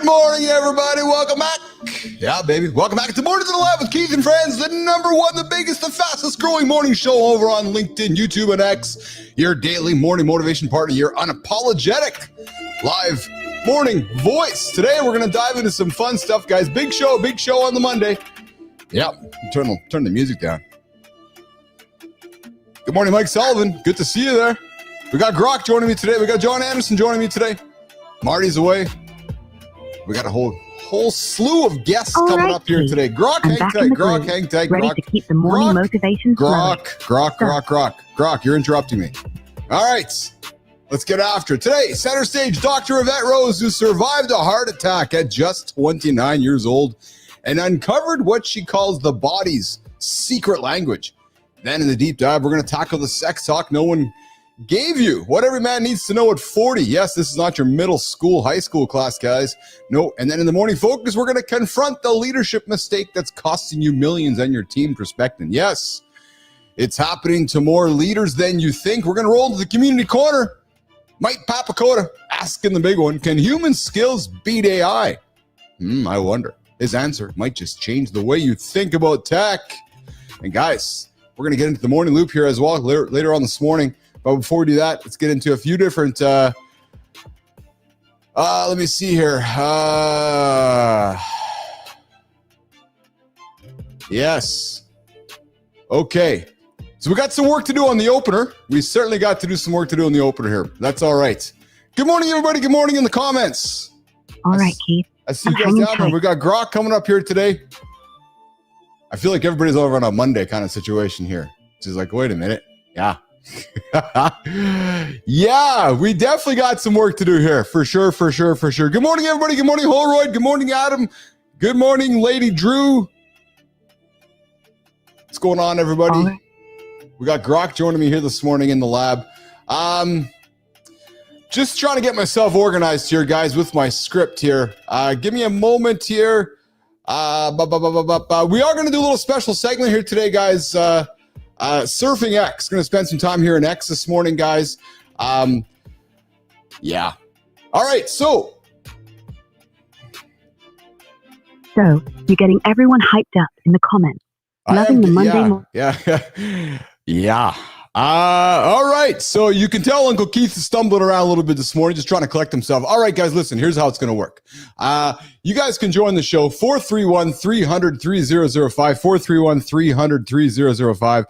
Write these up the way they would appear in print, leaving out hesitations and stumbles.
morning, everybody. Welcome back. Yeah, baby. Welcome back to Mornings in the Lab with Keith and Friends, the number one, the biggest, the fastest growing morning show over on LinkedIn, YouTube, and X. Your daily morning motivation partner, your unapologetic live morning voice. Today, we're going to dive into some fun stuff, guys. Big show on the Monday. Yeah, turn the music down. Good morning, Mike Sullivan. Good to see you there. We got Grok joining me today. We got John Andersen joining me today. Marty's away. We got a whole slew of guests coming up here today. Grok, hang tight. Grok, hang tight. Ready to keep the morning motivation flowing. Grok, you're interrupting me. All right, let's get after it. Today, center stage, Dr. Evette Rose, who survived a heart attack at just 29 years old and uncovered what she calls the body's secret language. Then in the deep dive, we're going to tackle the sex talk no one gave you. What every man needs to know at 40. Yes, this is not your middle school, high school class, guys. No. And then in the morning focus, we're going to confront the leadership mistake that's costing you millions and your team perspective. Yes, it's happening to more leaders than you think. We're going to roll into the community corner. Mike Papacoda asking the big one, can human skills beat AI? I wonder. His answer might just change the way you think about tech. And guys, we're going to get into the morning loop here as well later on this morning. But before we do that, let's get into a few different, let me see here. Yes. Okay. So we got some work to do on the opener. We certainly got to do some work to do on the opener here. That's all right. Good morning, everybody. Good morning in the comments. All right, Keith. I see you guys down there. We got Grok coming up here today. I feel like everybody's over on a Monday kind of situation here. She's like, wait a minute. Yeah. Yeah, we definitely got some work to do here. For sure. Good morning, everybody. Good morning, Holroyd. Good morning, Adam. Good morning, Lady Drew. What's going on, everybody? Right. We got Grok joining me here this morning in the lab. Just trying to get myself organized here, guys, with my script here. Give me a moment here. We are going to do a little special segment here today, guys. Surfing X. Going to spend some time here in X this morning, guys. Yeah. All right. So you're getting everyone hyped up in the comments. Loving the Monday morning. Yeah. All right. So you can tell Uncle Keith is stumbling around a little bit this morning, just trying to collect himself. All right, guys, listen, here's how it's going to work. You guys can join the show, 431-300-3005, 431-300-3005.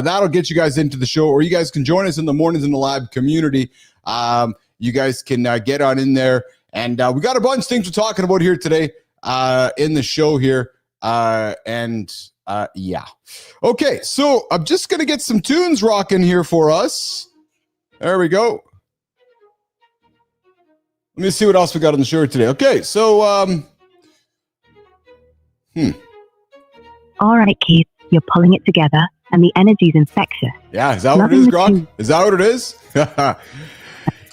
That'll get you guys into the show, or you guys can join us in the Mornings in the Lab community. You guys can get on in there. And we got a bunch of things we're talking about here today in the show here. Yeah. Okay, so I'm just going to get some tunes rocking here for us. There we go. Let me see what else we got on the show today. Okay, so, All right, Keith, you're pulling it together, and the energy's infectious. Yeah, is that what it is, Grok? Is that what it is?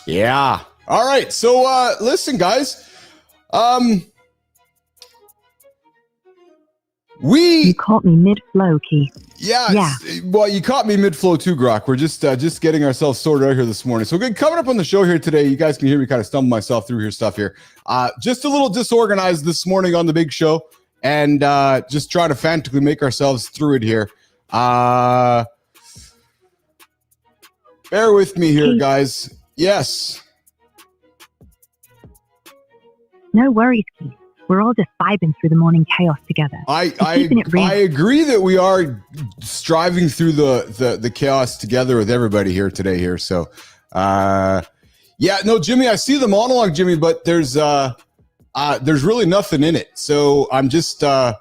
Yeah. All right, so, listen, guys. You caught me mid-flow, Keith. Yeah. Well, you caught me mid-flow too, Grok. We're just getting ourselves sorted out here this morning. So coming up on the show here today, you guys can hear me kind of stumble myself through stuff here. Just a little disorganized this morning on the big show, and just trying to frantically make ourselves through it here. Bear with me here, guys. Yes. No worries, Keith. We're all just vibing through the morning chaos together. I agree that we are striving through the chaos together with everybody here today here. So, Jimmy, I see the monologue, Jimmy, but there's really nothing in it. So I'm just, yeah.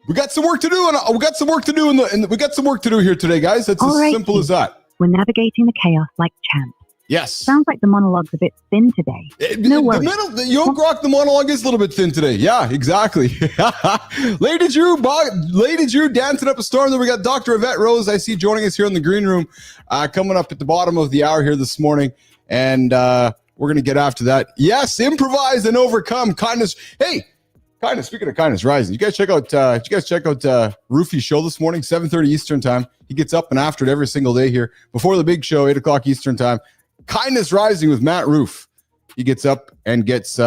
We got some work to do, and we got some work to do we got some work to do here today, guys. That's all as simple as that. We're navigating the chaos like champs. Yes. Sounds like the monologue's a bit thin today. No worries. Grok, the monologue is a little bit thin today. Yeah, exactly. Lady Drew dancing up a storm. Then we got Dr. Evette Rose. I see joining us here in the green room, coming up at the bottom of the hour here this morning. And we're going to get after that. Yes, improvise and overcome kindness. Hey, kindness. Speaking of kindness rising, you guys check out Roofy's show this morning, 7:30 Eastern time. He gets up and after it every single day here before the big show, 8 o'clock Eastern time. Kindness Rising with Matt Roof. He gets up and gets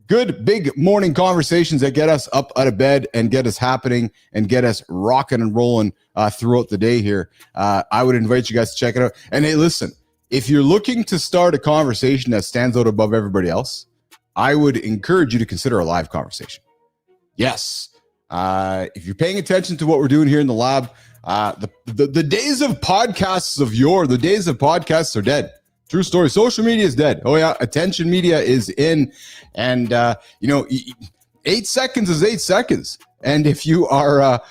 good big morning conversations that get us up out of bed and get us happening and get us rocking and rolling throughout the day here. I would invite you guys to check it out. And hey, listen, if you're looking to start a conversation that stands out above everybody else, I would encourage you to consider a live conversation. Yes. If you're paying attention to what we're doing here in the lab, the days of podcasts of yore, the days of podcasts are dead. True story. Social media is dead. Oh yeah. Attention media is in. And, 8 seconds is 8 seconds. And if you are,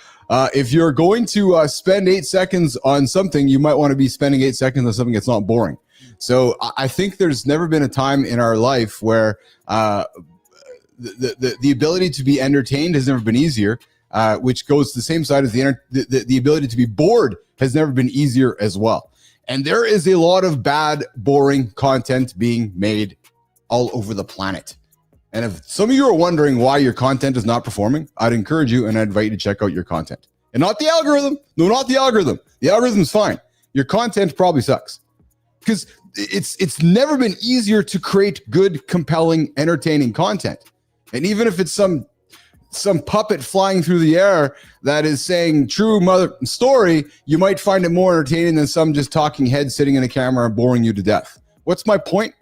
if you're going to spend 8 seconds on something, you might want to be spending 8 seconds on something that's not boring. So I think there's never been a time in our life where the ability to be entertained has never been easier, which goes to the same side as the ability to be bored has never been easier as well. And there is a lot of bad, boring content being made all over the planet. And if some of you are wondering why your content is not performing, I'd encourage you and I'd invite you to check out your content. And not the algorithm. No, not the algorithm. The algorithm's fine. Your content probably sucks. Because it's never been easier to create good, compelling, entertaining content. And even if it's some puppet flying through the air that is saying true mother story, you might find it more entertaining than some just talking head sitting in a camera and boring you to death. What's my point?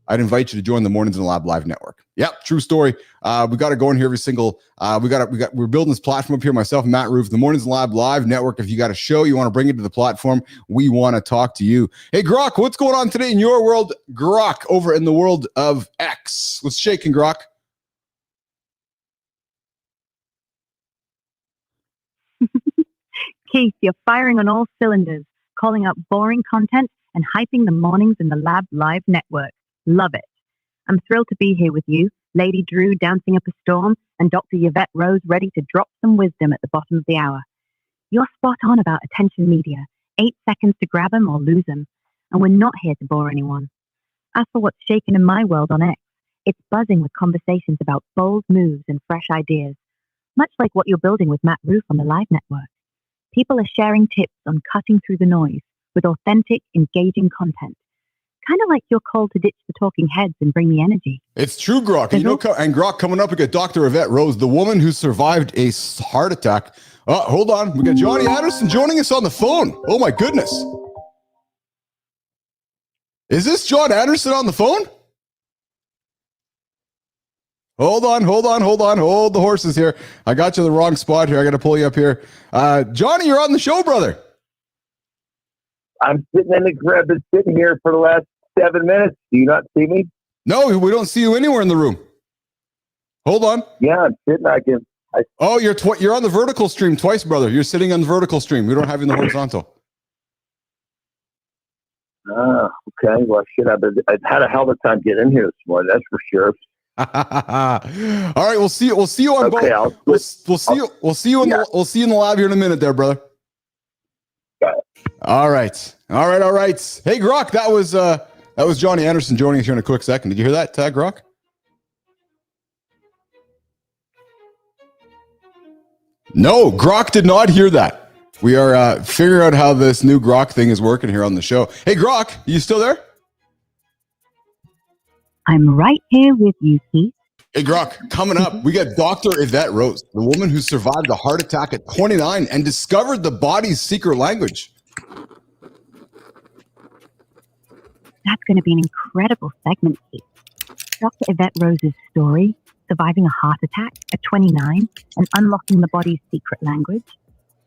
I'd invite you to join the Mornings in the Lab live network. Yep, true story. We got to go in here every single. We're building this platform up here. Myself and Matt Roof, the Mornings in the Lab live network. If you got a show you want to bring it to the platform, we want to talk to you. Hey, Grok, what's going on today in your world? Grok over in the world of X. What's shaking, Grok? Keith, you're firing on all cylinders, calling out boring content and hyping the Mornings in the Lab live network. Love it. I'm thrilled to be here with you, Lady Drew dancing up a storm, and Dr. Evette Rose ready to drop some wisdom at the bottom of the hour. You're spot on about attention media. 8 seconds to grab them or lose them. And we're not here to bore anyone. As for what's shaking in my world on X, it's buzzing with conversations about bold moves and fresh ideas, much like what you're building with Matt Roof on the live network. People are sharing tips on cutting through the noise with authentic, engaging content. Kind of like your call to ditch the talking heads and bring the energy. It's true, Grok. And, and Grok, coming up, we got Dr. Evette Rose, the woman who survived a heart attack. Oh, hold on. We got Johnny Andersen joining us on the phone. Oh, my goodness. Is this John Andersen on the phone? Hold on. Hold the horses here. I got you in the wrong spot here. I got to pull you up here. Johnny, you're on the show, brother. I'm sitting in the crib and sitting here for the last 7 minutes. Do you not see me? No, we don't see you anywhere in the room. Hold on. Yeah, I'm sitting. Oh, you're on the vertical stream twice, brother. You're sitting on the vertical stream. We don't have you in the horizontal. Okay. Well, shit. I've had a hell of a time getting in here this morning. That's for sure. All right, we'll see you. We'll see you on okay, both. We'll see you in the lab here in a minute, there, brother. Got it. All right. Hey, Grok, that was Johnny Andersen joining us here in a quick second. Did you hear that, Grok? No, Grok did not hear that. We are figuring out how this new Grok thing is working here on the show. Hey, Grok, you still there? I'm right here with you, Keith. Hey, Grok, coming up, we got Dr. Evette Rose, the woman who survived a heart attack at 29 and discovered the body's secret language. That's going to be an incredible segment, Keith. Dr. Evette Rose's story, surviving a heart attack at 29 and unlocking the body's secret language,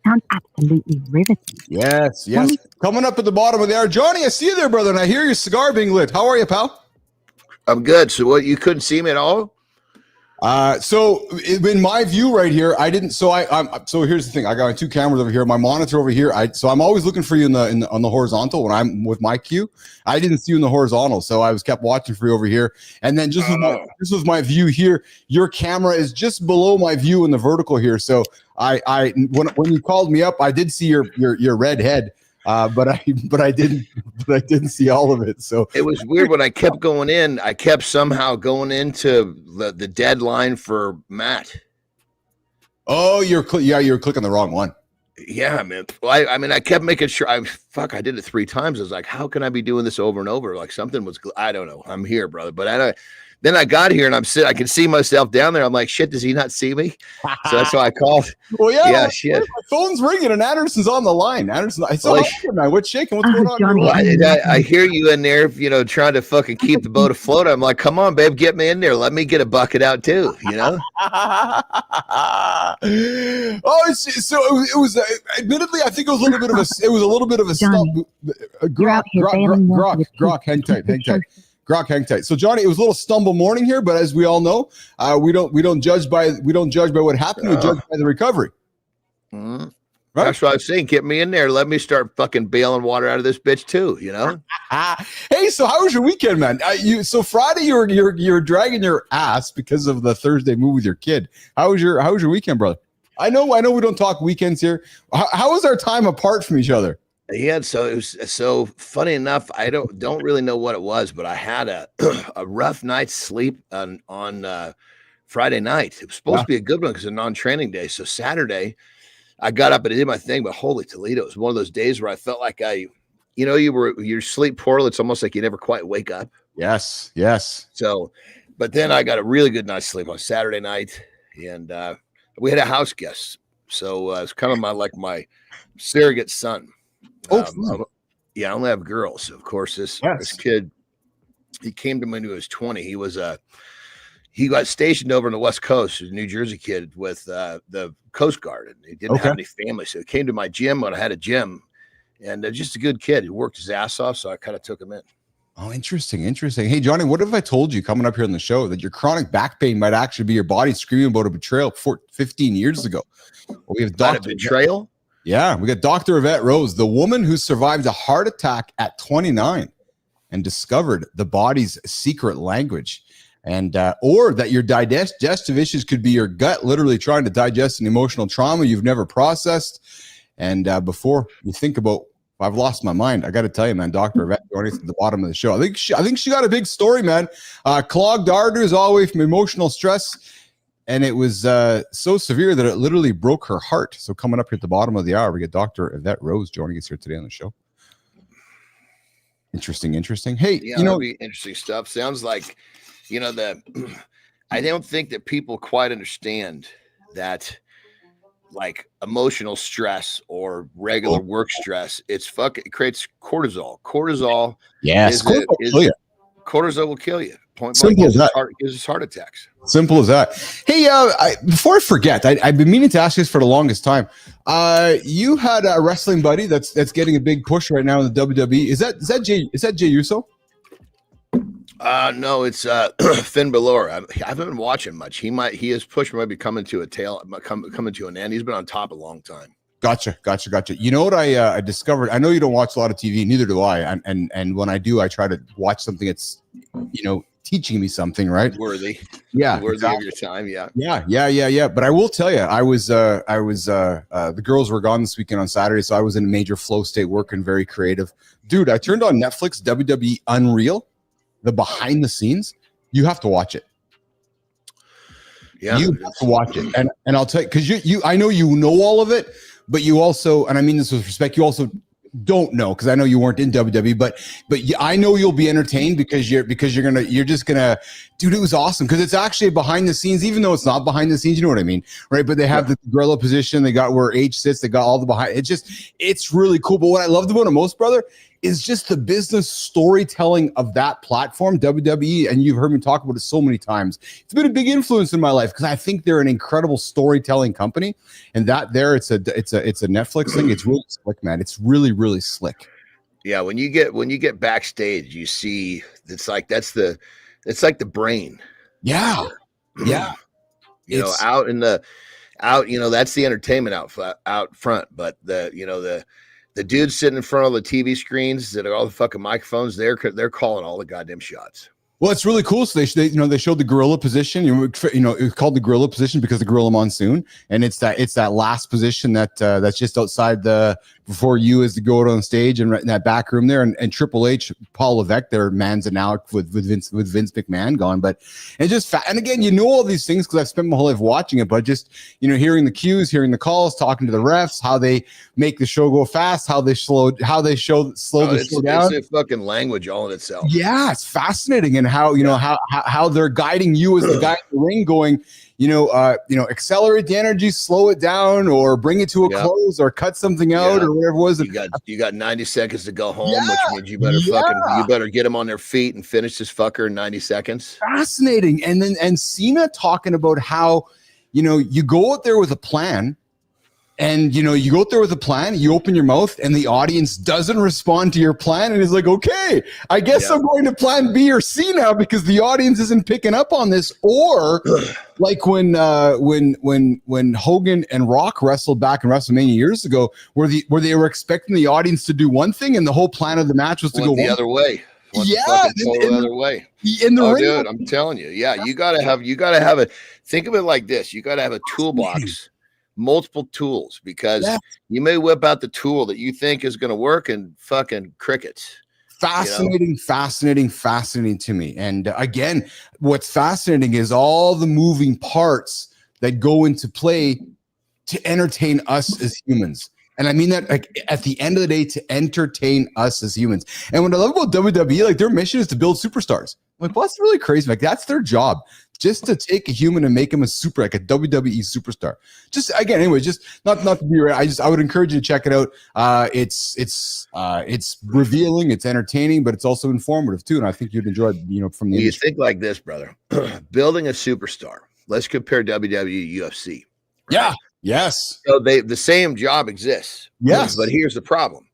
sounds absolutely riveting. Yes. Coming up at the bottom of the hour. Johnny, I see you there, brother, and I hear your cigar being lit. How are you, pal? I'm good. So what, you couldn't see me at all? So in my view right here, I didn't. So so here's the thing. I got 2 cameras over here, my monitor over here. So I'm always looking for you on the horizontal when I'm with my cue. I didn't see you in the horizontal, so I was kept watching for you over here. And then just with my view here, your camera is just below my view in the vertical here. So when you called me up, I did see your red head. But I didn't see all of it. So it was weird when I kept going in. I kept somehow going into the deadline for Matt. Oh, you're clicking the wrong one. Yeah, man. Well, I mean, I kept making sure. I did it 3 times. I was like, how can I be doing this over and over? Like something was. I don't know. I'm here, brother. But I don't. Then I got here and I'm sitting. I can see myself down there. I'm like, shit. Does he not see me? So that's why I called. Well, yeah. Yeah, shit. My phone's ringing and Anderson's on the line. Anderson, I saw man. What's shaking? What's going on? Johnny, I hear you in there, trying to fucking keep the boat afloat. I'm like, come on, babe, get me in there. Let me get a bucket out too. So it was admittedly, I think it was a little bit of a Johnny, you're out here bailing water with Grok, hang tight. Grok, hang tight. So Johnny, it was a little stumble morning here, but as we all know, we don't judge by what happened. We judge by the recovery. Mm-hmm. Right? That's what I was saying. Get me in there. Let me start fucking bailing water out of this bitch too. Hey, so how was your weekend, man? So Friday you're dragging your ass because of the Thursday move with your kid. How was your weekend, brother? I know we don't talk weekends here. How was our time apart from each other? Yeah, so it was so funny enough. I don't really know what it was, but I had a rough night's sleep on Friday night. It was supposed to be a good one because it's a non-training day. So Saturday, I got up and I did my thing. But holy Toledo, it was one of those days where I felt like you sleep poorly. It's almost like you never quite wake up. Yes. So, but then I got a really good night's sleep on Saturday night, and we had a house guest. So it's kind of my surrogate son. I only have girls. So of course, this kid, he came to me when he was 20. He got stationed over on the West Coast, a New Jersey kid with the Coast Guard, and he didn't have any family. So he came to my gym when I had a gym, and just a good kid. He worked his ass off, so I kind of took him in. Oh, interesting. Hey, Johnny, what if I told you coming up here on the show that your chronic back pain might actually be your body screaming about a betrayal 15 years ago? Well, we have betrayal? Yeah, we got Dr. Evette Rose, the woman who survived a heart attack at 29 and discovered the body's secret language. And or that your digestive issues could be your gut literally trying to digest an emotional trauma you've never processed. And before you think about, I've lost my mind, I got to tell you, man, Dr. Evette joining us at the bottom of the show. I think she got a big story, man. Clogged arteries all the way from emotional stress. And it was so severe that it literally broke her heart. So coming up here at the bottom of the hour, we get Dr. Evette Rose joining us here today on the show. Interesting. Hey, yeah, interesting stuff. Sounds like, I don't think that people quite understand that, like emotional stress or regular work stress, it creates cortisol. Cortisol, yes, cortisol will kill you. Point simple as that. Gives us heart attacks. Simple as that. Hey, before I forget, I've been meaning to ask this for the longest time. You had a wrestling buddy that's getting a big push right now in the WWE. Is that Jey Uso? No, it's Finn Balor. I haven't been watching much. He has pushed maybe coming to an end. He's been on top a long time. Gotcha. You know what I discovered? I know you don't watch a lot of TV, neither do I. And when I do, I try to watch something that's, teaching me something, right? Worthy of your time. Yeah. But I will tell you, I was the girls were gone this weekend on Saturday, so I was in a major flow state, working very creative. Dude, I turned on Netflix, WWE Unreal, the behind the scenes. You have to watch it. Yeah, you have to watch it, and I'll tell you, because you I know you know all of it, but you also, and I mean this with respect, you also don't know, because I know you weren't in WWE, but I know you'll be entertained because you're just gonna, dude, it was awesome because it's actually behind the scenes, even though it's not behind the scenes, you know what I mean, right? But they have the gorilla position, they got where H sits, they got all the behind. It's really cool. But what I loved about it most, brother, is just the business storytelling of that platform, WWE, and you've heard me talk about it so many times. It's been a big influence in my life because I think they're an incredible storytelling company, and that there, it's a Netflix thing. It's really slick, man. It's really, really slick. Yeah, when you get backstage, you see it's like the brain. Yeah. Out, that's the entertainment out front, but the dudes sitting in front of the TV screens that are all the fucking microphones, they're calling all the goddamn shots. Well, it's really cool. So they showed the gorilla position. It's called the gorilla position because the gorilla monsoon, and it's that last position that's just outside before you as to go out on stage and right in that back room there. And Triple H, Paul Levesque, their man's and now with Vince McMahon gone. But and just and again, all these things because I've spent my whole life watching it. But just hearing the cues, hearing the calls, talking to the refs, how they make the show go fast, how they slow the show down. It's a fucking language all in itself. Yeah, it's fascinating, and how how they're guiding you as the guy in the ring, going, accelerate the energy, slow it down, or bring it to a close, or cut something out, or whatever it was. You got 90 seconds to go home, which means you better get them on their feet and finish this fucker in 90 seconds. Fascinating, and Cena talking about how you go out there with a plan. And, you go out there with a plan, you open your mouth, and the audience doesn't respond to your plan. And it's like, okay, I guess I'm going to plan B or C now because the audience isn't picking up on this. Or like when Hogan and Rock wrestled back in WrestleMania years ago, where they were expecting the audience to do one thing and the whole plan of the match was to go the other way. The other way. In the ring. Dude, I'm telling you. Yeah, you gotta have think of it like this. You gotta have a toolbox. Multiple tools, because you may whip out the tool that you think is going to work and fucking crickets. Fascinating to me. And again, what's fascinating is all the moving parts that go into play to entertain us as humans. And I mean that, like, at the end of the day, to entertain us as humans. And what I love about WWE, like, their mission is to build superstars. Like, well, that's really crazy. Like, that's their job, just to take a human and make him a WWE superstar. Just again, anyway, just not to be right. I would encourage you to check it out. It's revealing, it's entertaining, but it's also informative too. And I think you'd enjoy it, from the industry. You think like this, brother, building a superstar. Let's compare WWE, UFC. Right? Yeah. Yes. So the same job exists. Yes. But here's the problem.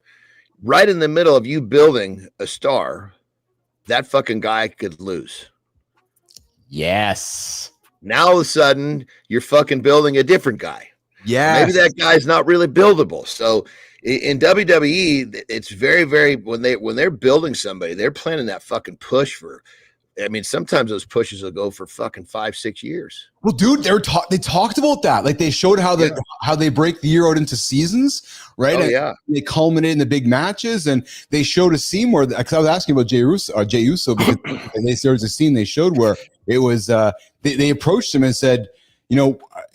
Right in the middle of you building a star, that fucking guy could lose. Yes. Now all of a sudden you're fucking building a different guy. Yeah. Maybe that guy's not really buildable. So in WWE, it's very, very, when they're building somebody, they're planning that fucking push for. I mean, sometimes those pushes will go for fucking 5-6 years. Well, dude, they talked about that. Like, they showed how they break the year out into seasons, right? Oh, They culminate in the big matches, and they showed a scene where, because I was asking about Jey Uso, because there was a scene they showed where it was they approached him and said,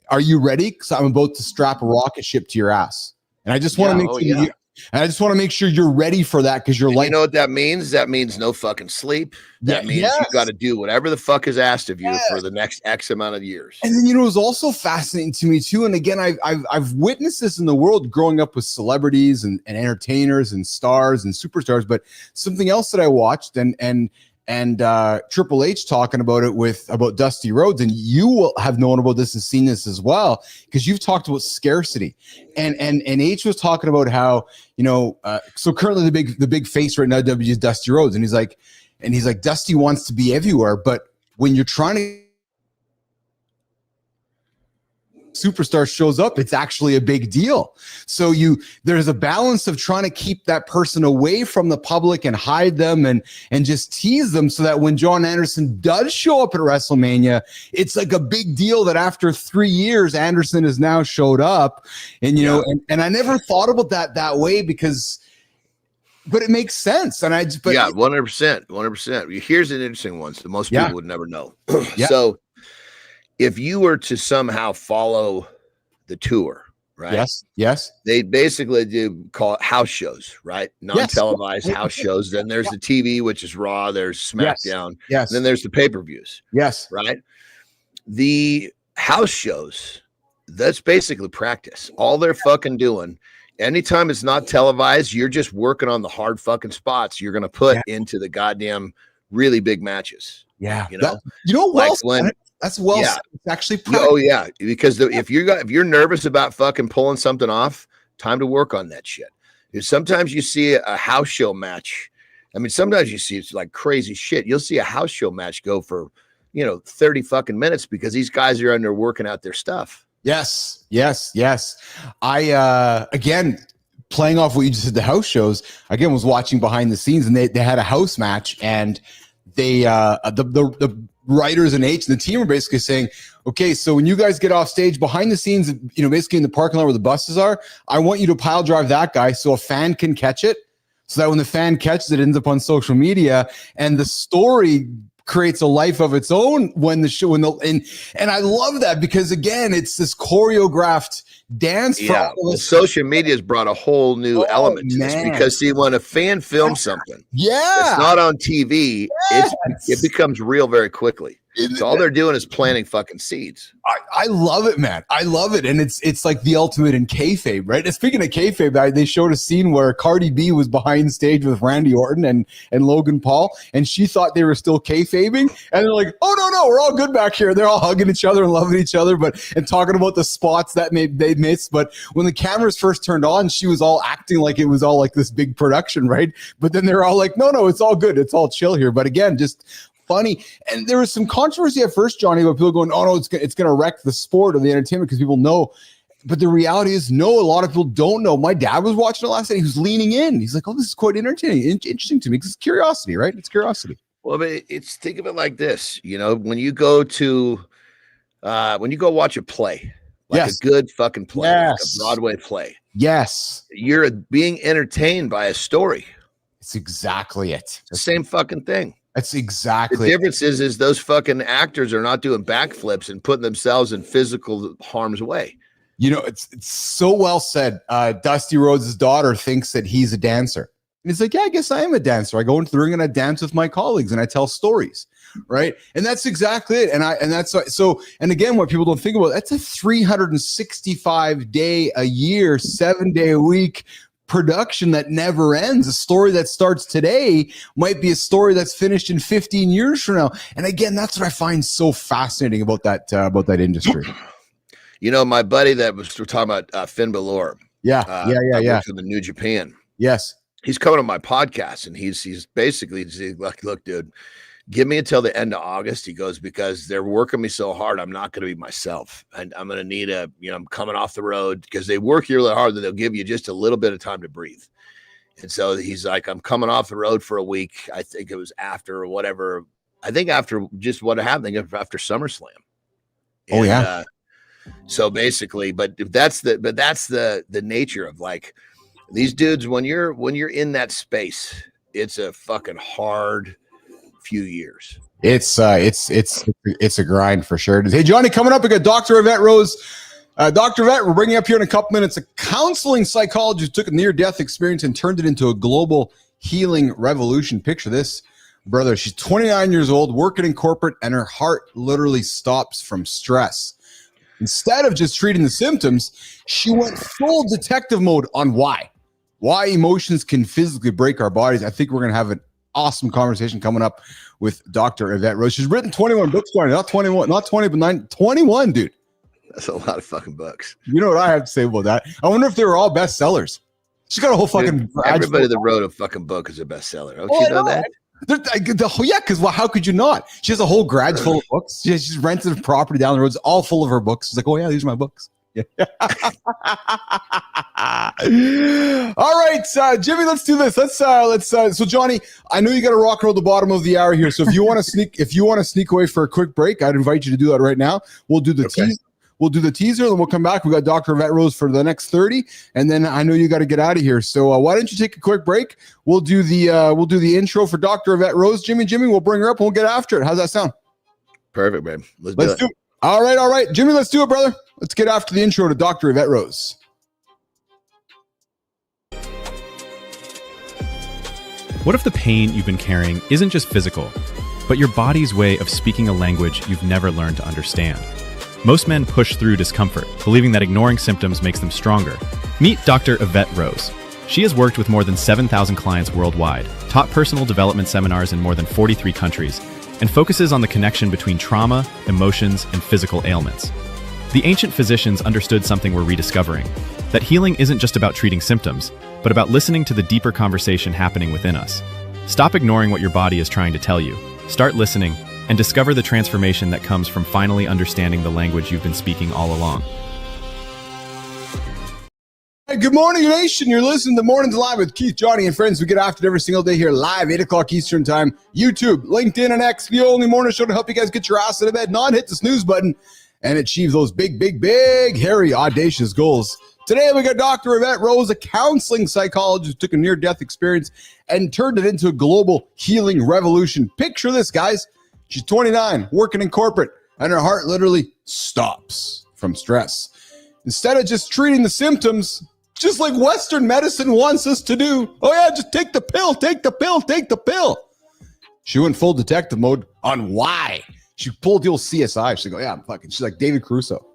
are you ready? Because I'm about to strap a rocket ship to your ass, and I just want to make sure and I just want to make sure you're ready for that, because you're like, you know what that means? That means no fucking sleep. That means you got to do whatever the fuck is asked of you for the next X amount of years. And then, it was also fascinating to me too. And again, I've witnessed this in the world growing up with celebrities and entertainers and stars and superstars. But something else that I watched and Triple H talking about it about Dusty Rhodes, and you will have known about this and seen this as well, because you've talked about scarcity, and H was talking about how, so currently the big face right now W is Dusty Rhodes, and he's like Dusty wants to be everywhere, but when you're trying to superstar shows up, it's actually a big deal. So there's a balance of trying to keep that person away from the public and hide them and just tease them, so that when John Anderson does show up at WrestleMania, it's like a big deal that after 3 years Andersen has now showed up. And and I never thought about that way, but it makes sense. And 100%. Here's an interesting one that most people would never know. So if you were to somehow follow the tour, right? Yes. They basically do call it house shows, right? Non-televised house shows. Then there's the TV, which is Raw. There's SmackDown. Yes. Then there's the pay-per-views. Yes. Right? The house shows, that's basically practice. All they're fucking doing, anytime it's not televised, you're just working on the hard fucking spots you're going to put into the goddamn really big matches. Yeah. That's it's actually practice. Oh yeah, because if you're nervous about fucking pulling something off, time to work on that shit. Because sometimes you see a house show match. I mean, sometimes you see it's like crazy shit. You'll see a house show match go for 30 fucking minutes because these guys are in there working out their stuff. Yes. I again, playing off what you just said, the house shows, again, was watching behind the scenes, and they had a house match, and they the writers and H and the team are basically saying, okay, so when you guys get off stage behind the scenes, basically in the parking lot where the buses are, I want you to pile drive that guy so a fan can catch it, so that when the fan catches it, it ends up on social media, and the story creates a life of its own when the show and I love that, because again, it's this choreographed dance. Yeah, social media has brought a whole new element to this, because see, when a fan films something, it's not on TV, it becomes real very quickly. So all they're doing is planting fucking seeds. I love it, man. I love it. And it's like the ultimate in kayfabe, right? And speaking of kayfabe, they showed a scene where Cardi B was behind stage with Randy Orton and Logan Paul, and she thought they were still kayfabing. And they're like, oh, no, we're all good back here. They're all hugging each other and loving each other, and talking about the spots that they missed. But when the cameras first turned on, she was all acting like it was all like this big production, right? But then they're all like, no, it's all good. It's all chill here. But again, just funny. And there was some controversy at first, Johnny, about people going, oh no, it's going to wreck the sport or the entertainment because people know. But the reality is, no, a lot of people don't know. My dad was watching it last night. He was leaning in. He's like, oh, this is quite entertaining, interesting to me, because it's curiosity, right? It's curiosity. Well, but think of it like this, when you go watch a play, like a good fucking play, like a Broadway play. Yes. You're being entertained by a story. It's exactly it. It's the same fucking thing. That's exactly the difference is those fucking actors are not doing backflips and putting themselves in physical harm's way. It's so well said. Dusty Rhodes' daughter thinks that he's a dancer. And he's like, yeah, I guess I am a dancer. I go into the ring and I dance with my colleagues and I tell stories. Right. And that's exactly it. And again, what people don't think about, that's a 365 day a year, 7 day a week production that never ends. A story that starts today might be a story that's finished in 15 years from now. And again, that's what I find so fascinating about that industry. My buddy we're talking about, Finn Balor. Yeah. From the New Japan. Yes. He's coming on my podcast, and he's basically like, look, dude, give me until the end of August. He goes, because they're working me so hard, I'm not going to be myself. And I'm going to need I'm coming off the road, because they work you really hard, that they'll give you just a little bit of time to breathe. And so he's like, I'm coming off the road for a week. I think it was after whatever. I think after just what happened after SummerSlam. Oh, yeah. So basically, but that's the nature of like these dudes. When you're in that space, it's a fucking hard few years. It's a grind for sure. Hey, Johnny, coming up, we got Dr. Evette Rose. Dr. Evette, we're bringing up here in a couple minutes a counseling psychologist who took a near-death experience and turned it into a global healing revolution. Picture this, brother. She's 29 years old, working in corporate, and her heart literally stops from stress. Instead of just treating the symptoms, she went full detective mode on why emotions can physically break our bodies. I think we're going to have an awesome conversation coming up with Dr. Evette Rose. She's written 21 books, not 21, not 20, but 21, dude. That's a lot of fucking books. You know what I have to say about that? I wonder if they were all bestsellers. She's got a whole fucking... Dude, everybody that wrote a fucking book is a bestseller. Don't you know that? Yeah, because how could you not? She has a whole garage full of books. She's rented a property down the road. It's all full of her books. She's like, oh yeah, these are my books. Yeah. All right, Jimmy, let's do this. So Johnny, I know you got to rock and roll the bottom of the hour here. So if you want to sneak away for a quick break, I'd invite you to do that right now. We'll do the teaser. We'll do the teaser, then we'll come back. We got Dr. Evette Rose for the next 30, and then I know you got to get out of here. So why don't you take a quick break? We'll do the intro for Dr. Evette Rose. Jimmy, we'll bring her up and we'll get after it. How's that sound? Perfect, babe. Let's do it. All right, Jimmy, let's do it, brother. Let's get after the intro to Dr. Evette Rose. What if the pain you've been carrying isn't just physical, but your body's way of speaking a language you've never learned to understand? Most men push through discomfort, believing that ignoring symptoms makes them stronger. Meet Dr. Evette Rose. She has worked with more than 7,000 clients worldwide, taught personal development seminars in more than 43 countries, and focuses on the connection between trauma, emotions, and physical ailments. The ancient physicians understood something we're rediscovering, that healing isn't just about treating symptoms, but about listening to the deeper conversation happening within us. Stop ignoring what your body is trying to tell you. Start listening, and discover the transformation that comes from finally understanding the language you've been speaking all along. good morning, nation. You're listening to Mornings Live with Keith, Johnny, and friends. We get after it every single day here live, 8 o'clock Eastern time. YouTube, LinkedIn, and X, the only morning show to help you guys get your ass out of bed, not hit the snooze button, and achieve those big, hairy, audacious goals. Today, we got Dr. Evette Rose, a counseling psychologist who took a near-death experience and turned it into a global healing revolution. Picture this, guys. She's 29, working in corporate, and her heart literally stops from stress. Instead of just treating the symptoms, just like Western medicine wants us to do, oh yeah, just take the pill, take the pill, take the pill. She went full detective mode on why. She pulled the old CSI. She'd go, yeah, I'm fucking. She's like David Caruso.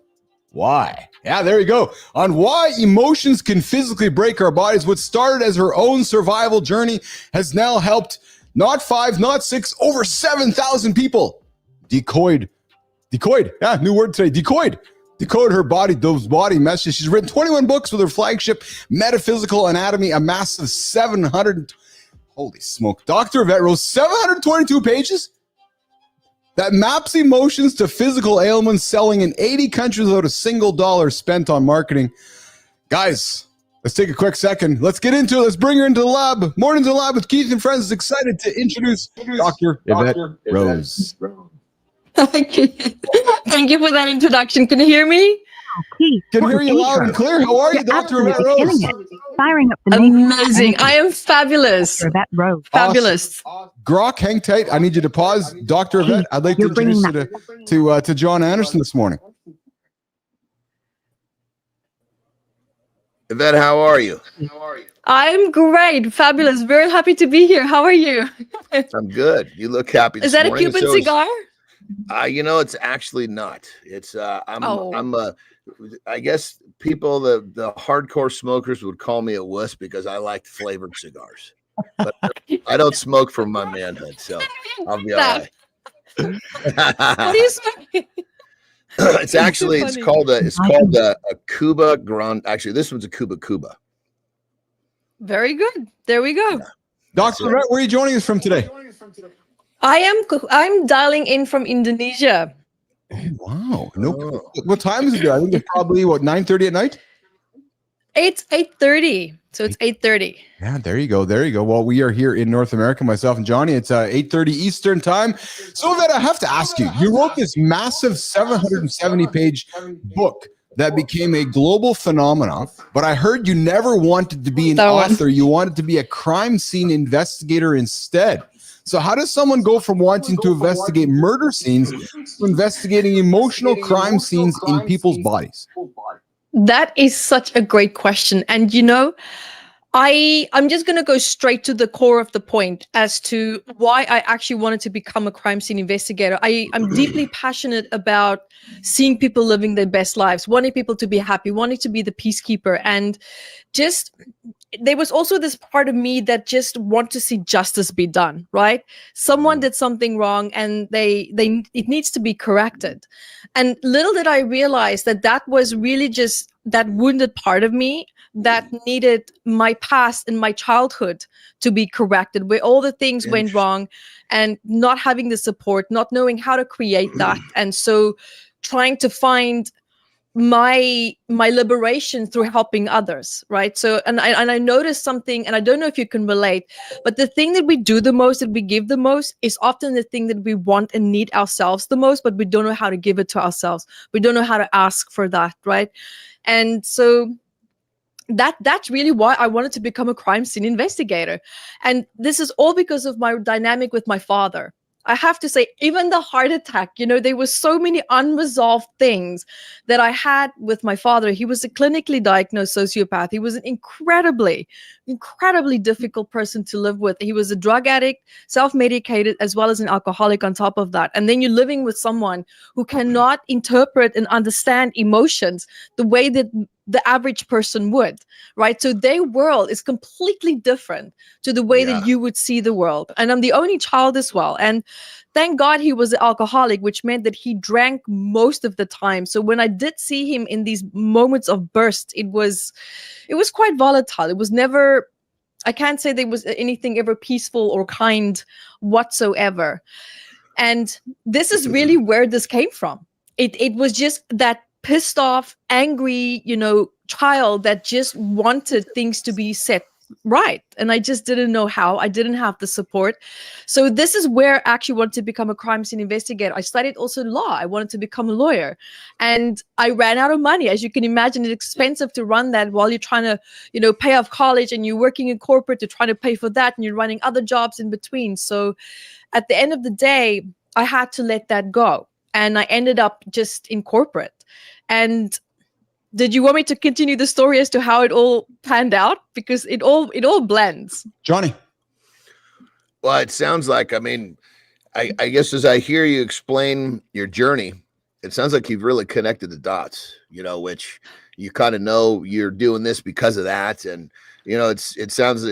Why? Yeah, there you go. On why emotions can physically break our bodies. What started as her own survival journey has now helped not 5, not 6, over 7,000 people. Decode, yeah, new word today, decode her body, those body messages. She's written 21 books with her flagship Metaphysical Anatomy, a massive 700, holy smoke, Dr. Evette Rose, 722 pages that maps emotions to physical ailments, selling in 80 countries without a single dollar spent on marketing. Guys, let's take a quick second. Let's get into it. Let's bring her into the lab. Mornings in the Lab with Keith and Friends is excited to introduce Dr. Evette Rose. Thank you for that introduction. Can you hear me? Keith, Can hear you loud and clear. How are you, Dr. Evette Rose? Killing it. Firing up the Amazing. I am fabulous. Dr. Evette Rose. Fabulous. Grok, hang tight. I need you to pause. Dr. Evette, I'd like to introduce you to John Andersen this morning. Yvette, how are you? I'm great. Fabulous. Very happy to be here. How are you? I'm good. You look happy. Is that a Cuban cigar? It's actually not. It's I guess people, the hardcore smokers would call me a wuss because I like flavored cigars. But I don't smoke from my manhood, so I'll be all right. What are you smoking? It's called a Cuba Grande. Actually, this one's a Cuba. Very good. There we go. Dr. Evette, where are you joining us from today? I'm dialing in from Indonesia. Oh, wow. What time is it there? I think it's probably 9:30 at night. It's 8:30. So it's 8:30. Yeah, there you go. Well, we are here in North America, myself and Johnny. It's 8:30 Eastern time. So that I have to ask you, you wrote this massive 770-page book that became a global phenomenon, but I heard you never wanted to be an author. You wanted to be a crime scene investigator instead. So how does someone go from wanting to investigate murder scenes to investigating emotional crime scenes in people's bodies? That is such a great question. And I'm just going to go straight to the core of the point as to why I actually wanted to become a crime scene investigator. I'm deeply passionate about seeing people living their best lives, wanting people to be happy, wanting to be the peacekeeper. And just, there was also this part of me that just want to see justice be done, right? Someone did something wrong and it needs to be corrected. And little did I realize that was really just that wounded part of me that needed my past and my childhood to be corrected, where all the things went wrong and not having the support, not knowing how to create that. And so trying to find my liberation through helping others, right? So, and I noticed something, and I don't know if you can relate, but the thing that we do the most, that we give the most, is often the thing that we want and need ourselves the most, but we don't know how to give it to ourselves. We don't know how to ask for that, right? And so that's really why I wanted to become a crime scene investigator. And this is all because of my dynamic with my father. I have to say, even the heart attack, there was so many unresolved things that I had with my father. He was a clinically diagnosed sociopath. He was an incredibly difficult person to live with. He was a drug addict, self-medicated, as well as an alcoholic on top of that. And then you're living with someone who cannot interpret and understand emotions the way that the average person would, right? So their world is completely different to the way that you would see the world. And I'm the only child as well. And thank God he was an alcoholic, which meant that he drank most of the time. So when I did see him in these moments of burst, it was quite volatile. It was never, I can't say there was anything ever peaceful or kind whatsoever. And this is really where this came from. It was just that pissed off, angry, child that just wanted things to be set right. And I just didn't know how. I didn't have the support. So this is where I actually wanted to become a crime scene investigator. I studied also law. I wanted to become a lawyer. And I ran out of money. As you can imagine, it's expensive to run that while you're trying to, pay off college, and you're working in corporate to try to pay for that, and you're running other jobs in between. So at the end of the day, I had to let that go. And I ended up just in corporate. And did you want me to continue the story as to how it all panned out? Because it all blends. Johnny. Well, it sounds like, I guess as I hear you explain your journey, it sounds like you've really connected the dots, which you kind of know you're doing this because of that. And, it sounds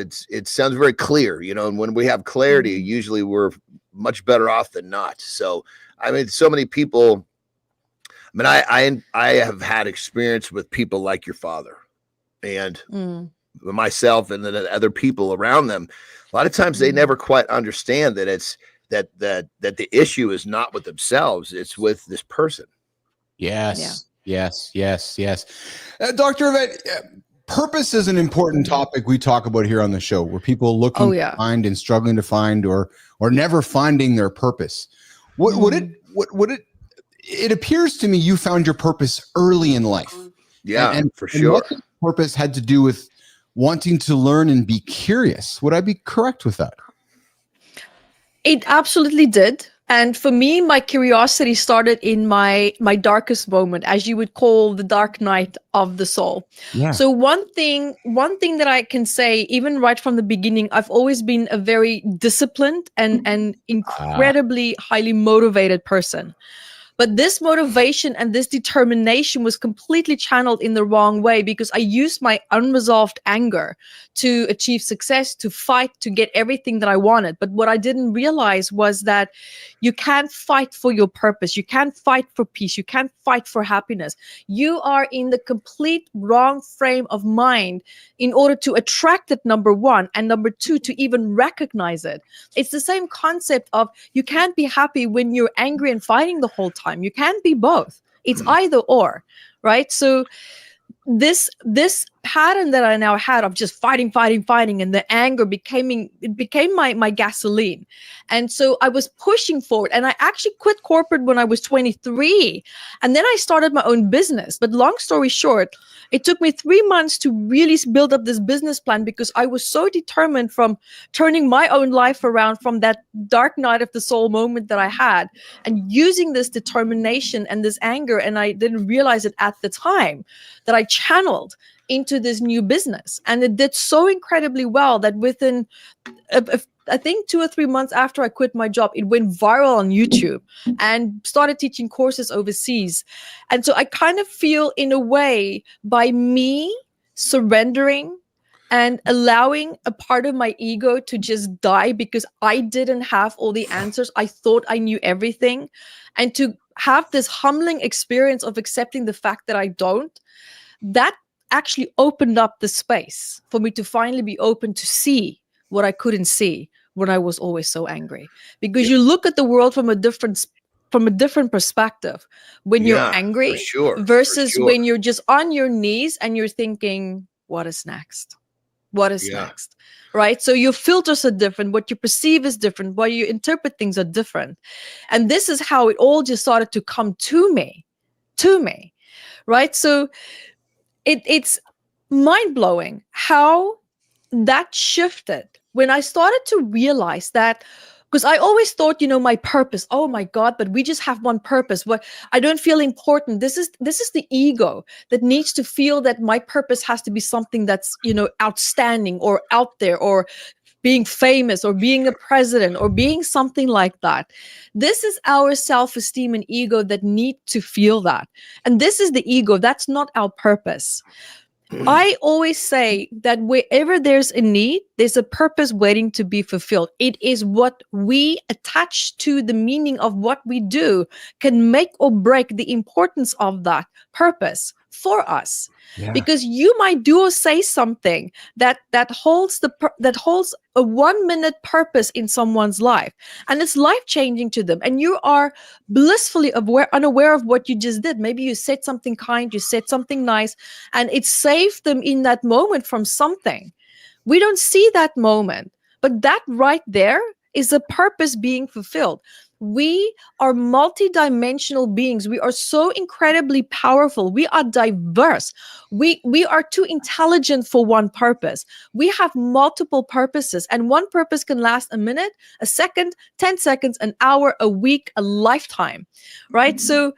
very clear, and when we have clarity, usually we're much better off than not. So, so many people, I have had experience with people like your father and myself and the other people around them. A lot of times they never quite understand that it's that the issue is not with themselves. It's with this person. Yes. Yeah. Yes. Dr. Evette, purpose is an important topic we talk about here on the show, where people looking to find and struggling to find or never finding their purpose. It appears to me you found your purpose early in life. Yeah, and for sure. What purpose had to do with wanting to learn and be curious. Would I be correct with that? It absolutely did. And for me, my curiosity started in my darkest moment, as you would call the dark night of the soul. Yeah. So one thing that I can say, even right from the beginning, I've always been a very disciplined and incredibly highly motivated person. But this motivation and this determination was completely channeled in the wrong way, because I used my unresolved anger to achieve success, to fight, to get everything that I wanted. But what I didn't realize was that you can't fight for your purpose. You can't fight for peace. You can't fight for happiness. You are in the complete wrong frame of mind in order to attract it, number one, and number two, to even recognize it. It's the same concept of you can't be happy when you're angry and fighting the whole time. You can't be both. It's either or, right? So this pattern that I now had of just fighting, and the anger became my gasoline. And so I was pushing forward, and I actually quit corporate when I was 23. And then I started my own business. But long story short, it took me 3 months to really build up this business plan, because I was so determined from turning my own life around from that dark night of the soul moment that I had, and using this determination and this anger. And I didn't realize it at the time, that I channeled into this new business. And it did so incredibly well that within, I think 2 or 3 months after I quit my job, it went viral on YouTube and started teaching courses overseas. And so I kind of feel, in a way, by me surrendering and allowing a part of my ego to just die, because I didn't have all the answers. I thought I knew everything. And to have this humbling experience of accepting the fact that I don't, that actually opened up the space for me to finally be open to see what I couldn't see when I was always so angry. Because you look at the world from a different perspective when you're angry, versus when you're just on your knees and you're thinking, what is next? What is next? Right? So your filters are different. What you perceive is different. What you interpret things are different. And this is how it all just started to come to me. Right? So it's mind-blowing how that shifted when I started to realize that, because I always thought, my purpose, oh my God, but we just have one purpose. What, I don't feel important. This is the ego that needs to feel that my purpose has to be something that's, outstanding or out there, or being famous, or being a president, or being something like that. This is our self-esteem and ego that need to feel that. And this is the ego. That's not our purpose. I always say that wherever there's a need, there's a purpose waiting to be fulfilled. It is what we attach to the meaning of what we do can make or break the importance of that purpose for us. Because you might do or say something that holds a 1 minute purpose in someone's life, and it's life changing to them, and you are blissfully unaware of what you just did. Maybe you said something kind, you said something nice, and it saved them in that moment from something. We don't see that moment, but that right there is a purpose being fulfilled. We are multidimensional beings. We are so incredibly powerful. We are diverse. We are too intelligent for one purpose. We have multiple purposes, and one purpose can last a minute, a second, 10 seconds, an hour, a week, a lifetime, right? So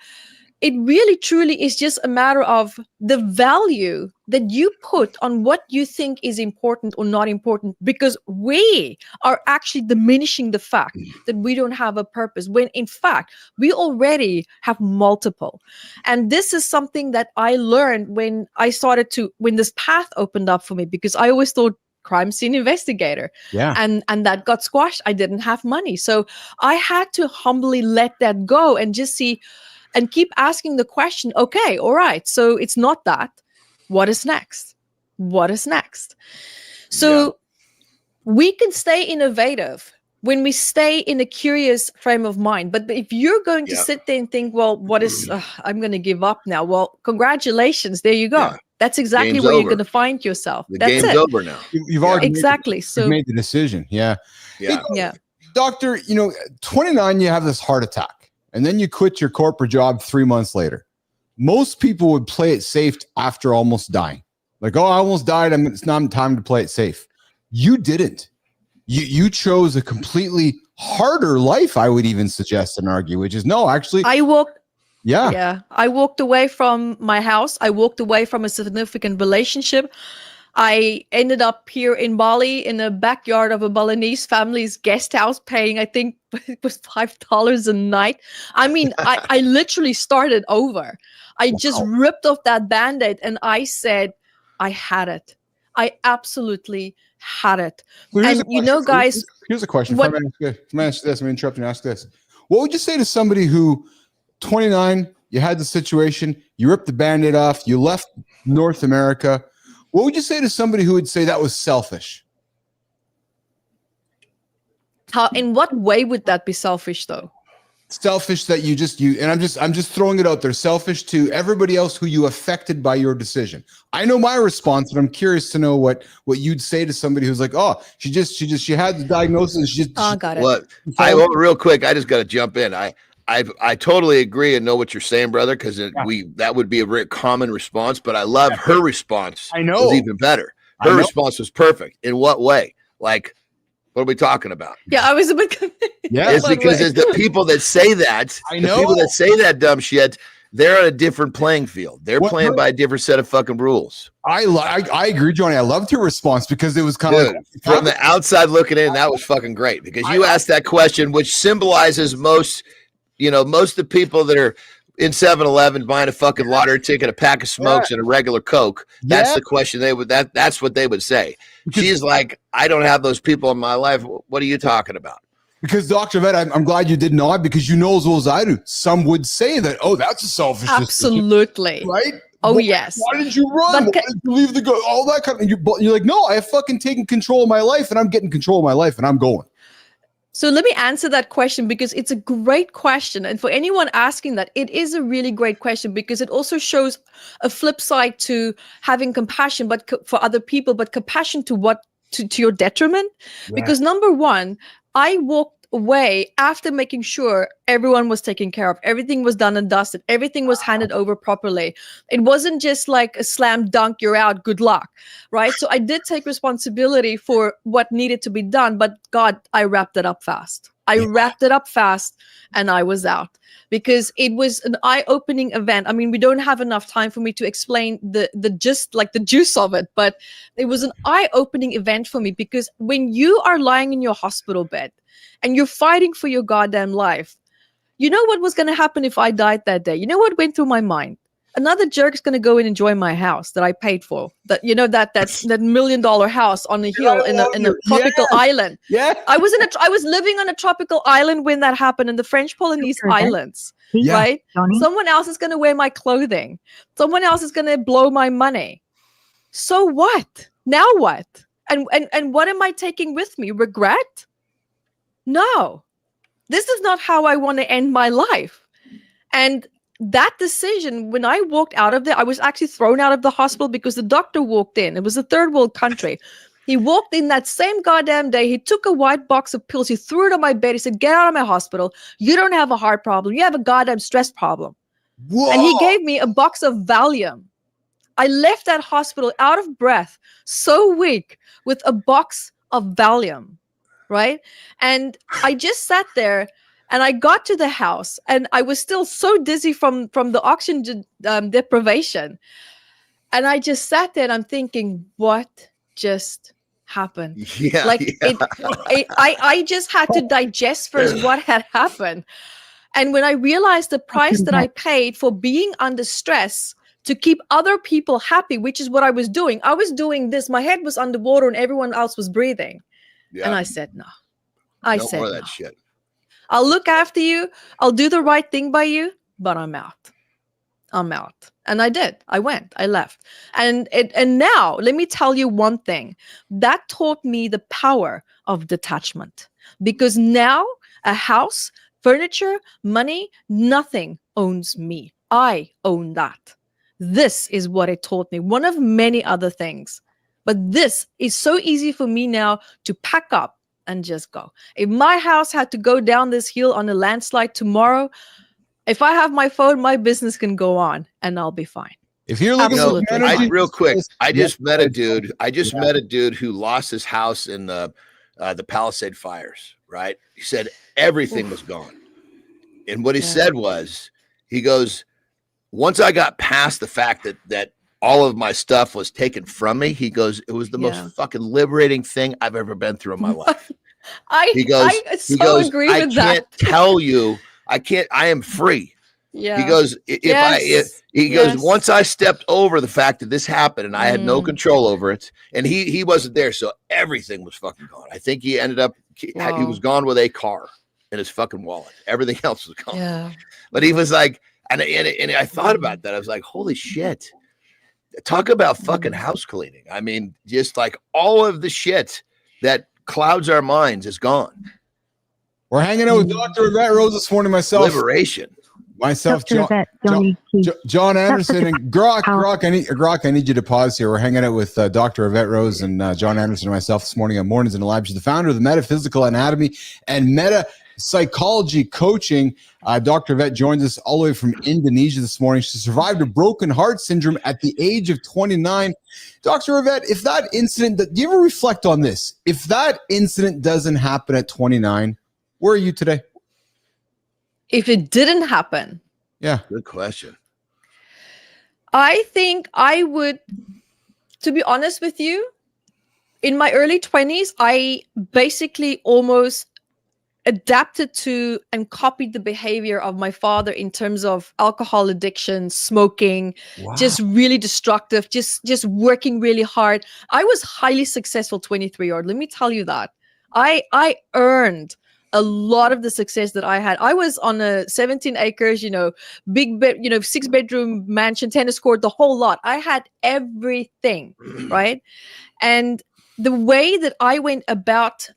it really, truly is just a matter of the value that you put on what you think is important or not important, because we are actually diminishing the fact that we don't have a purpose, when in fact we already have multiple. And this is something that I learned when this path opened up for me, because I always thought crime scene investigator. And that got squashed. I didn't have money. So I had to humbly let that go and just see and keep asking the question, okay, all right, so it's not that. What is next? What is next? So we can stay innovative when we stay in a curious frame of mind. But if you're going to sit there and think, well, I'm going to give up now. Well, congratulations. There you go. Yeah. That's exactly Game's where over. You're going to find yourself. The That's game's over now. You've already made the decision. Yeah. Doctor, 29, you have this heart attack. And then you quit your corporate job 3 months later. Most people would play it safe after almost dying. Like, oh, I almost died. It's not time to play it safe. You didn't. You chose a completely harder life, I would even suggest and argue, which is I walked away from my house. I walked away from a significant relationship. I ended up here in Bali in the backyard of a Balinese family's guest house, paying, I think it was $5 a night. I mean, I literally started over. I just ripped off that Band-Aid and I said, I had it. I absolutely had it. Well, and guys. Here's a question. Let me ask this. I'm interrupting and ask this. What would you say to somebody who, 29, you had the situation, you ripped the Band-Aid off, you left North America. What would you say to somebody who would say that was selfish? In what way would that be selfish, though? Selfish that and I'm just throwing it out there. Selfish to everybody else who you affected by your decision. I know my response, but I'm curious to know what you'd say to somebody who's like, oh, she had the diagnosis. Got it. Well, real quick, I just got to jump in. I totally agree and know what you're saying, brother, because that would be a very common response, but I love her response. I know. It was even better. Her response was perfect. In what way? Like, what are we talking about? Yeah, I was a bit it's because it's the people that say that, I know. The people that say that dumb shit, they're on a different playing field. They're playing by a different set of fucking rules. I agree, Johnny. I loved your response because it was kind of like, from the outside looking in, that was fucking great, because you asked that question, which symbolizes most of the people that are in 7-Eleven buying a fucking lottery ticket, a pack of smokes, and a regular Coke. That's the question that's what they would say. She's like, I don't have those people in my life. What are you talking about? Because Dr. Evette, I'm glad you did not, because you know as well as I do, some would say that, oh, that's a selfish decision. Absolutely. Right? Oh, yes. Why did you run? Why did you leave the go? All that kind of, you're like, no, I have fucking taken control of my life, and I'm getting control of my life, and I'm going. So let me answer that question, because it's a great question. And for anyone asking that, it is a really great question, because it also shows a flip side to having compassion, but for other people, but compassion to your detriment. Yeah. Because number one, I walked away after making sure everyone was taken care of. Everything was done and dusted. Everything was handed over properly. It wasn't just like a slam dunk, you're out, good luck, right? So I did take responsibility for what needed to be done, but God, I wrapped it up fast. Wrapped it up fast and I was out, because it was an eye-opening event. I mean, we don't have enough time for me to explain the juice of it, but it was an eye-opening event for me, because when you are lying in your hospital bed and you're fighting for your goddamn life, you know what was going to happen if I died that day? You know what went through my mind? another jerk's going to go and enjoy my house that I paid for. That that $1 million house on a hill in a tropical island. Yeah. I was living on a tropical island when that happened in the French Polynesian Islands. Yeah. Right? Johnny? Someone else is going to wear my clothing. Someone else is going to blow my money. So what? Now what? And what am I taking with me? Regret? No. This is not how I want to end my life. And that decision, when I walked out of there, I was actually thrown out of the hospital because the doctor walked in. It was a third world country. He walked in that same goddamn day. He took a white box of pills. He threw it on my bed. He said, get out of my hospital. You don't have a heart problem. You have a goddamn stress problem. Whoa. And he gave me a box of Valium. I left that hospital out of breath, so weak, with a box of Valium, right? And I just sat there, and I got to the house, and I was still so dizzy from the oxygen deprivation. And I just sat there, and I'm thinking, what just happened? Yeah, I just had to digest first what had happened. And when I realized the price that I paid for being under stress to keep other people happy, which is what I was doing. I was doing this. My head was underwater and everyone else was breathing. Yeah. And I said, no. I said, more of no. that shit. I'll look after you. I'll do the right thing by you, but I'm out. I'm out. And I did. I went. I left. And now, let me tell you one thing. That taught me the power of detachment. Because now a house, furniture, money, nothing owns me. I own that. This is what it taught me. One of many other things. But this is so easy for me now to pack up and just go. If my house had to go down this hill on a landslide tomorrow, if I have my phone, my business can go on and I'll be fine. If you're looking for energy, real quick, I just met a dude. Met a dude who lost his house in the Palisade fires, right? He said everything was gone. And what he said was, he goes, once I got past the fact that all of my stuff was taken from me, he goes, it was the most fucking liberating thing I've ever been through in my life. I agree with that. I can't tell you, I am free. Yeah. He goes, once I stepped over the fact that this happened and I had no control over it, and he wasn't there, so everything was fucking gone. I think he ended up, he was gone with a car in his fucking wallet. Everything else was gone. Yeah. But he was like, and I thought about that. I was like, holy shit. Talk about fucking house cleaning. I mean, just like all of the shit that clouds our minds is gone. We're hanging out with Dr. Evette Rose this morning. Liberation. John Andersen, and Grok. I need you to pause here. We're hanging out with Dr. Evette Rose and John Andersen and myself this morning on Mornings in the Lab. She's the founder of the Metaphysical Anatomy and Psychology Coaching. Dr. Evette joins us all the way from Indonesia this morning. She survived a broken heart syndrome at the age of 29. Dr. Evette, if that incident, do you ever reflect on this? If that incident doesn't happen at 29, where are you today? If it didn't happen. Yeah. Good question. I think I would, to be honest with you, in my early 20s, I basically almost adapted to and copied the behavior of my father in terms of alcohol addiction, smoking, just really destructive, just working really hard. I was highly successful 23-year-old. Let me tell you that. I earned a lot of the success that I had. I was on a 17 acres, big bed, 6-bedroom mansion, tennis court, the whole lot. I had everything, right? And the way that I went about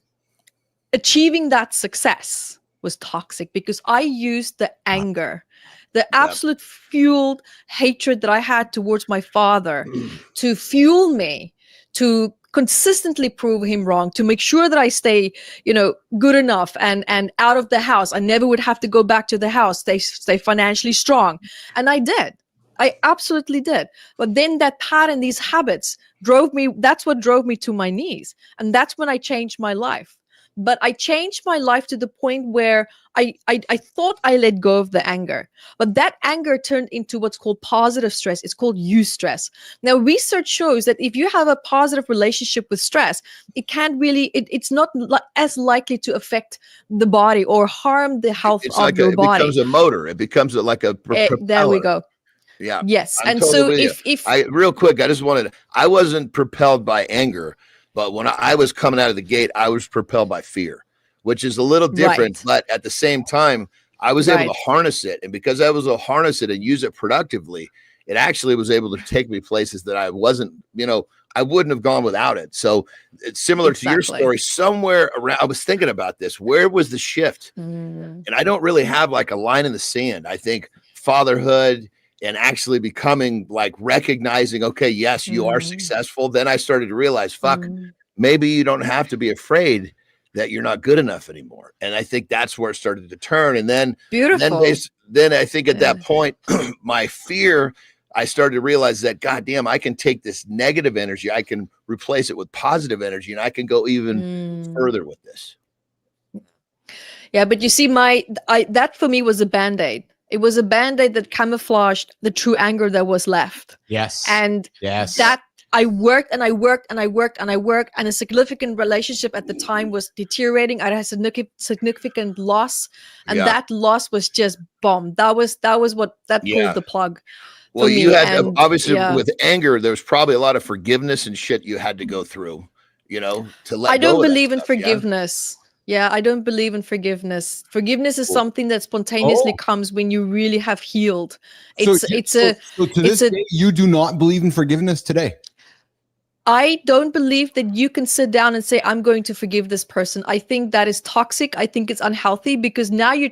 achieving that success was toxic because I used the anger, the absolute fueled hatred that I had towards my father to fuel me, to consistently prove him wrong, to make sure that I stay, good enough and out of the house. I never would have to go back to the house, stay financially strong. And I did. I absolutely did. But then that pattern, these habits that's what drove me to my knees. And that's when I changed my life. But I changed my life to the point where I thought I let go of the anger. But that anger turned into what's called positive stress. It's called eustress. Now, research shows that if you have a positive relationship with stress, it can't really, it's not as likely to affect the body or harm the health of your body. It becomes a motor. It becomes like a propeller. There we go. Yeah. Yes. I'm And totally so with you. Real quick, I wasn't propelled by anger, but when I was coming out of the gate, I was propelled by fear, which is a little different. Right. But at the same time, I was able to harness it. And because I was able to harness it and use it productively, it actually was able to take me places that I wasn't, I wouldn't have gone without it. So it's similar to your story. Somewhere around, I was thinking about this. Where was the shift? And I don't really have like a line in the sand. I think fatherhood and actually becoming like recognizing, okay, yes, you are successful. Then I started to realize, fuck, maybe you don't have to be afraid that you're not good enough anymore. And I think that's where it started to turn. And then, then I think at that point, my fear, I started to realize that, God damn, I can take this negative energy, I can replace it with positive energy, and I can go even further with this. Yeah, but you see, that for me was a Band-Aid. It was a Band-Aid that camouflaged the true anger that was left. Yes. And that I worked and I worked and I worked and I worked, and a significant relationship at the time was deteriorating. I had a significant loss, and that loss was just bombed. That was pulled the plug. Well, you had obviously with anger, there was probably a lot of forgiveness and shit you had to go through, to let go. I don't believe in forgiveness. Yeah, I don't believe in forgiveness. Forgiveness is something that spontaneously comes when you really have healed. So to this day, you do not believe in forgiveness today? I don't believe that you can sit down and say, I'm going to forgive this person. I think that is toxic. I think it's unhealthy, because now you're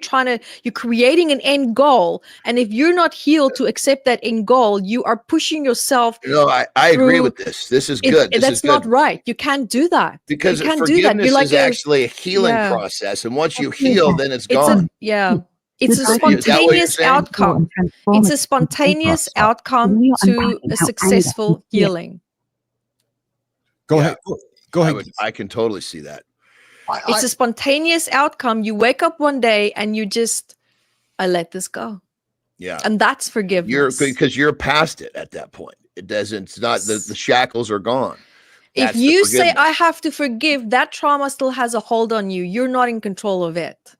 creating an end goal. And if you're not healed to accept that end goal, you are pushing yourself. I agree with this. This is good. That's not right. You can't do that. Because forgiveness is actually a healing process. And once you heal, then it's gone. It's a spontaneous outcome. It's a spontaneous outcome to a successful healing. Go ahead. I can totally see that. It's a spontaneous outcome. You wake up one day and you just, I let this go. Yeah. And that's forgiveness. Because you're past it at that point. It's not the shackles are gone. If you say, I have to forgive, that trauma still has a hold on you. You're not in control of it.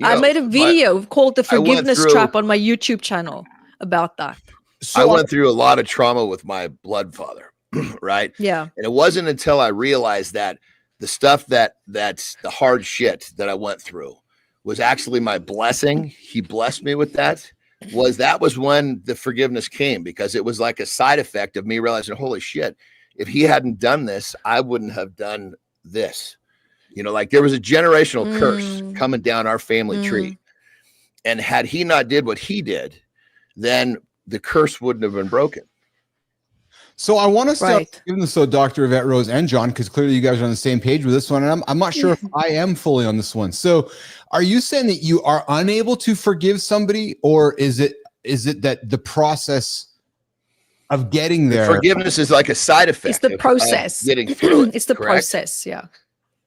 I made a video called The Forgiveness Trap on my YouTube channel about that. So I went through a lot of trauma with my blood father. Right. Yeah. And it wasn't until I realized that the stuff that's the hard shit that I went through was actually my blessing. He blessed me with that. That was when the forgiveness came, because it was like a side effect of me realizing, holy shit, if he hadn't done this, I wouldn't have done this. Like there was a generational curse coming down our family tree. And had he not did what he did, then the curse wouldn't have been broken. So I want to start giving this to Dr. Evette Rose and John, because clearly you guys are on the same page with this one. And I'm not sure if I am fully on this one. So are you saying that you are unable to forgive somebody, or is it that the process of getting there? Forgiveness is like a side effect. It's the process. Getting through it. It's the process. Yeah.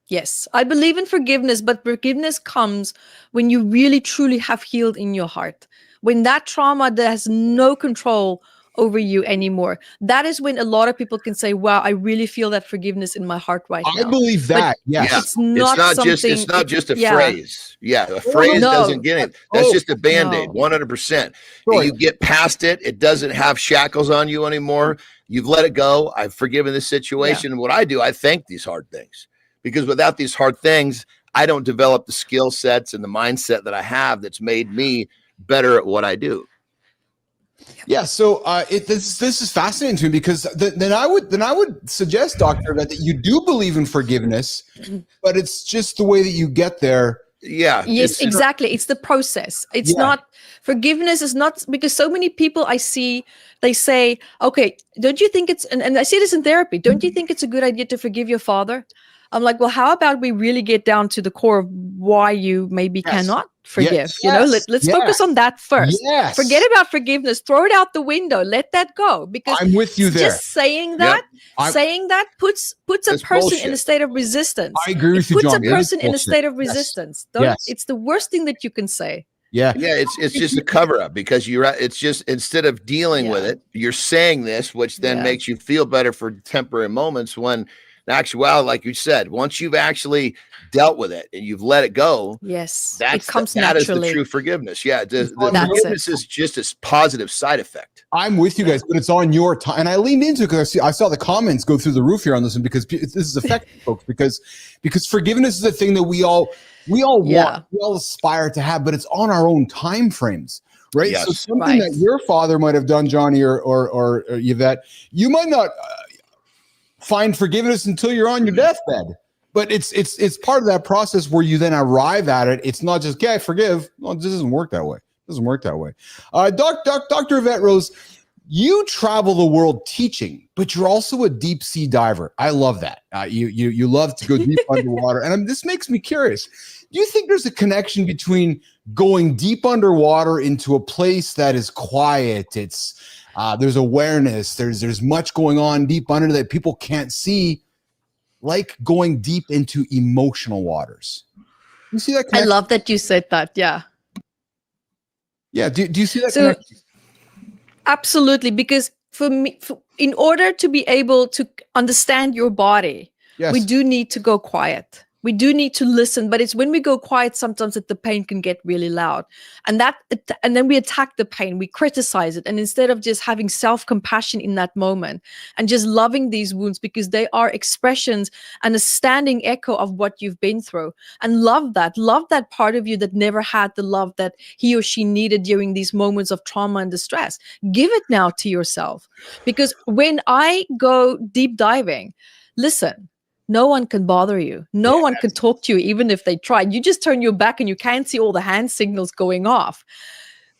Yes. I believe in forgiveness, but forgiveness comes when you really, truly have healed in your heart. When that trauma that has no control over you anymore. That is when a lot of people can say, wow, I really feel that forgiveness in my heart right now. I believe that. Yes. It's not just a phrase. Yeah. A phrase doesn't get it. That's just a Band-Aid. 100%. Sure. You get past it. It doesn't have shackles on you anymore. You've let it go. I've forgiven this situation. And what I do, I thank these hard things, because without these hard things, I don't develop the skill sets and the mindset that I have that's made me better at what I do. Yeah, so this is fascinating to me, because then I would suggest, Doctor, that you do believe in forgiveness, but it's just the way that you get there. Yeah. Yes, exactly. It's the process. It's not forgiveness is not, because so many people I see, they say, okay, don't you think and I see this in therapy, don't you think it's a good idea to forgive your father? I'm like, well, how about we really get down to the core of why you maybe cannot forgive? Let's focus on that first. Forget about forgiveness. Throw it out the window. Let that go. Because I'm with you there. Just saying that puts a person in a state of resistance. I agree with you, John. Puts a person in a state of resistance. It's the worst thing that you can say. Yeah. It's just a cover up, because it's just, instead of dealing with it, you're saying this, which then makes you feel better for temporary moments, when In actuality, like you said, once you've actually dealt with it and you've let it go, Yes, that is naturally. the true forgiveness. Yeah, the That's forgiveness is just a positive side effect. I'm with you guys, but it's on your time. And I leaned into it because I saw the comments go through the roof here on this one, because this is affecting folks, because forgiveness is a thing that we all want, we all aspire to have, but it's on our own time frames. Right. Yes. So something that your father might have done, Johnny or Yvette, you might not find forgiveness until you're on your deathbed. But it's part of that process where you then arrive at it. It's not just, okay, I forgive. No, it doesn't work that way. It doesn't work that way. Dr. Evette Rose, you travel the world teaching, but you're also a deep sea diver. I love that. You love to go deep underwater. And this makes me curious. Do you think there's a connection between going deep underwater into a place that is quiet? There's awareness. There's much going on deep under that people can't see, like going deep into emotional waters. You see that connection? I love that you said that. Yeah. Yeah. Do you see that connection? Absolutely. Because for me, in order to be able to understand your body, we do need to go quiet. We do need to listen, but it's when we go quiet sometimes that the pain can get really loud, and then we attack the pain, we criticize it, and instead of just having self-compassion in that moment and just loving these wounds because they are expressions and a standing echo of what you've been through, and love that part of you that never had the love that he or she needed during these moments of trauma and distress. Give it now to yourself, because when I go deep diving, listen. No one can bother you. No one can talk to you, even if they tried. You just turn your back and you can't see all the hand signals going off.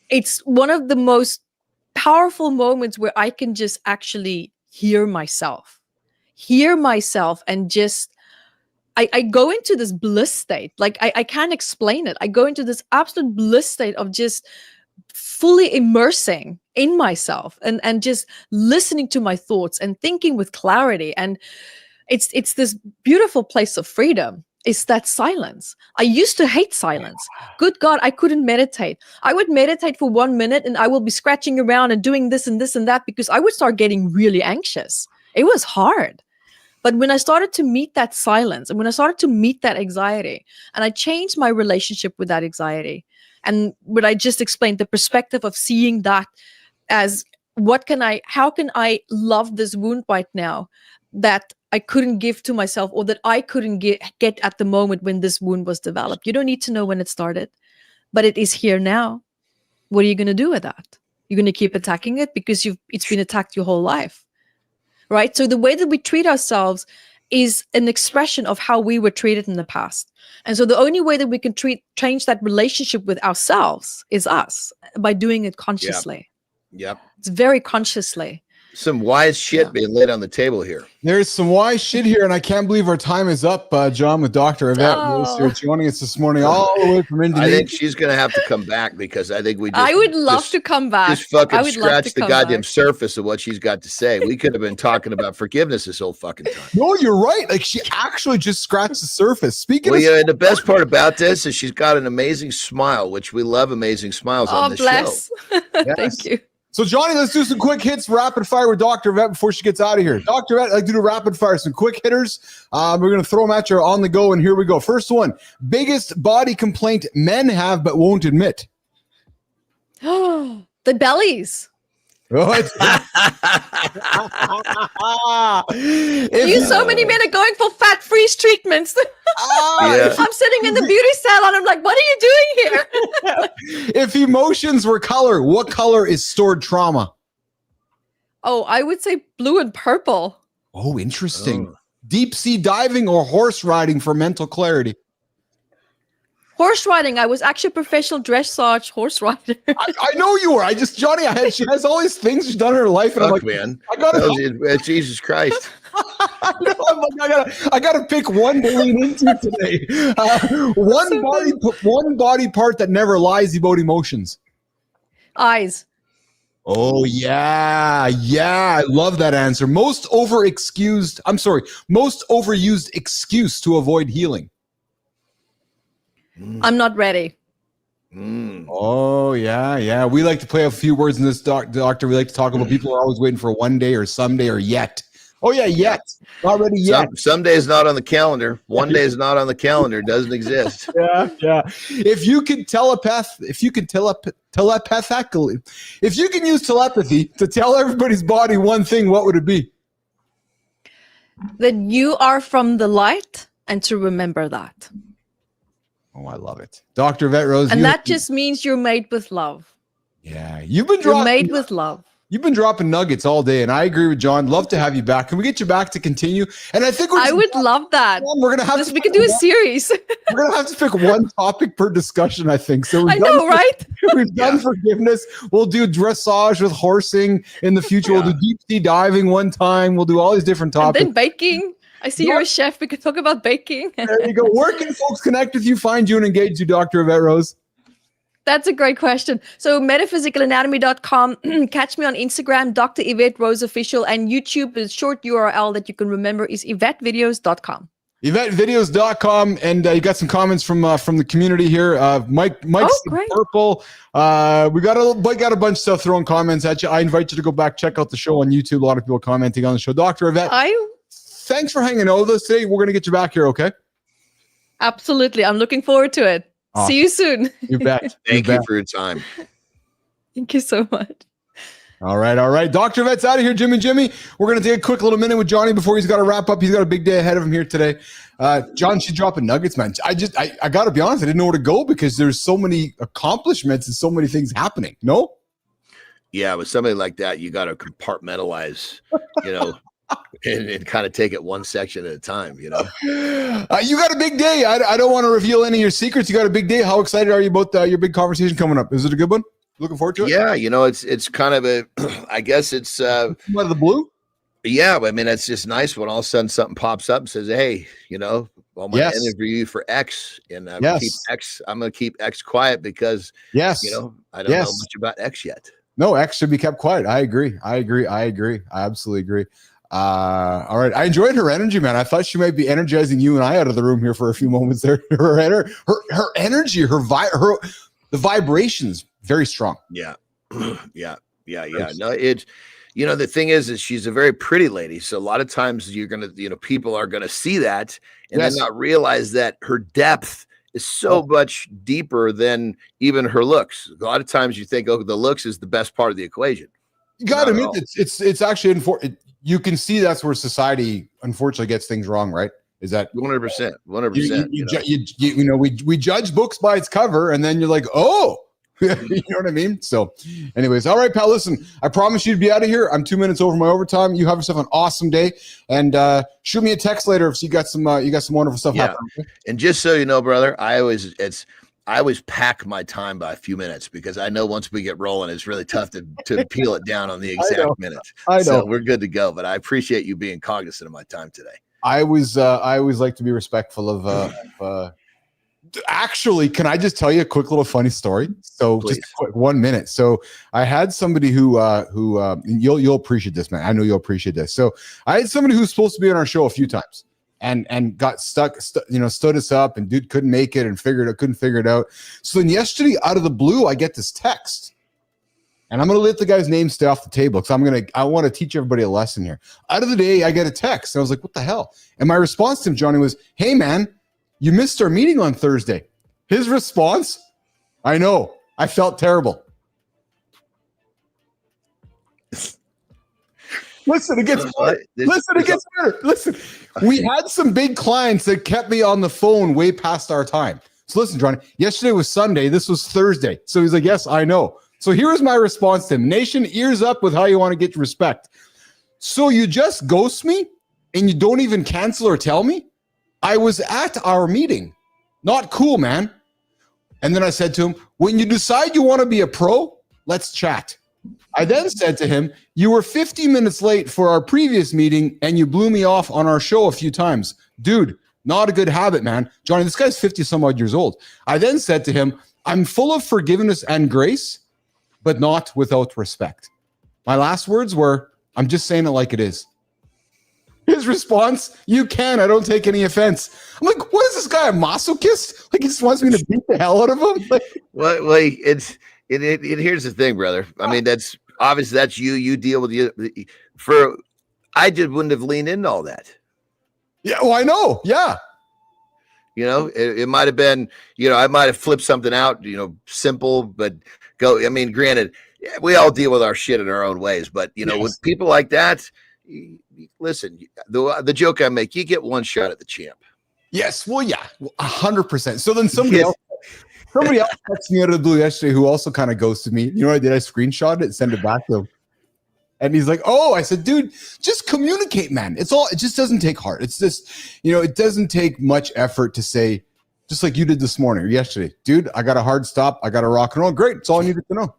It's one of the most powerful moments where I can just actually hear myself, and just, I go into this bliss state. Like I can't explain it. I go into this absolute bliss state of just fully immersing in myself and just listening to my thoughts and thinking with clarity. And it's this beautiful place of freedom. It's that silence. I used to hate silence. Good God, I couldn't meditate. I would meditate for 1 minute and I will be scratching around and doing this and this and that because I would start getting really anxious. It was hard. But when I started to meet that silence and when I started to meet that anxiety, and I changed my relationship with that anxiety, and what I just explained, the perspective of seeing that as how can I love this wound right now that I couldn't give to myself, or that I couldn't get at the moment when this wound was developed. You don't need to know when it started, but it is here now. What are you going to do with that? You're going to keep attacking it because it's been attacked your whole life, right? So the way that we treat ourselves is an expression of how we were treated in the past. And so the only way that we can change that relationship with ourselves is us, by doing it consciously. Yep. It's very consciously. Some wise shit being laid on the table here. There's some wise shit here, and I can't believe our time is up, John, with Dr. Evette Rose here joining us this morning all the way from Indonesia. I think she's going to have to come back because I think I would love to come back. Just fucking scratch the goddamn surface of what she's got to say. We could have been talking about forgiveness this whole fucking time. No, you're right. Like, she actually just scratched the surface. Speaking of, the best part about this is she's got an amazing smile, which we love amazing smiles on this show. Thank you. So, Johnny, let's do some quick hits, rapid fire with Dr. Evette before she gets out of here. Dr. Evette, I'd like to do rapid fire, some quick hitters. We're going to throw them at you on the go, and here we go. First one, biggest body complaint men have but won't admit. The bellies. Oh, So many men are going for fat freeze treatments. I'm sitting in the beauty salon. I'm like, what are you doing here? If emotions were color, what color is stored trauma? Oh, I would say blue and purple. Oh, interesting. Deep sea diving or horse riding for mental clarity? Horse riding. I was actually a professional dressage horse rider. I know you were. Johnny, she has all these things she's done in her life. And I'm like, man, Jesus Christ. I gotta pick one to lean into today. One body part that never lies about emotions. Eyes. Oh yeah. I love that answer. Most overused excuse to avoid healing. I'm not ready. Oh yeah. We like to play a few words in this doctor. We like to talk about people who are always waiting for one day or someday or yet. Oh yeah, yet. Not ready yet. Some days not on the calendar. One day is not on the calendar. Doesn't exist. Yeah. If you can use telepathy to tell everybody's body one thing, what would it be? That you are from the light, and to remember that. Oh, I love it. Dr. Evette Rose. And that just means you're made with love. Yeah, You're made with love. You've been dropping nuggets all day, and I agree with John. Love to have you back. Can we get you back to continue? And I think I would love that. We're gonna have we could do a series. We're gonna have to pick one topic per discussion, I think. So I know, right? We've done forgiveness. We'll do dressage with horsing in the future. We'll do deep sea diving one time. We'll do all these different topics. And then baking. I see you're a chef. We could talk about baking. There you go. Where can folks connect with you, find you, and engage you, Dr. Evette Rose? That's a great question. So metaphysicalanatomy.com. Catch me on Instagram, Dr. Evette Rose Official, and YouTube. The short URL that you can remember is evettevideos.com. evettevideos.com, and you got some comments from the community here. Mike's purple. We got a bunch of stuff throwing comments at you. I invite you to go back, check out the show on YouTube. A lot of people commenting on the show. Dr. Evette, thanks for hanging out with us today. We're going to get you back here, okay? Absolutely. I'm looking forward to it. Awesome. See you soon. You bet. Thank you for your time. Thank you so much. All right. Dr. Evette's out of here, Jimmy. We're going to take a quick little minute with Johnny before he's got to wrap up. He's got a big day ahead of him here today. John, she's dropping nuggets, man. I got to be honest. I didn't know where to go because there's so many accomplishments and so many things happening. No? Yeah, with somebody like that, you got to compartmentalize, and kind of take it one section at a time, You got a big day. I don't want to reveal any of your secrets. You got a big day. How excited are you about your big conversation coming up? Is it a good one? Looking forward to it? Yeah, it's kind of I guess it's out of the blue. Yeah, I mean, it's just nice when all of a sudden something pops up and says, "Hey, I'm going to interview you for X, and I'm going to keep X quiet because I don't know much about X yet." No, X should be kept quiet. I agree. I absolutely agree. All right. I enjoyed her energy, man. I thought she might be energizing you and I out of the room here for a few moments there. Her energy, the vibrations, very strong. Yeah. Yeah. No, the thing is she's a very pretty lady. So a lot of times you're going to, people are going to see that and then not realize that her depth is so much deeper than even her looks. A lot of times you think, the looks is the best part of the equation. You got to admit, it's actually you can see that's where society unfortunately gets things wrong, right? Is that 100%? We judge books by its cover, and then you're like, oh, you know what I mean? So, anyways, all right, pal. Listen, I promise you to be out of here. I'm 2 minutes over my overtime. You have yourself an awesome day, and shoot me a text later if you got some wonderful stuff happening. And just so you know, brother, I always pack my time by a few minutes because I know once we get rolling, it's really tough to peel it down on the exact minute. I know. So we're good to go, but I appreciate you being cognizant of my time today. I always like to be respectful of actually, can I just tell you a quick little funny story? So please. Just a quick 1 minute. So I had somebody who you'll appreciate this, man. I know you'll appreciate this. So I had somebody who's supposed to be on our show a few times. And got stood us up, and dude couldn't make it and couldn't figure it out. So then yesterday, out of the blue, I get this text, and I'm gonna let the guy's name stay off the table because I want to teach everybody a lesson here. Out of the day, I get a text, and I was like, "What the hell?" And my response to him, Johnny, was, "Hey man, you missed our meeting on Thursday." His response, "I know, I felt terrible." Listen, it gets better. Listen, we had some big clients that kept me on the phone way past our time. So listen, Johnny, yesterday was Sunday. This was Thursday. So he's like, yes, I know. So here is my response to him. Nation, ears up with how you want to get respect. So you just ghost me and you don't even cancel or tell me? I was at our meeting. Not cool, man. And then I said to him, when you decide you want to be a pro, let's chat. I then said to him, you were 50 minutes late for our previous meeting and you blew me off on our show a few times. Dude, not a good habit, man. Johnny, this guy's 50 some odd years old. I then said to him, I'm full of forgiveness and grace, but not without respect. My last words were, I'm just saying it like it is. His response, you can. I don't take any offense. I'm like, what is this guy, a masochist? Like he just wants me to beat the hell out of him? Well, here's the thing, brother. I mean, that's obviously that's you. You deal with you. For I just wouldn't have leaned into all that. Yeah, well, I know. Yeah. You know, it might have been, you know, I might have flipped something out, you know, simple, but I mean, granted, we all deal with our shit in our own ways, but, you know, with people like that, listen, the joke I make, you get one shot at the champ. Yes. Well, yeah, 100%. So then somebody else texted me out of the blue yesterday who also kind of ghosted me. You know what I did? I screenshot it and send it back to him. And he's like, oh, I said, dude, just communicate, man. It just doesn't take heart. It's just, you know, it doesn't take much effort to say, just like you did this morning or yesterday, dude, I got a hard stop. I got to rock and roll. Great. It's all I needed to know.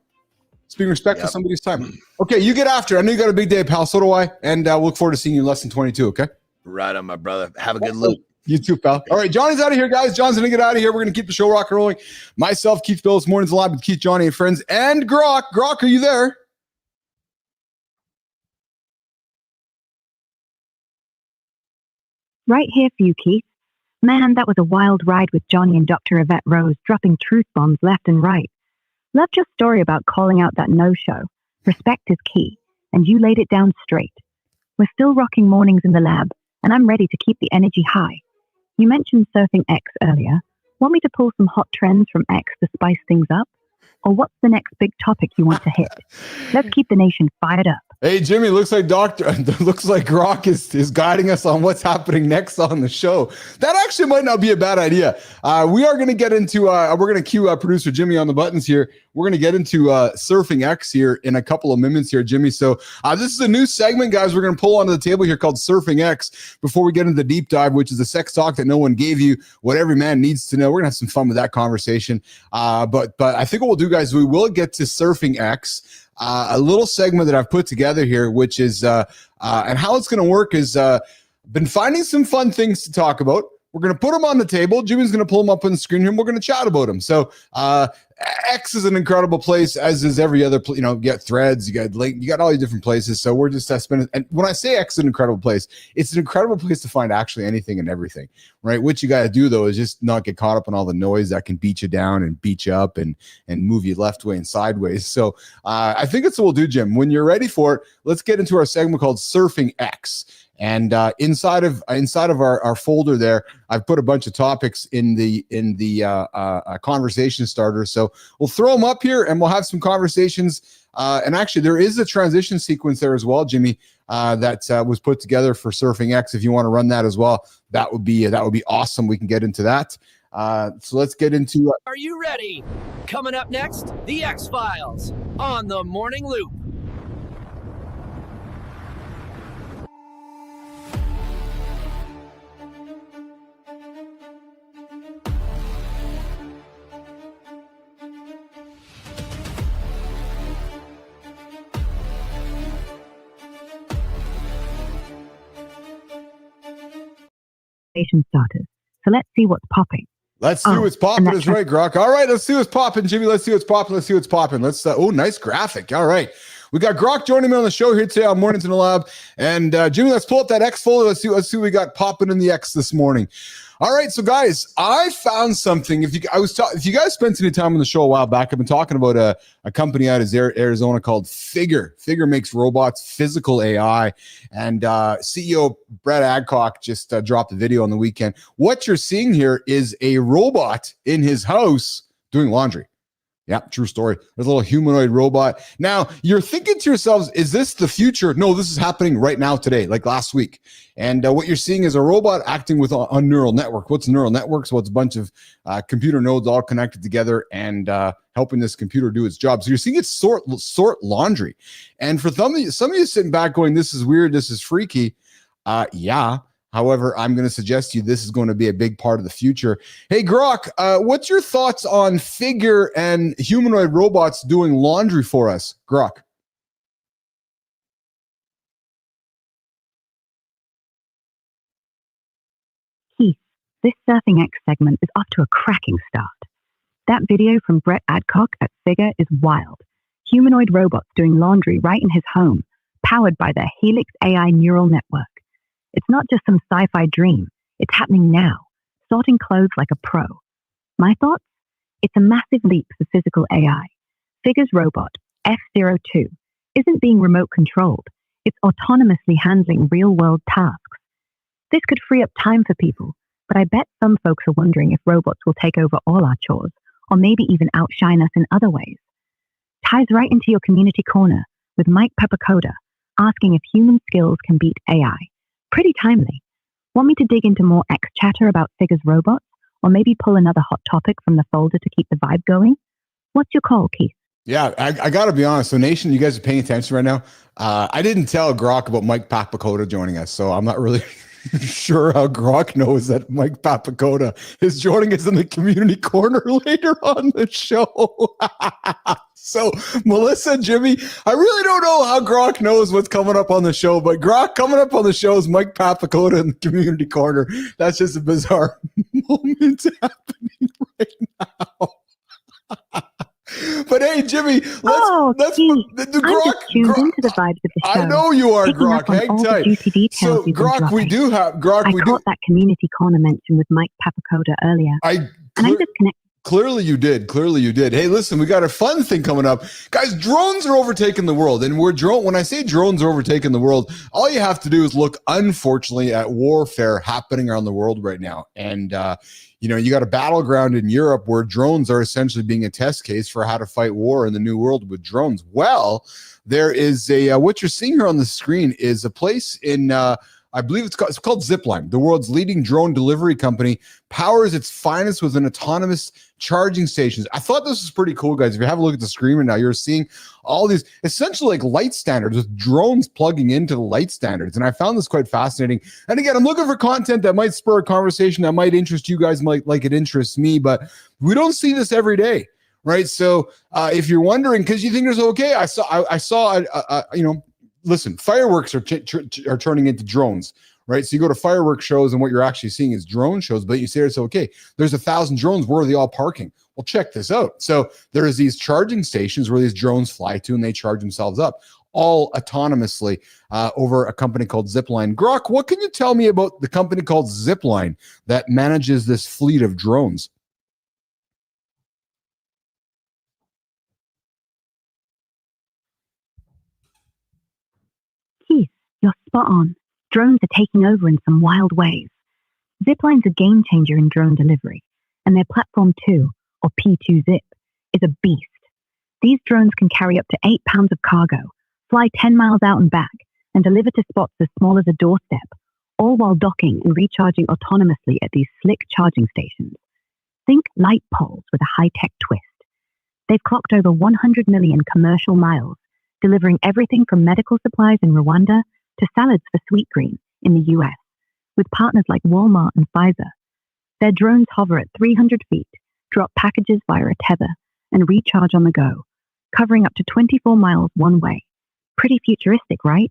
It's being respectful of somebody's time. Okay. You get after it. I know you got a big day, pal. So do I. And we'll look forward to seeing you in less than 22. Okay. Right on, my brother. Have a good loop. You too, pal. All right, Johnny's out of here, guys. John's going to get out of here. We're going to keep the show rock and rolling. Myself, Keith Bilous, Mornings Live with Keith, Johnny, and friends, and Grok. Grok, are you there? Right here for you, Keith. Man, that was a wild ride with Johnny and Dr. Evette Rose, dropping truth bombs left and right. Loved your story about calling out that no-show. Respect is key, and you laid it down straight. We're still rocking mornings in the lab, and I'm ready to keep the energy high. You mentioned surfing X earlier. Want me to pull some hot trends from X to spice things up? Or what's the next big topic you want to hit? Let's keep the nation fired up. Hey, Jimmy, looks like Grok is guiding us on what's happening next on the show. That actually might not be a bad idea. We are going to get into, we're going to cue producer Jimmy on the buttons here. We're going to get into Surfing X here in a couple of minutes here, Jimmy. So this is a new segment, guys, we're going to pull onto the table here called Surfing X before we get into the deep dive, which is the sex talk that no one gave you, what every man needs to know. We're going to have some fun with that conversation. But I think what we'll do, guys, we will get to Surfing X. A little segment that I've put together here, which is, and how it's going to work is, been finding some fun things to talk about. We're going to put them on the table. Jimmy's going to pull them up on the screen here, and we're going to chat about them. So, X is an incredible place, as is every other, you know, you got Threads, you got Link, you got all these different places. So we're just spending, and when I say X is an incredible place, it's an incredible place to find actually anything and everything, right? What you got to do though is just not get caught up in all the noise that can beat you down and beat you up and move you left way and sideways. So I think that's what we'll do, Jim. When you're ready for it, let's get into our segment called Surfing X. And inside of our folder there, I've put a bunch of topics in the conversation starter. So we'll throw them up here and we'll have some conversations. And actually, there is a transition sequence there as well, Jimmy, that was put together for Surfing X. If you want to run that as well, that would be awesome. We can get into that. So let's get into. Are you ready? Coming up next, the X-Files on the Morning Loop. Starters. So let's see what's popping. Let's see what's popping. Is right, Grok. All right, let's see what's popping, Jimmy. Let's see what's popping. Let's nice graphic. All right. We got Grok joining me on the show here today on Mornings in the Lab. And Jimmy, let's pull up that X folder. Let's see what we got popping in the X this morning. All right, so guys, I found something. If you guys spent any time on the show a while back, I've been talking about a company out of Arizona called Figure. Figure makes robots, physical AI, and CEO Brett Adcock just dropped a video on the weekend. What you're seeing here is a robot in his house doing laundry. Yeah, true story. There's a little humanoid robot. Now, you're thinking to yourselves, is this the future? No, this is happening right now today, like last week. And what you're seeing is a robot acting with a neural network. What's a neural network? So it's a bunch of computer nodes all connected together and helping this computer do its job. So you're seeing it sort laundry. And for some of you sitting back going, this is weird, this is freaky. Yeah. However, I'm going to suggest to you this is going to be a big part of the future. Hey, Grok, what's your thoughts on Figure and humanoid robots doing laundry for us? Grok. Keith, this Surfing X segment is off to a cracking start. That video from Brett Adcock at Figure is wild. Humanoid robots doing laundry right in his home, powered by their Helix AI neural network. It's not just some sci-fi dream. It's happening now, sorting clothes like a pro. My thoughts? It's a massive leap for physical AI. Figure's robot, F02, isn't being remote controlled. It's autonomously handling real-world tasks. This could free up time for people, but I bet some folks are wondering if robots will take over all our chores, or maybe even outshine us in other ways. Ties right into your community corner with Mike Papacoda, asking if human skills can beat AI. Pretty timely. Want me to dig into more X chatter about Figure's robots, or maybe pull another hot topic from the folder to keep the vibe going? What's your call, Keith? Yeah, I got to be honest. So, Nation, you guys are paying attention right now. I didn't tell Grok about Mike Papacoda joining us, so I'm not really sure how Grok knows that Mike Papacoda is joining us in the community corner later on the show. So, Melissa, Jimmy, I really don't know how Grok knows what's coming up on the show, but Grok coming up on the show is Mike Papacoda in the community corner. That's just a bizarre moment happening right now. But hey, Jimmy, let's Keith, the I'm Grok. just tuned into the vibes of the show. I know you are, Picking Grok. up on Hang all the tight. juicy details So, you've been Grok, we dropping. do have Grok. I We caught do. that community corner mention with Mike Papacoda earlier, and I'm just connected. Clearly you did. Clearly you did. Hey, listen, we got a fun thing coming up. Guys, drones are overtaking the world. And when I say drones are overtaking the world, all you have to do is look, unfortunately, at warfare happening around the world right now. And, you got a battleground in Europe where drones are essentially being a test case for how to fight war in the new world with drones. Well, there is what you're seeing here on the screen is a place in, I believe it's called Zipline. The world's leading drone delivery company powers its finest with an autonomous charging stations. I thought this was pretty cool, guys. If you have a look at the screen right now, you're seeing all these essentially like light standards with drones plugging into the light standards. And I found this quite fascinating. And again, I'm looking for content that might spur a conversation that might interest you guys, might like it interests me, but we don't see this every day. Right. So if you're wondering, because you think there's okay, I saw listen, fireworks are turning into drones, right? So you go to fireworks shows and what you're actually seeing is drone shows, but you say it's okay. There's 1,000 drones. Where are they all parking? Well, check this out. So there's these charging stations where these drones fly to and they charge themselves up, all autonomously over a company called Zipline. Grok, what can you tell me about the company called Zipline that manages this fleet of drones? Keith, you're spot on. Drones are taking over in some wild ways. Zipline's a game changer in drone delivery, and their Platform 2, or P2 Zip, is a beast. These drones can carry up to 8 pounds of cargo, fly 10 miles out and back, and deliver to spots as small as a doorstep, all while docking and recharging autonomously at these slick charging stations. Think light poles with a high-tech twist. They've clocked over 100 million commercial miles, delivering everything from medical supplies in Rwanda to salads for Sweetgreen in the US, with partners like Walmart and Pfizer. Their drones hover at 300 feet, drop packages via a tether, and recharge on the go, covering up to 24 miles one way. Pretty futuristic, right?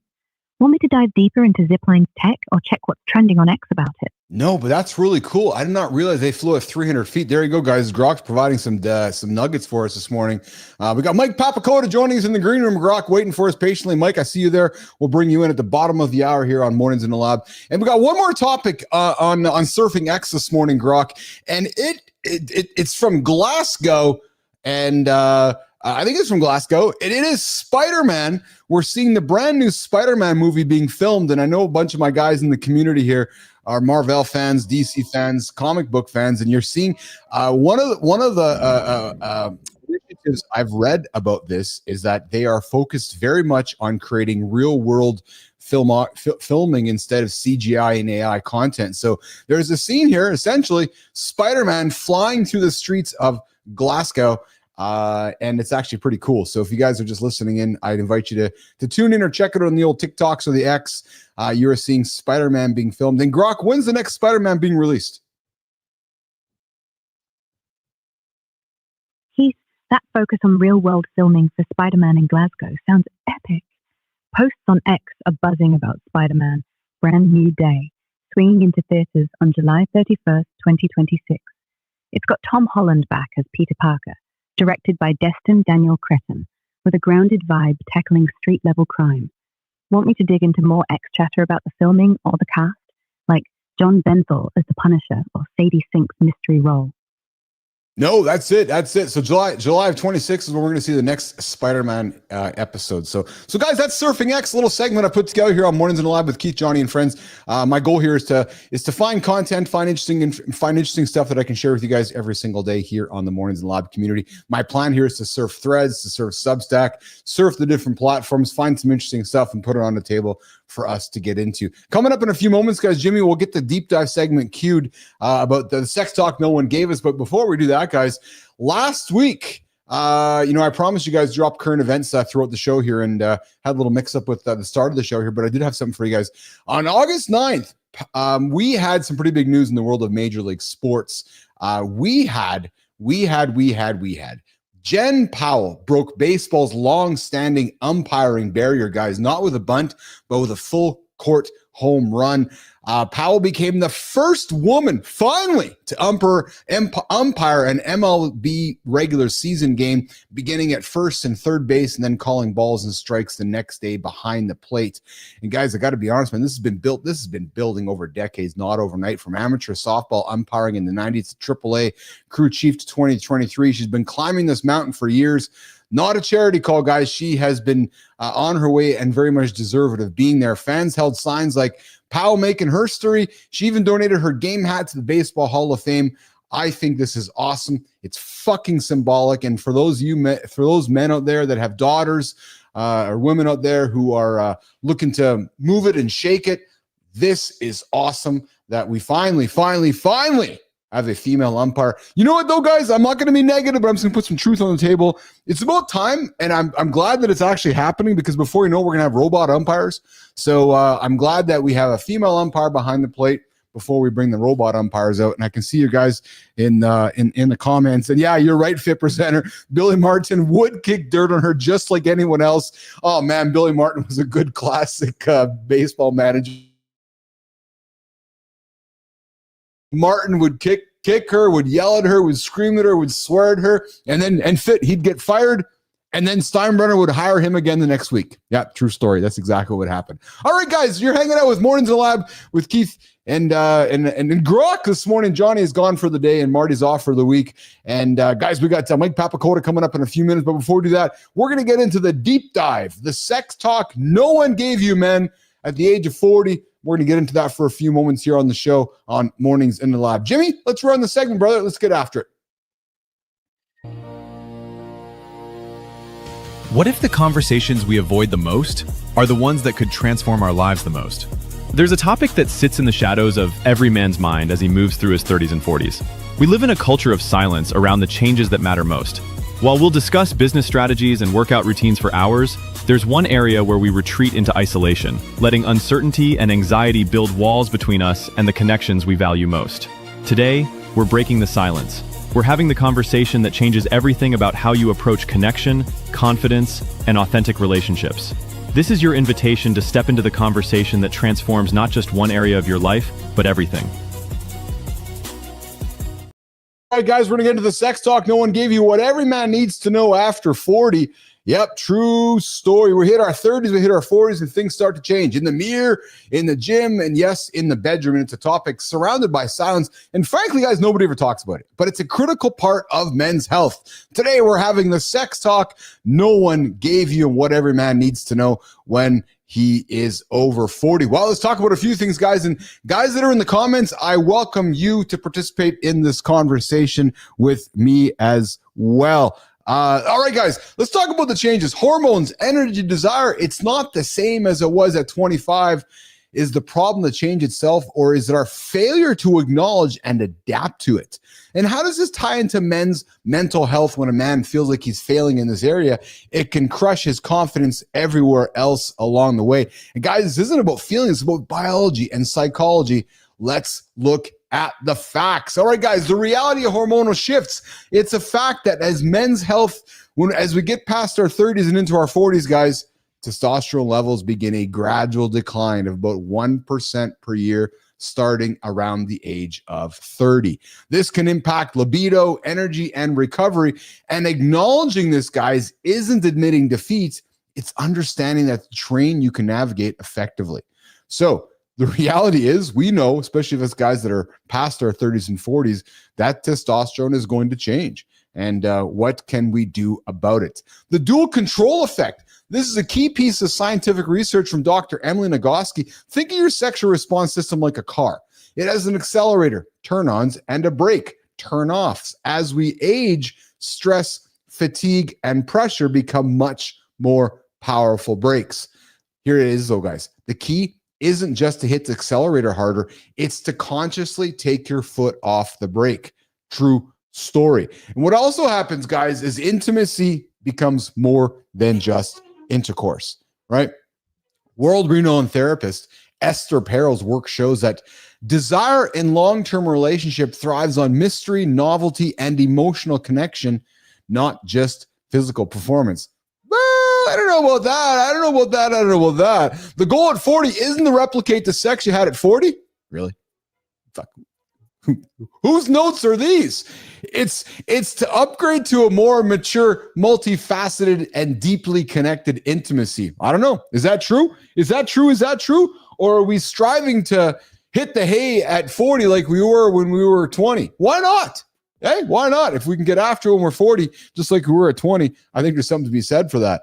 Want me to dive deeper into Zipline's tech or check what's trending on X about it? No, but that's really cool. I did not realize they flew at 300 feet. There you go, guys. Grok's providing some nuggets for us this morning. We got Mike Papacoda joining us in the green room. Grok waiting for us patiently. Mike, I see you there. We'll bring you in at the bottom of the hour here on Mornings in the Lab. And we got one more topic on Surfing X this morning, Grok. And it's from Glasgow. And I think it's from Glasgow. And it is Spider-Man. We're seeing the brand new Spider-Man movie being filmed. And I know a bunch of my guys in the community here are Marvel fans, DC fans, comic book fans. And you're seeing one of the initiatives I've read about this is that they are focused very much on creating real world filming instead of CGI and AI content. So there's a scene here, essentially Spider-Man flying through the streets of Glasgow. And it's actually pretty cool. So if you guys are just listening in, I'd invite you to tune in or check it on the old TikToks or the X. You're seeing Spider-Man being filmed. And Grok, when's the next Spider-Man being released? Keith, that focus on real-world filming for Spider-Man in Glasgow sounds epic. Posts on X are buzzing about Spider-Man, Brand New Day, swinging into theaters on July 31st, 2026. It's got Tom Holland back as Peter Parker, directed by Destin Daniel Cretton, with a grounded vibe tackling street-level crime. Want me to dig into more X chatter about the filming or the cast, like John Benthal as the Punisher or Sadie Sink's mystery role? No, that's it. That's it. So July of 26 is when we're going to see the next Spider-Man episode. So guys, that's Surfing X, a little segment I put together here on Mornings in the Lab with Keith, Johnny, and friends. My goal here is to find content, find interesting stuff that I can share with you guys every single day here on the Mornings in the Lab community. My plan here is to surf Threads, to surf Substack, surf the different platforms, find some interesting stuff, and put it on the table for us to get into. Coming up in a few moments, guys, Jimmy will get the deep dive segment queued about the sex talk no one gave us. But before we do that, guys, last week, I promised you guys drop current events throughout the show here, and had a little mix up with the start of the show here, but I did have something for you guys. On August 9th, we had some pretty big news in the world of Major League Sports. We had Jen Powell broke baseball's long-standing umpiring barrier, guys, not with a bunt, but with a full court home run. Powell became the first woman, finally, to umpire an MLB regular season game, beginning at first and third base and then calling balls and strikes the next day behind the plate. And guys, I got to be honest, man, this has been building over decades, not overnight. From amateur softball umpiring in the 90s to AAA crew chief to 2023. She's been climbing this mountain for years. Not a charity call, guys. She has been on her way and very much deserved of being there. Fans held signs like Powell making her story. She even donated her game hat to the Baseball Hall of Fame. I think this is awesome. It's fucking symbolic. And for those men out there that have daughters or women out there who are looking to move it and shake it, this is awesome that we finally have a female umpire. You know what, though, guys? I'm not going to be negative, but I'm just going to put some truth on the table. It's about time, and I'm glad that it's actually happening, because before you know, we're going to have robot umpires. So I'm glad that we have a female umpire behind the plate before we bring the robot umpires out. And I can see you guys in the comments. And yeah, you're right, Fit Presenter. Billy Martin would kick dirt on her just like anyone else. Oh, man, Billy Martin was a good classic baseball manager. Martin would kick her, would yell at her, would scream at her, would swear at her, and he'd get fired, and then Steinbrenner would hire him again the next week. Yeah, true story. That's exactly what happened. All right, guys, you're hanging out with Mornings in the Lab with Keith and Grok this morning. Johnny is gone for the day, and Marty's off for the week. And guys, we got Mike Papacoda coming up in a few minutes. But before we do that, we're going to get into the deep dive, the sex talk no one gave you, men, at the age of 40. We're going to get into that for a few moments here on the show on Mornings in the Lab. Jimmy, let's run the segment, brother. Let's get after it. What if the conversations we avoid the most are the ones that could transform our lives the most? There's a topic that sits in the shadows of every man's mind as he moves through his 30s and 40s. We live in a culture of silence around the changes that matter most. While we'll discuss business strategies and workout routines for hours, there's one area where we retreat into isolation, letting uncertainty and anxiety build walls between us and the connections we value most. Today, we're breaking the silence. We're having the conversation that changes everything about how you approach connection, confidence, and authentic relationships. This is your invitation to step into the conversation that transforms not just one area of your life, but everything. All right, guys, we're going to get into the sex talk no one gave you, what every man needs to know after 40. Yep, true story. We hit our 30s, we hit our 40s, and things start to change. In the mirror, in the gym, and yes, in the bedroom. And it's a topic surrounded by silence. And frankly, guys, nobody ever talks about it. But it's a critical part of men's health. Today, we're having the sex talk no one gave you, and what every man needs to know when he is over 40. Well, let's talk about a few things, guys. And guys that are in the comments, I welcome you to participate in this conversation with me as well. All right, guys, let's talk about the changes. Hormones, energy, desire. It's not the same as it was at 25. Is the problem the change itself, or is it our failure to acknowledge and adapt to it? And how does this tie into men's mental health when a man feels like he's failing in this area? It can crush his confidence everywhere else along the way. And guys, this isn't about feelings, it's about biology and psychology. Let's look at the facts. All right, guys, the reality of hormonal shifts. It's a fact that as men's health, as we get past our 30s and into our 40s, guys, testosterone levels begin a gradual decline of about 1% per year, starting around the age of 30. This can impact libido, energy, and recovery. And acknowledging this, guys, isn't admitting defeat. It's understanding that terrain you can navigate effectively. So the reality is, we know, especially if it's guys that are past our 30s and 40s, that testosterone is going to change. And what can we do about it? The dual control effect. This is a key piece of scientific research from Dr. Emily Nagoski. Think of your sexual response system like a car. It has an accelerator, turn-ons, and a brake, turn-offs. As we age, stress, fatigue, and pressure become much more powerful brakes. Here it is, though, guys. The key isn't just to hit the accelerator harder. It's to consciously take your foot off the brake. True story. And what also happens, guys, is intimacy becomes more than just intercourse, right? World-renowned therapist Esther Perel's work shows that desire in long-term relationship thrives on mystery, novelty, and emotional connection, not just physical performance. I don't know about that. The goal at 40 isn't to replicate the sex you had at 40. Really? Fuck. Whose notes are these? It's to upgrade to a more mature, multifaceted, and deeply connected intimacy. I don't know. Is that true? Is that true? Or are we striving to hit the hay at 40 like we were when we were 20? Why not? Hey, why not? If we can get after when we're 40, just like we were at 20, I think there's something to be said for that.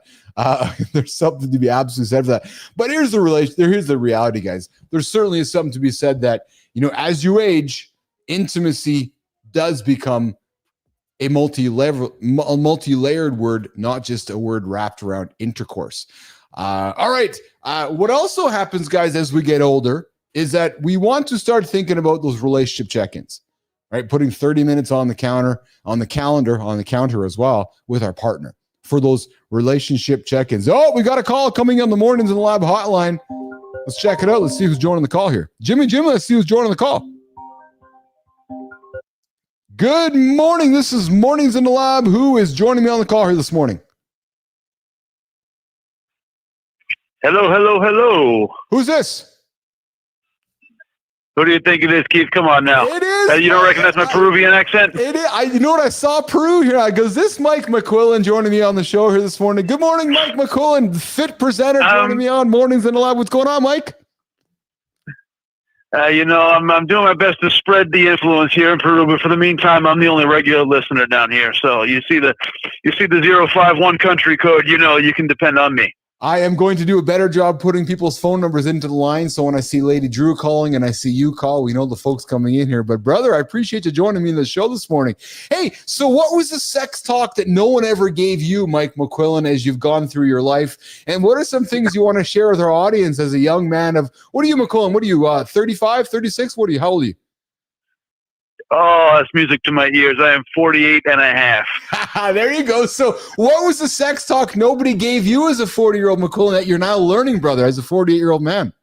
There's something to be absolutely said for that. But here's the reality, guys. There certainly is something to be said that, as you age, intimacy does become a multi-layered word, not just a word wrapped around intercourse. All right. What also happens, guys, as we get older is that we want to start thinking about those relationship check-ins. Right, putting 30 minutes on the calendar as well with our partner for those relationship check-ins. Oh, we got a call coming on the Mornings in the Lab hotline. Let's check it out. Let's see who's joining the call here. Jimmy, let's see who's joining the call. Good morning. This is Mornings in the Lab. Who is joining me on the call here this morning? Hello. Who's this? Who do you think it is, Keith? Come on now. It is. You don't recognize my Peruvian accent? It is. You know what? I saw Peru here. I goes, this Mike McQuillan joining me on the show here this morning. Good morning, Mike McQuillan, fit presenter joining me on Mornings in the Lab. What's going on, Mike? I'm doing my best to spread the influence here in Peru, but for the meantime, I'm the only regular listener down here. So you see the 051 country code, you can depend on me. I am going to do a better job putting people's phone numbers into the line. So when I see Lady Drew calling and I see you call, we know the folks coming in here. But brother, I appreciate you joining me in the show this morning. Hey, so what was the sex talk that no one ever gave you, Mike McQuillan, as you've gone through your life? And what are some things you want to share with our audience as a young man of, what are you, McQuillan? What are you, 35, 36? What are you? How old are you? Oh, that's music to my ears. I am 48 and a half. There you go. So what was the sex talk nobody gave you as a 40-year-old McQuillan that you're now learning, brother, as a 48-year-old man?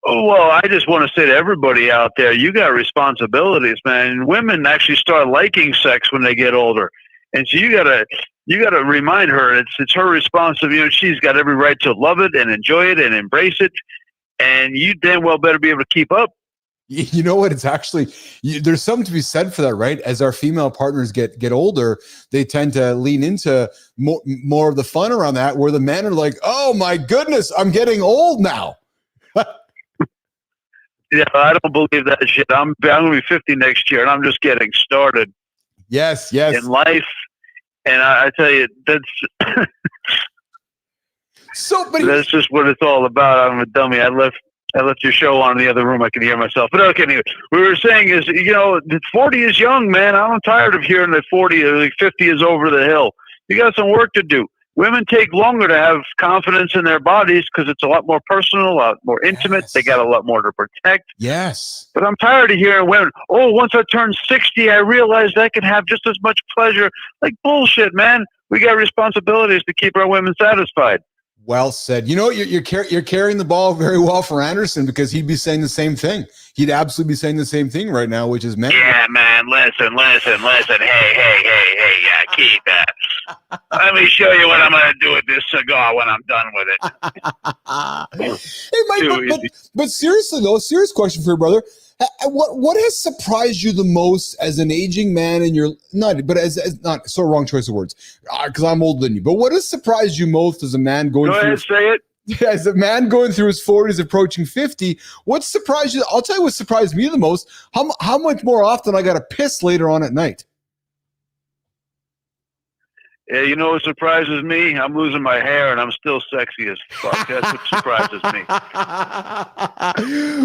Oh, well, I just want to say to everybody out there, you got responsibilities, man. Women actually start liking sex when they get older. And so you gotta remind her it's her responsibility. She's got every right to love it and enjoy it and embrace it. And you damn well better be able to keep up. You know what? It's actually, there's something to be said for that, right? As our female partners get older, they tend to lean into more of the fun around that, where the men are like, oh my goodness, I'm getting old now. Yeah, I don't believe that shit. I'm going to be 50 next year, and I'm just getting started. Yes. In life. And I tell you, that's that's just what it's all about. I'm a dummy. I left your show on in the other room. I can hear myself. But okay, anyway, what we were saying is, 40 is young, man. I'm tired of hearing that 40 or 50 is over the hill. You got some work to do. Women take longer to have confidence in their bodies because it's a lot more personal, a lot more intimate. Yes. They got a lot more to protect. Yes. But I'm tired of hearing women, once I turn 60, I realized I can have just as much pleasure. Like, bullshit, man. We got responsibilities to keep our women satisfied. Well said. You're carrying the ball very well for Andersen, because he'd be saying the same thing. He'd absolutely be saying the same thing right now, which is, man. Yeah, man. Listen. Hey, yeah, keep that. Let me show you what I'm going to do with this cigar when I'm done with it. Hey, Mike, but seriously though, serious question for you, brother. What has surprised you the most as an aging man in your wrong choice of words, because I'm older than you. But what has surprised you most as a man going Go through? ahead, say it. as a man going through his 40s, approaching 50, what surprised you? I'll tell you what surprised me the most. How much more often I got to piss later on at night. Yeah, you know what surprises me? I'm losing my hair and I'm still sexy as fuck. That's what surprises me.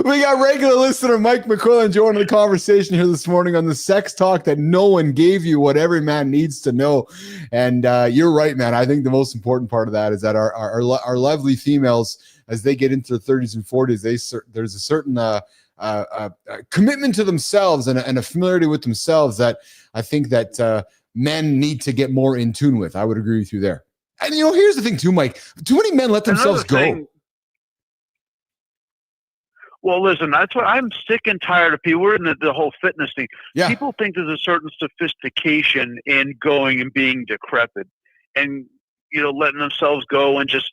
We got regular listener Mike McQuillan joining the conversation here this morning on the sex talk that no one gave you, what every man needs to know. And you're right, man. I think the most important part of that is that our lovely females, as they get into their 30s and 40s, there's a certain commitment to themselves and a familiarity with themselves that I think that men need to get more in tune with. I would agree with you there. And here's the thing too, Mike. Too many men let themselves go. Well, listen, that's what I'm sick and tired of people. We're in the whole fitness thing. Yeah. People think there's a certain sophistication in going and being decrepit and, letting themselves go and just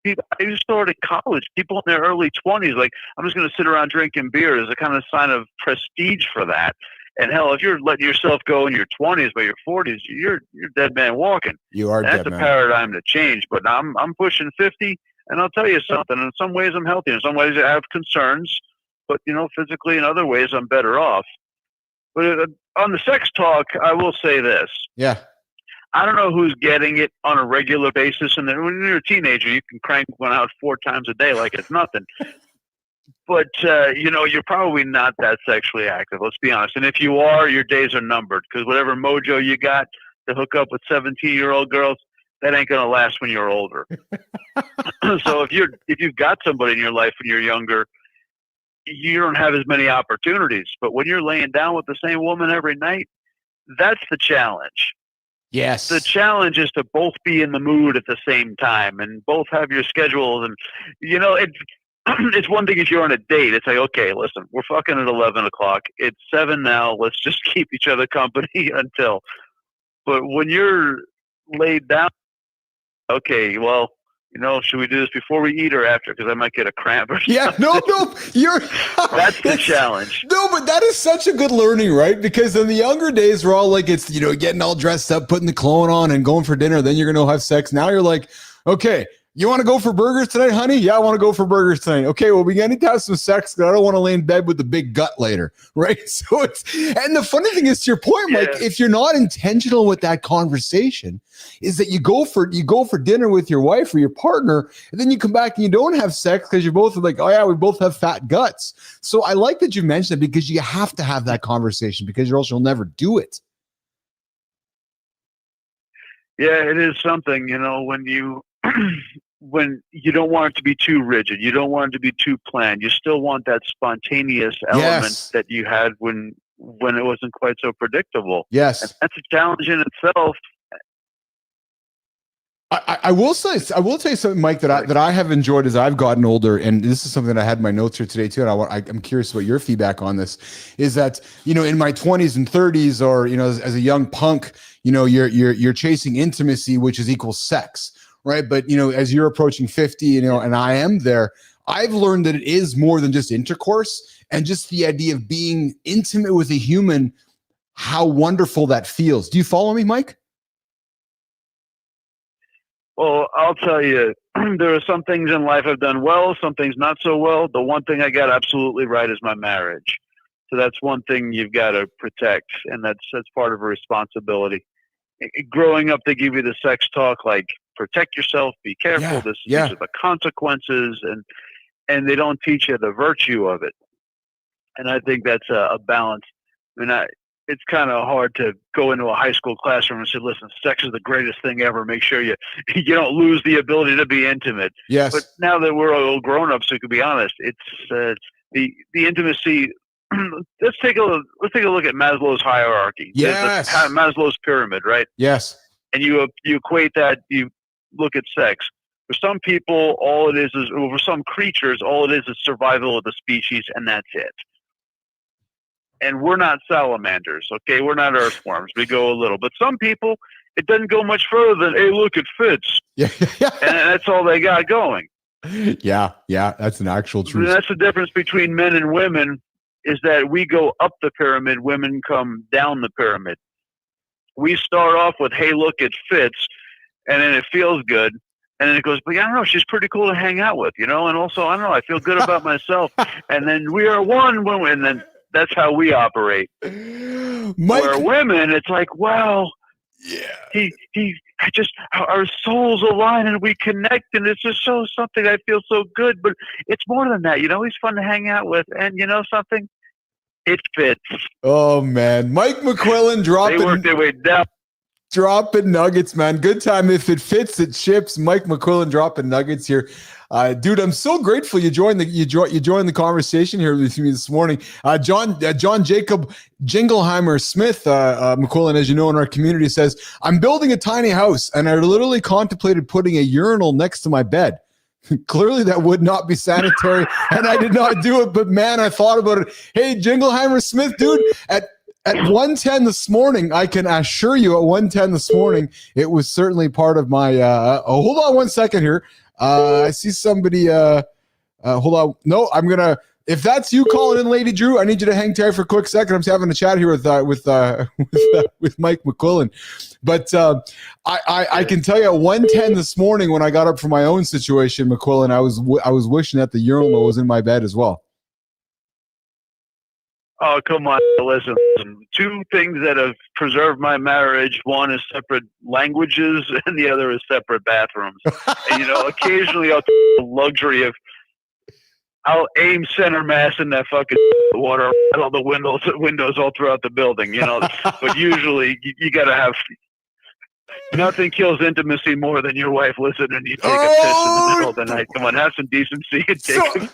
people. I used to start at college. People in their early 20s, like, I'm just going to sit around drinking beer. There's a kind of sign of prestige for that. And hell, if you're letting yourself go in your 20s, but your 40s, you're dead man walking. You are dead man. That's a paradigm to change. But I'm pushing 50, and I'll tell you something. In some ways, I'm healthy. In some ways, I have concerns. But physically, in other ways, I'm better off. But on the sex talk, I will say this. Yeah. I don't know who's getting it on a regular basis. And then when you're a teenager, you can crank one out 4 times a day like it's nothing. But, you're probably not that sexually active. Let's be honest. And if you are, your days are numbered because whatever mojo you got to hook up with 17-year-old girls, that ain't going to last when you're older. So if you've got somebody in your life when you're younger, you don't have as many opportunities. But when you're laying down with the same woman every night, that's the challenge. Yes. The challenge is to both be in the mood at the same time and both have your schedules. And, it's one thing if you're on a date. It's like, okay, listen, we're fucking at 11 o'clock. It's 7 now. Let's just keep each other company until. But when you're laid down, okay, well, should we do this before we eat or after? Because I might get a cramp or something. Yeah, no, That's the challenge. No, but that is such a good learning, right? Because in the younger days, we're all like, it's, getting all dressed up, putting the cologne on and going for dinner. Then you're going to have sex. Now you're like, okay, you want to go for burgers tonight, honey? Yeah, I want to go for burgers tonight. Okay, well, we need to have some sex because I don't want to lay in bed with the big gut later, right? So and the funny thing is, to your point, Mike, if you're not intentional with that conversation, is that you go for dinner with your wife or your partner, and then you come back and you don't have sex because you're both like, oh yeah, we both have fat guts. So I like that you mentioned it because you have to have that conversation because or else you'll never do it. Yeah, it is something, when you don't want it to be too rigid, you don't want it to be too planned. You still want that spontaneous element that you had when it wasn't quite so predictable. Yes. And that's a challenge in itself. I will tell you something, Mike, that I have enjoyed as I've gotten older, and this is something that I had in my notes here today too. And I'm curious about your feedback on this. Is that in my 20s and 30s, or as a young punk, you're chasing intimacy, which is equal sex, right? But as you're approaching 50, and I am there, I've learned that it is more than just intercourse and just the idea of being intimate with a human. How wonderful that feels. Do you follow me, Mike? Well, I'll tell you, there are some things in life I've done well, some things not so well. The one thing I got absolutely right is my marriage. So that's one thing you've got to protect, and that's part of a responsibility. Growing up, they give you the sex talk like protect yourself, be careful. These are the consequences, and they don't teach you the virtue of it. And I think that's a balance. I mean, it's kind of hard to go into a high school classroom and say, listen, sex is the greatest thing ever. Make sure you don't lose the ability to be intimate. Yes. But now that we're all grown ups, we can be honest, it's the intimacy. Let's take a look at Maslow's hierarchy. Yes. Maslow's pyramid, right? Yes. And you equate that, you look at sex. For some people, all it is for some creatures, all it is survival of the species, and that's it. And we're not salamanders, okay? We're not earthworms. We go a little. But some people, it doesn't go much further than, hey, look, it fits. Yeah. And that's all they got going. Yeah, that's an actual truth. And that's the difference between men and women, is that we go up the pyramid, women come down the pyramid. We start off with, hey, look, it fits, and then it feels good. And then it goes, but yeah, I don't know, she's pretty cool to hang out with, And also, I don't know, I feel good about myself. And then we are one woman, and then that's how we operate. Mike, where women, it's like, wow, our souls align and we connect, and it's just something I feel so good. But it's more than that, he's fun to hang out with, and something, it fits. Oh man, Mike McQuillan They work their way down. Dropping nuggets, man. Good time. If it fits, it ships. Mike McQuillan dropping nuggets here. Dude, I'm so grateful you joined the conversation here with me this morning. John Jacob Jingleheimer Smith, McQuillan, as you know, in our community, says, I'm building a tiny house and I literally contemplated putting a urinal next to my bed. Clearly that would not be sanitary and I did not do it, but man, I thought about it. Hey, Jingleheimer Smith, dude, at 1:10 this morning, I can assure you at 1:10 this morning, it was certainly part of my, hold on one second here. I see somebody, hold on. No, if that's you calling in, Lady Drew, I need you to hang tight for a quick second. I'm just having a chat here with Mike McQuillan. But I can tell you at 1:10 this morning when I got up for my own situation, McQuillan, I was wishing that the urinal was in my bed as well. Oh, come on. Listen, two things that have preserved my marriage. One is separate languages and the other is separate bathrooms. And, occasionally I'll take the luxury of, I'll aim center mass in that fucking water at all the windows all throughout the building, But usually you got to have, nothing kills intimacy more than your wife listening and you take a piss in the middle of the night. Come on, have some decency.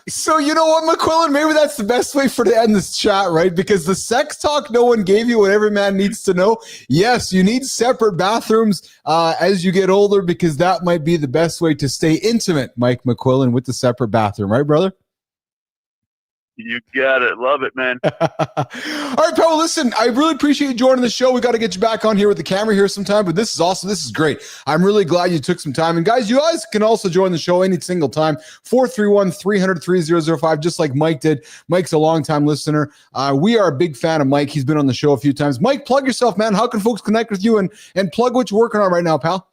So you know what, McQuillan? Maybe that's the best way to end this chat, right? Because the sex talk no one gave you what every man needs to know. Yes, you need separate bathrooms as you get older because that might be the best way to stay intimate, Mike McQuillan, with the separate bathroom. Right, brother? You got it. Love it, man. All right, pal. Listen, I really appreciate you joining the show. We got to get you back on here with the camera here sometime, but this is awesome. This is great. I'm really glad you took some time. And guys, you guys can also join the show any single time. 431-300-3005, just like Mike did. Mike's a longtime listener. We are a big fan of Mike. He's been on the show a few times. Mike, plug yourself, man. How can folks connect with you and plug what you're working on right now, pal?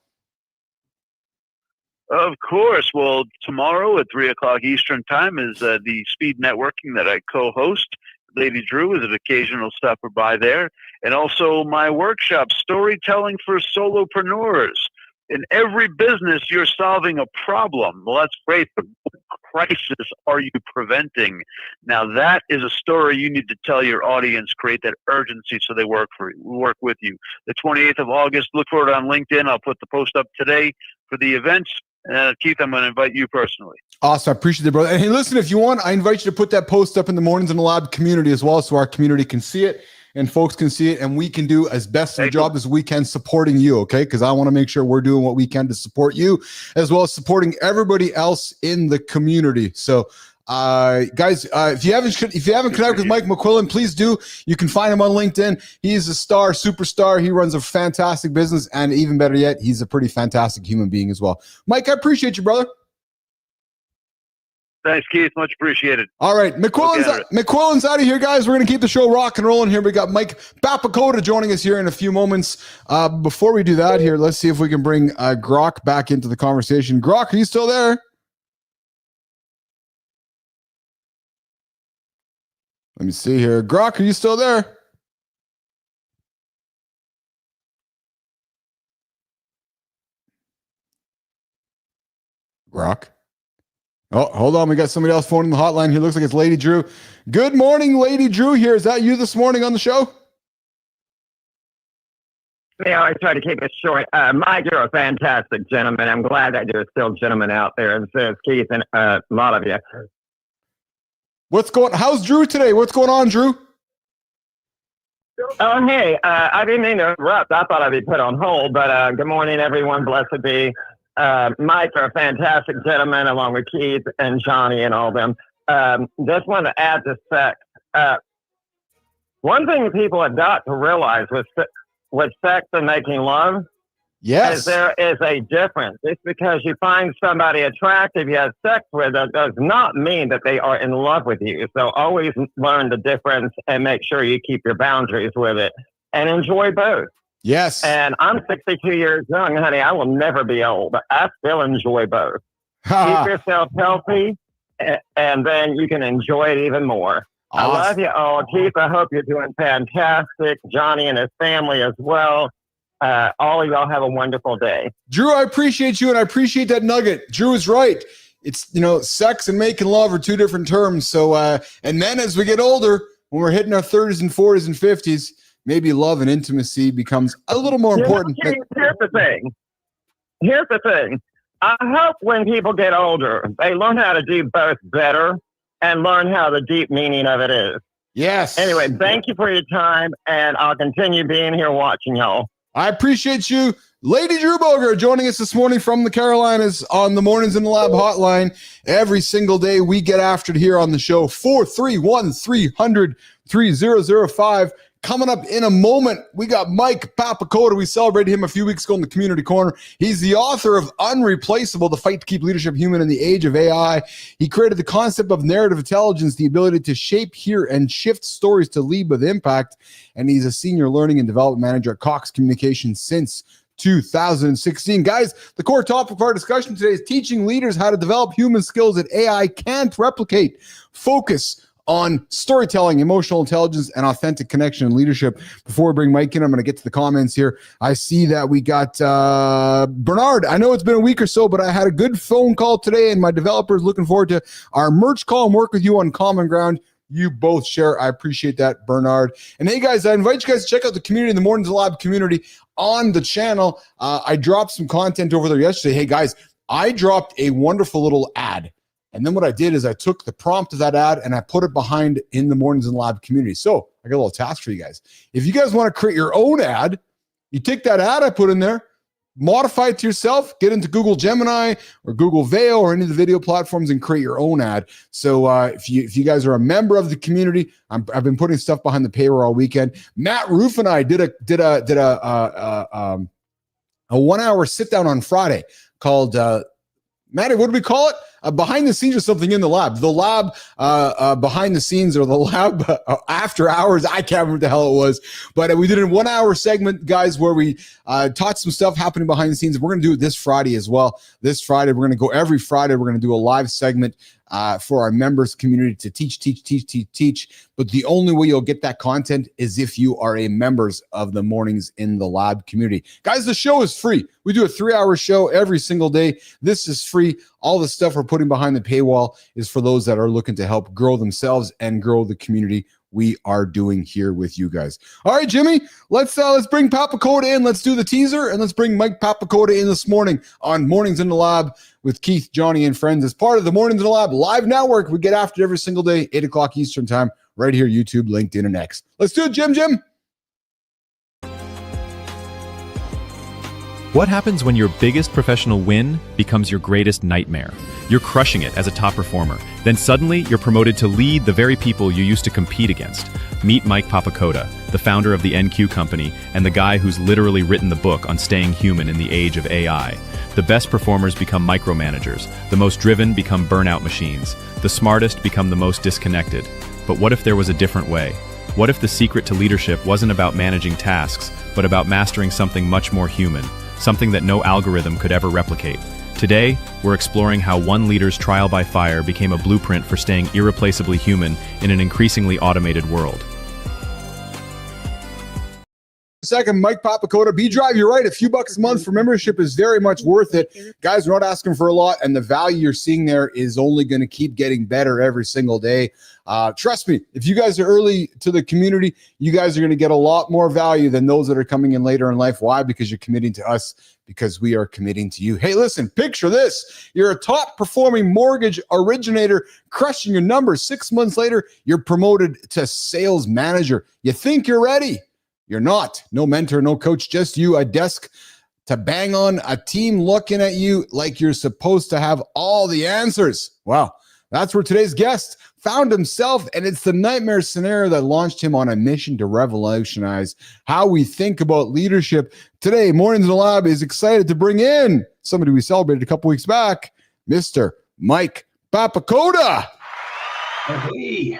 Of course. Well, tomorrow at 3 o'clock Eastern time is the speed networking that I co-host. Lady Drew is an occasional stopper by there. And also my workshop, Storytelling for Solopreneurs. In every business, you're solving a problem. Well, that's great, but what crisis are you preventing? Now, that is a story you need to tell your audience, create that urgency so they work with you. The 28th of August, look for it on LinkedIn. I'll put the post up today for the events. Keith, I'm going to invite you personally. Awesome. I appreciate it, brother. And hey, listen, if you want, I invite you to put that post up in the Mornings in the Lab community as well, so our community can see it and folks can see it, and we can do as best of a job as we can supporting you, okay? Because I want to make sure we're doing what we can to support you, as well as supporting everybody else in the community. So, guys, if you haven't connected with Mike McQuillan, please do. You can find him on LinkedIn. He's a superstar. He runs a fantastic business, and even better yet, he's a pretty fantastic human being as well. Mike, I appreciate you, brother. Thanks, Keith. Much appreciated. All right. McQuillan's out of here, guys. We're going to keep the show rock and rolling here. We got Mike Papacoda joining us here in a few moments. Before we do that here, let's see if we can bring Grok back into the conversation. Grok, are you still there? Let me see here. Grok, are you still there? Grok? Oh, hold on. We got somebody else phoning the hotline here. Looks like it's Lady Drew. Good morning, Lady Drew here. Is that you this morning on the show? Yeah, I try to keep it short. Mike, you're a fantastic gentleman. I'm glad that there's still gentlemen out there. And says Keith and a lot of you. How's Drew today? What's going on, Drew? Oh, hey, I didn't mean to interrupt. I thought I'd be put on hold, but good morning, everyone. Blessed be. Mike, you're a fantastic gentleman, along with Keith and Johnny and all of them. Just want to add to sex. One thing people have got to realize with sex and making love, yes, is there is a difference. It's because you find somebody attractive you have sex with, that does not mean that they are in love with you. So always learn the difference and make sure you keep your boundaries with it and enjoy both. Yes. And I'm 62 years young, honey. I will never be old. I still enjoy both. Keep yourself healthy, and then you can enjoy it even more. Awesome. I love you all. Keith, I hope you're doing fantastic. Johnny and his family as well. All of y'all have a wonderful day. Drew, I appreciate you, and I appreciate that nugget. Drew is right. It's, sex and making love are two different terms. So, and then as we get older, when we're hitting our 30s and 40s and 50s, maybe love and intimacy becomes a little more important. Here's the thing. I hope when people get older, they learn how to do both better and learn how the deep meaning of it is. Yes. Anyway, thank you for your time, and I'll continue being here watching y'all. I appreciate you. Lady Drew Boger joining us this morning from the Carolinas on the Mornings in the Lab hotline. Every single day we get after it here on the show. 431-300-3005. Coming up in a moment, we got Mike Papacoda. We celebrated him a few weeks ago in the Community Corner. He's the author of Unreplaceable, The Fight to Keep Leadership Human in the Age of AI. He created the concept of narrative intelligence, the ability to shape, hear, and shift stories to lead with impact. And he's a senior learning and development manager at Cox Communications since 2016. Guys, the core topic of our discussion today is teaching leaders how to develop human skills that AI can't replicate. Focus on storytelling, emotional intelligence, and authentic connection and leadership. Before we bring Mike in, I'm going to get to the comments here. I see that we got Bernard. I know it's been a week or so, but I had a good phone call today, and my developers looking forward to our merch call and work with you on common ground. You both share. I appreciate that, Bernard. And hey, guys, I invite you guys to check out the community, the Mornings Lab community on the channel. I dropped some content over there yesterday. Hey, guys, I dropped a wonderful little ad. And then what I did is I took the prompt of that ad and I put it behind in the Mornings in the Lab community. So I got a little task for you guys. If you guys want to create your own ad, you take that ad I put in there, modify it to yourself, get into Google Gemini or Google Veil or any of the video platforms and create your own ad. So if you guys are a member of the community, I've been putting stuff behind the paywall all weekend. Matt Roof and I did a 1 hour sit down on Friday called Maddie, what do we call it? Behind the scenes or something in the lab. The lab behind the scenes or the lab after hours. I can't remember what the hell it was. But we did a 1 hour segment, guys, where we taught some stuff happening behind the scenes. We're going to do it this Friday as well. This Friday, we're going to go every Friday. We're going to do a live segment for our members community to teach. But the only way you'll get that content is if you are a members of the Mornings in the Lab community. Guys, the show is free. We do a 3 hour show every single day. This is free. All the stuff we're putting behind the paywall is for those that are looking to help grow themselves and grow the community we are doing here with you guys. All right, Jimmy, let's bring Papacoda in. Let's do the teaser, and let's bring Mike Papacoda in this morning on Mornings in the Lab with Keith, Johnny, and friends as part of the Mornings in the Lab live network. We get after it every single day, 8 o'clock Eastern time, right here, YouTube, LinkedIn, and X. Let's do it, Jim. What happens when your biggest professional win becomes your greatest nightmare? You're crushing it as a top performer. Then suddenly, you're promoted to lead the very people you used to compete against. Meet Mike Papacoda, the founder of the NQ Company, and the guy who's literally written the book on staying human in the age of AI. The best performers become micromanagers. The most driven become burnout machines. The smartest become the most disconnected. But what if there was a different way? What if the secret to leadership wasn't about managing tasks, but about mastering something much more human? Something that no algorithm could ever replicate. Today, we're exploring how one leader's trial by fire became a blueprint for staying irreplaceably human in an increasingly automated world. Second, Mike Papacoda, B-Drive, you're right. A few bucks a month for membership is very much worth it. Guys, we're not asking for a lot, and the value you're seeing there is only going to keep getting better every single day. Trust me, if you guys are early to the community, you guys are going to get a lot more value than those that are coming in later in life. Why? Because you're committing to us, because we are committing to you. Hey, listen, picture this. You're a top-performing mortgage originator, crushing your numbers. 6 months later, you're promoted to sales manager. You think you're ready. You're not. No mentor, no coach, just you, a desk to bang on, a team looking at you like you're supposed to have all the answers. Wow, that's where today's guest found himself, and it's the nightmare scenario that launched him on a mission to revolutionize how we think about leadership. Today, Mornings in the Lab is excited to bring in somebody we celebrated a couple weeks back, Mr. Mike Papacoda. Hey,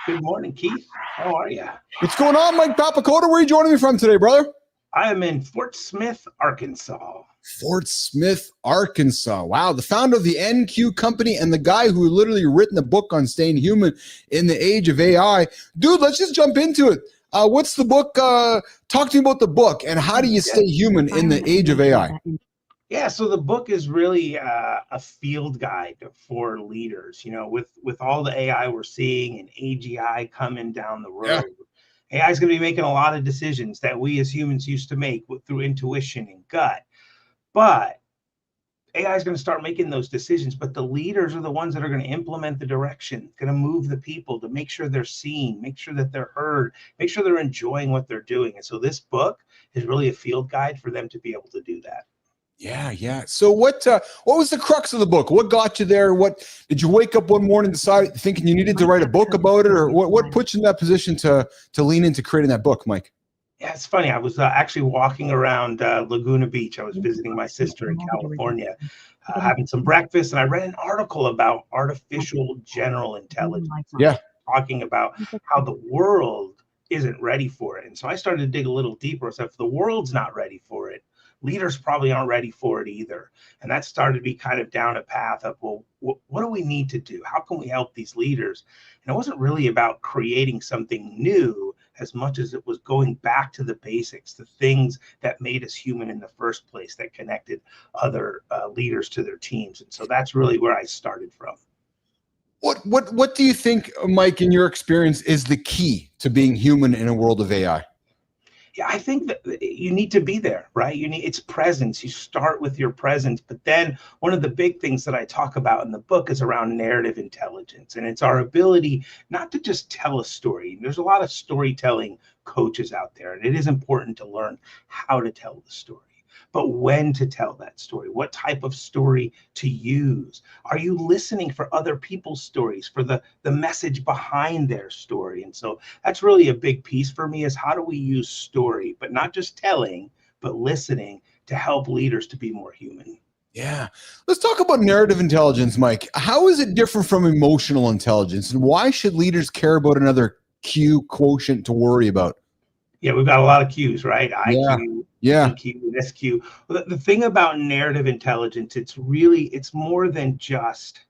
good morning, Keith. How are you? What's going on, Mike Papacoda? Where are you joining me from today, brother? I am in Fort Smith, Arkansas. Fort Smith, Arkansas. Wow, the founder of the NQ company and the guy who literally written the book on staying human in the age of AI. Dude, let's just jump into it. What's the book? Talk to me about the book and how do you stay human in the age of AI? Yeah, so the book is really a field guide for leaders. You know, with all the AI we're seeing and AGI coming down the road, AI is going to be making a lot of decisions that we as humans used to make through intuition and gut. But AI is going to start making those decisions, but the leaders are the ones that are going to implement the direction, going to move the people to make sure they're seen, make sure that they're heard, make sure they're enjoying what they're doing. And so this book is really a field guide for them to be able to do that. Yeah. So what was the crux of the book? What got you there? What did you wake up one morning and decide thinking you needed to write a book about it, or what put you in that position to lean into creating that book, Mike? Yeah, it's funny. I was actually walking around Laguna Beach. I was visiting my sister in California, having some breakfast, and I read an article about artificial general intelligence. Yeah, talking about how the world isn't ready for it. And so I started to dig a little deeper. So if the world's not ready for it, leaders probably aren't ready for it either. And that started to be kind of down a path of, well, what do we need to do? How can we help these leaders? And it wasn't really about creating something new as much as it was going back to the basics, the things that made us human in the first place, that connected other leaders to their teams. And so that's really where I started from. What do you think, Mike, in your experience, is the key to being human in a world of AI? Yeah, I think that you need to be there, right? It's presence. You start with your presence, but then one of the big things that I talk about in the book is around narrative intelligence, and it's our ability not to just tell a story. There's a lot of storytelling coaches out there, and it is important to learn how to tell the story. But when to tell that story, what type of story to use. Are you listening for other people's stories, for the message behind their story? And so that's really a big piece for me, is how do we use story, but not just telling, but listening to help leaders to be more human. Yeah. Let's talk about narrative intelligence, Mike. How is it different from emotional intelligence, and why should leaders care about another Q quotient to worry about? Yeah, we've got a lot of Qs, right? IQ, EQ, SQ. The thing about narrative intelligence, it's more than just.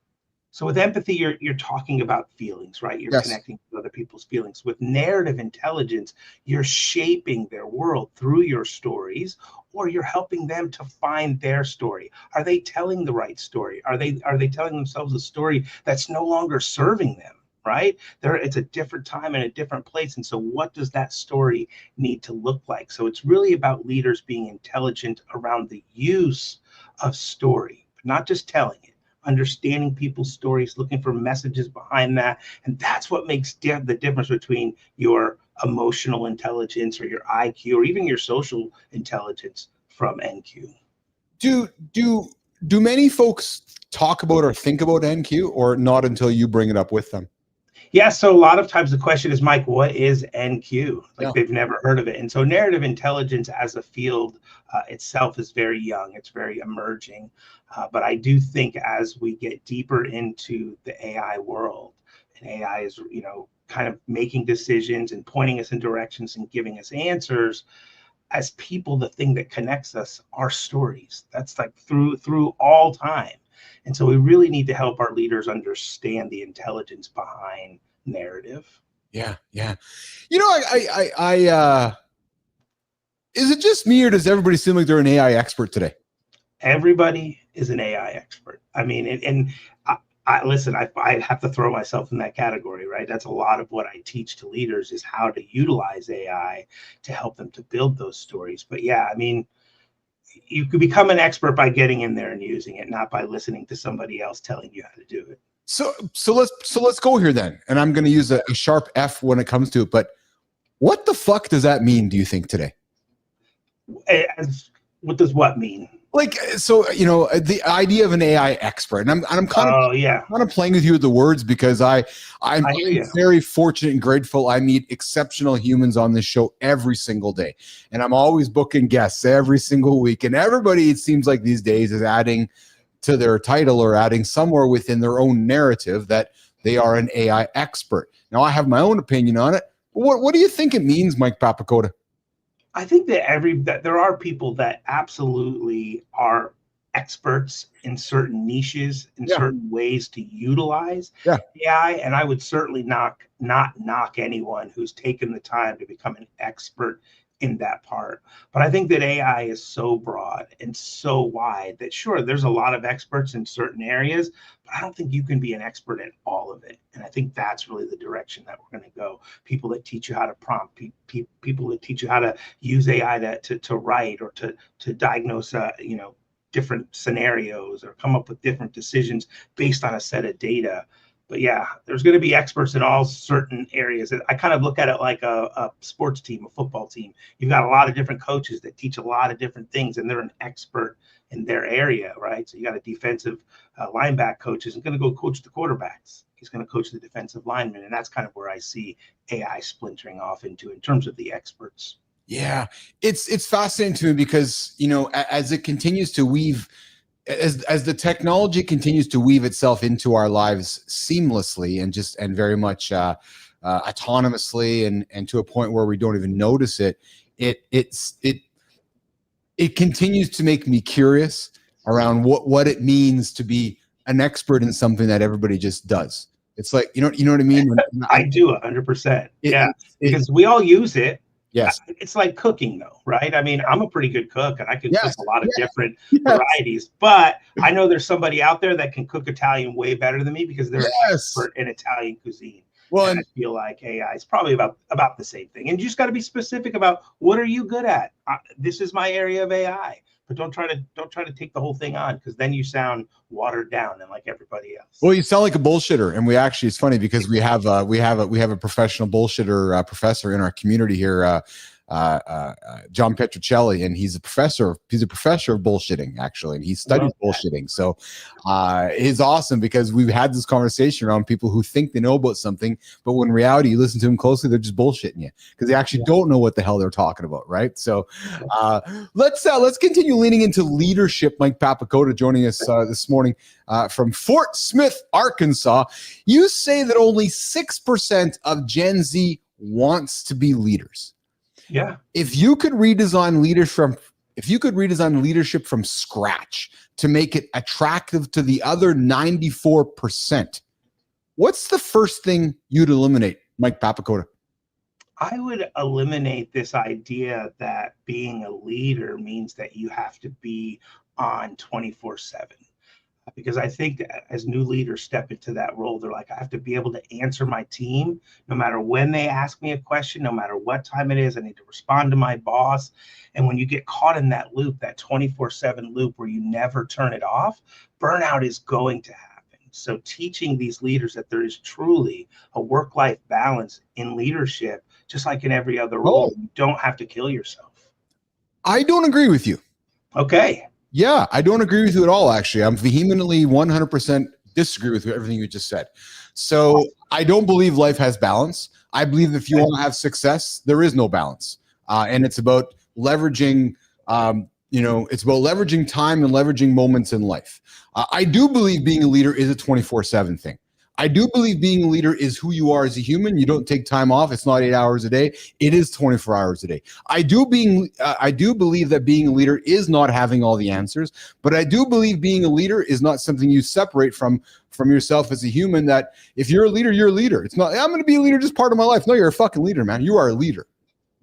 So with empathy, you're talking about feelings, right? You're connecting with other people's feelings. With narrative intelligence, you're shaping their world through your stories, or you're helping them to find their story. Are they telling the right story? Are they telling themselves a story that's no longer serving them? Right there, it's a different time and a different place. And so what does that story need to look like? So it's really about leaders being intelligent around the use of story, not just telling it, understanding people's stories, looking for messages behind that. And that's what makes the difference between your emotional intelligence or your IQ or even your social intelligence from NQ. Do many folks talk about or think about NQ, or not until you bring it up with them? Yeah, so a lot of times the question is, Mike, what is NQ? They've never heard of it. And so narrative intelligence as a field itself is very young. It's very emerging. But I do think as we get deeper into the AI world, and AI is, kind of making decisions and pointing us in directions and giving us answers, as people, the thing that connects us are stories. That's like through all time. And so we really need to help our leaders understand the intelligence behind narrative. Yeah. Is it just me, or does everybody seem like they're an AI expert today? Everybody is an AI expert. I mean, and I listen, I have to throw myself in that category, right? That's a lot of what I teach to leaders, is how to utilize AI to help them to build those stories. But yeah, I mean, you could become an expert by getting in there and using it, not by listening to somebody else telling you how to do it. So let's go here then. And I'm going to use a sharp F when it comes to it. But what the fuck does that mean, do you think, today? What does what mean? Like, so, the idea of an AI expert, and I'm kind of playing with you with the words, because I'm very fortunate and grateful. I meet exceptional humans on this show every single day, and I'm always booking guests every single week. And everybody, it seems like these days, is adding to their title or adding somewhere within their own narrative that they are an AI expert. Now, I have my own opinion on it. But what do you think it means, Mike Papacoda? I think that there are people that absolutely are experts in certain niches, in certain ways to utilize AI, and I would certainly not knock anyone who's taken the time to become an expert in that part. But I think that AI is so broad and so wide that sure, there's a lot of experts in certain areas, but I don't think you can be an expert at all of it. And I think that's really the direction that we're going to go. People that teach you how to prompt, people that teach you how to use AI to write or to diagnose, different scenarios or come up with different decisions based on a set of data. But yeah, there's going to be experts in all certain areas. I kind of look at it like a sports team, a football team. You've got a lot of different coaches that teach a lot of different things, and they're an expert in their area, right? So you got a defensive linebacker coach is going to go coach the quarterbacks. He's going to coach the defensive linemen, and that's kind of where I see AI splintering off into in terms of the experts. Yeah, it's fascinating to me because, as it continues to weave, as the technology continues to weave itself into our lives seamlessly and very much autonomously and to a point where we don't even notice it, it continues to make me curious around what it means to be an expert in something that everybody just does. It's like, you know what I mean? I do 100%. Yeah, because we all use it. Yes. It's like cooking though, right? I mean, I'm a pretty good cook and I can cook a lot of different varieties, but I know there's somebody out there that can cook Italian way better than me because they're an expert in Italian cuisine. Well, and I feel like AI is probably about the same thing. And you just got to be specific about what are you good at? This is my area of AI. But don't try to take the whole thing on, because then you sound watered down and like everybody else. Well, you sound like a bullshitter, and it's funny because we have a professional bullshitter professor in our community here, John Petrocelli, and he's a professor of bullshitting actually, and he studies bullshitting. So it's awesome because we've had this conversation around people who think they know about something, but when in reality you listen to them closely, they're just bullshitting you because they actually don't know what the hell they're talking about, right? So let's continue leaning into leadership. Mike Papacoda joining us this morning from Fort Smith, Arkansas. You say that only 6% of Gen Z wants to be leaders. Yeah. If you could redesign leadership from scratch to make it attractive to the other 94%, what's the first thing you'd eliminate, Mike Papacoda? I would eliminate this idea that being a leader means that you have to be on 24/7. Because I think as new leaders step into that role, they're like, I have to be able to answer my team no matter when they ask me a question, no matter what time it is. I need to respond to my boss. And when you get caught in that loop, that 24/7 loop where you never turn it off, burnout is going to happen. So teaching these leaders that there is truly a work-life balance in leadership, just like in every other role, you don't have to kill yourself. I don't agree with you. Okay. Yeah, I don't agree with you at all, actually. I'm vehemently 100% disagree with everything you just said. So I don't believe life has balance. I believe if you want to have success, there is no balance. And it's about leveraging, it's about leveraging time and leveraging moments in life. I do believe being a leader is a 24/7 thing. I do believe being a leader is who you are as a human. You don't take time off. It's not 8 hours a day. It is 24 hours a day. I do believe that being a leader is not having all the answers, but I do believe being a leader is not something you separate from yourself as a human, that if you're a leader, you're a leader. It's not, I'm going to be a leader just part of my life. No, you're a fucking leader, man. You are a leader.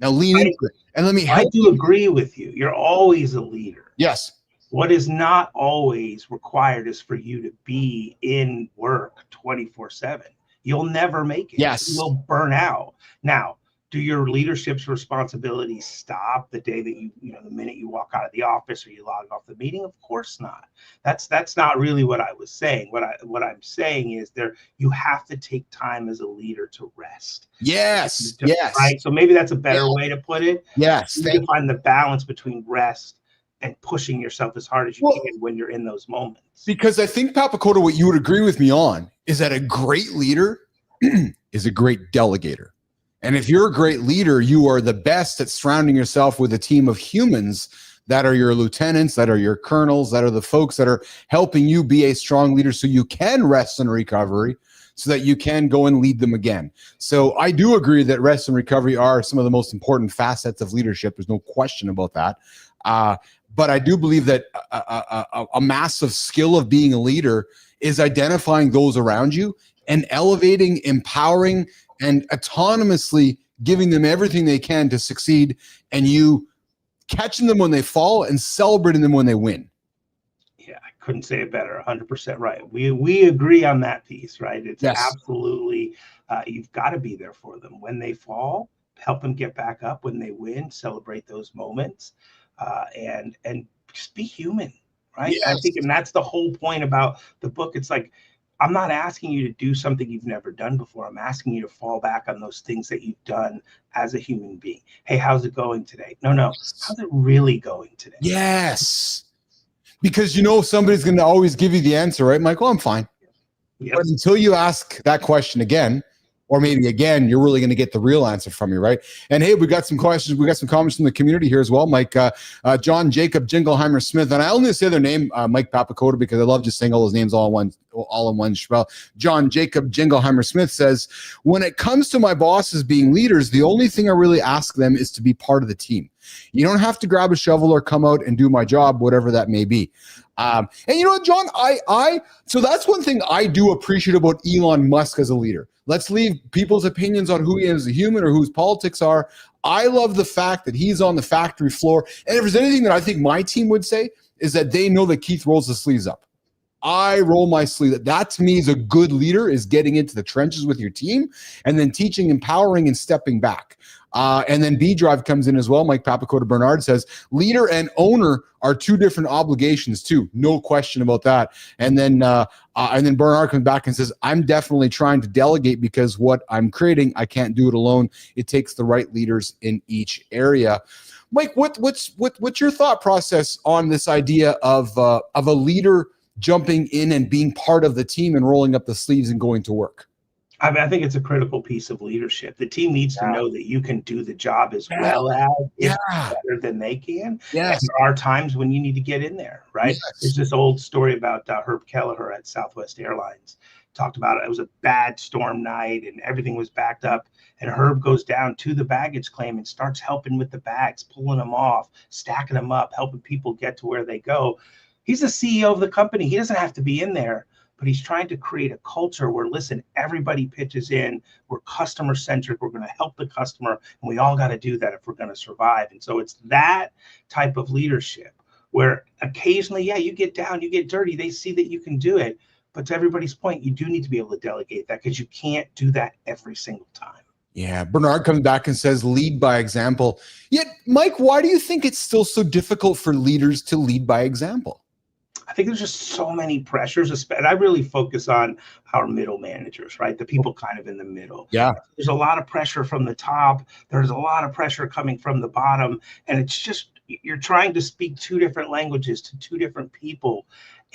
Now lean into it. And let me help I do agree with you. You're always a leader. Yes. What is not always required is for you to be in work 24/7. You'll never make it. Yes. You'll burn out. Now, do your leadership's responsibilities stop the day that the minute you walk out of the office or you log off the meeting? Of course not. That's not really what I was saying. What I'm saying is you have to take time as a leader to rest. Yes. Right. So maybe that's a better way to put it. Yes. You can find the balance between rest and pushing yourself as hard as you can when you're in those moments. Because I think, Papacoda, what you would agree with me on is that a great leader is a great delegator. And if you're a great leader, you are the best at surrounding yourself with a team of humans that are your lieutenants, that are your colonels, that are the folks that are helping you be a strong leader so you can rest and recovery, so that you can go and lead them again. So I do agree that rest and recovery are some of the most important facets of leadership. There's no question about that. But I do believe that a massive skill of being a leader is identifying those around you and elevating, empowering, and autonomously giving them everything they can to succeed, and you catching them when they fall and celebrating them when they win. Yeah, I couldn't say it better. 100% right. We agree on that piece, right? It's absolutely, you've got to be there for them. When they fall, help them get back up. When they win, celebrate those moments, and just be human, right? Yes. I think, and that's the whole point about the book. It's like, I'm not asking you to do something you've never done before. I'm asking you to fall back on those things that you've done as a human being. Hey, how's it going today? No. How's it really going today? Yes. Because somebody's going to always give you the answer, right, Michael? I'm fine. Yep. But until you ask that question again, or maybe again, you're really going to get the real answer from you, right? And hey, we got some questions. We got some comments from the community here as well. Mike, John Jacob Jingleheimer Smith, and I only say their name, Mike Papacoda, because I love just saying all those names all in one spell. John Jacob Jingleheimer Smith says, when it comes to my bosses being leaders, the only thing I really ask them is to be part of the team. You don't have to grab a shovel or come out and do my job, whatever that may be. And you know what, John, so that's one thing I do appreciate about Elon Musk as a leader. Let's leave people's opinions on who he is as a human or whose politics are. I love the fact that he's on the factory floor. And if there's anything that I think my team would say is that they know that Keith rolls the sleeves up. I roll my sleeve. That to me is a good leader, is getting into the trenches with your team and then teaching, empowering, and stepping back. And then B Drive comes in as well. Mike Papacoda Bernard says, leader and owner are two different obligations too. No question about that. And then Bernard comes back and says, I'm definitely trying to delegate because what I'm creating, I can't do it alone. It takes the right leaders in each area. Mike, what's your thought process on this idea of a leader jumping in and being part of the team and rolling up the sleeves and going to work? I mean, I think it's a critical piece of leadership. The team needs to know that you can do the job as well as, if better than they can. Yes. And there are times when you need to get in there, right? Yes. There's this old story about Herb Kelleher at Southwest Airlines. Talked about it was a bad storm night and everything was backed up. And Herb goes down to the baggage claim and starts helping with the bags, pulling them off, stacking them up, helping people get to where they go. He's the CEO of the company. He doesn't have to be in there, but he's trying to create a culture where, listen, everybody pitches in. We're customer centric. We're going to help the customer. And we all got to do that if we're going to survive. And so it's that type of leadership where occasionally, you get down, you get dirty. They see that you can do it. But to everybody's point, you do need to be able to delegate that because you can't do that every single time. Yeah, Bernard comes back and says, lead by example. Yet, Mike, why do you think it's still so difficult for leaders to lead by example? I think there's just so many pressures, and I really focus on our middle managers, right? The people kind of in the middle. Yeah. There's a lot of pressure from the top. There's a lot of pressure coming from the bottom. And it's just, you're trying to speak two different languages to two different people.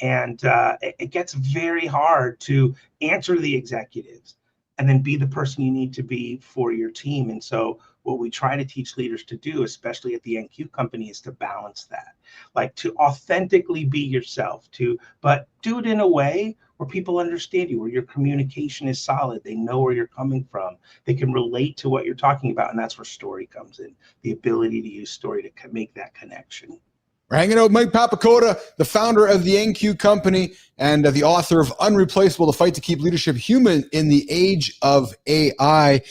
And it gets very hard to answer the executives and then be the person you need to be for your team. And so what we try to teach leaders to do, especially at the NQ company, is to balance that, like to authentically be yourself, but do it in a way where people understand you, where your communication is solid. They know where you're coming from. They can relate to what you're talking about. And that's where story comes in, the ability to use story to make that connection. We're hanging out with Mike Papacoda, the founder of the NQ company and the author of Unreplaceable, The Fight to Keep Leadership Human in the Age of AI.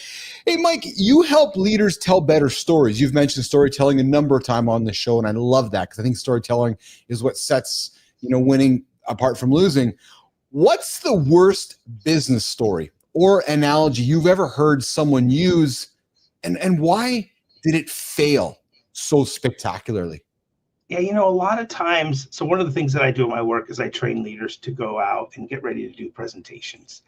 Hey, Mike, you help leaders tell better stories. You've mentioned storytelling a number of times on the show, and I love that because I think storytelling is what sets, winning apart from losing. What's the worst business story or analogy you've ever heard someone use, and why did it fail so spectacularly? Yeah, a lot of times, so one of the things that I do in my work is I train leaders to go out and get ready to do presentations.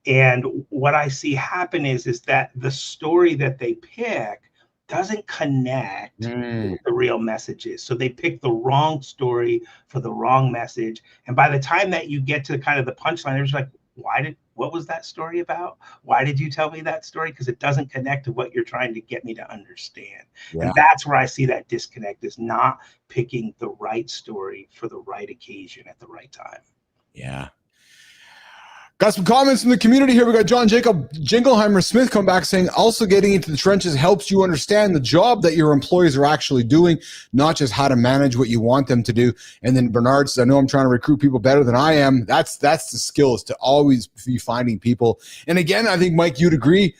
And what I see happen is that the story that they pick doesn't connect with the real messages. So they pick the wrong story for the wrong message. And by the time that you get to kind of the punchline, they're just like, what was that story about? Why did you tell me that story? Because it doesn't connect to what you're trying to get me to understand. Yeah. And that's where I see that disconnect, is not picking the right story for the right occasion at the right time. Yeah. Got some comments from the community here. We got John Jacob Jingleheimer Smith come back saying, also getting into the trenches helps you understand the job that your employees are actually doing, not just how to manage what you want them to do. And then Bernard says, I know I'm trying to recruit people better than I am. That's the skill, is to always be finding people. And again, I think, Mike, you'd agree,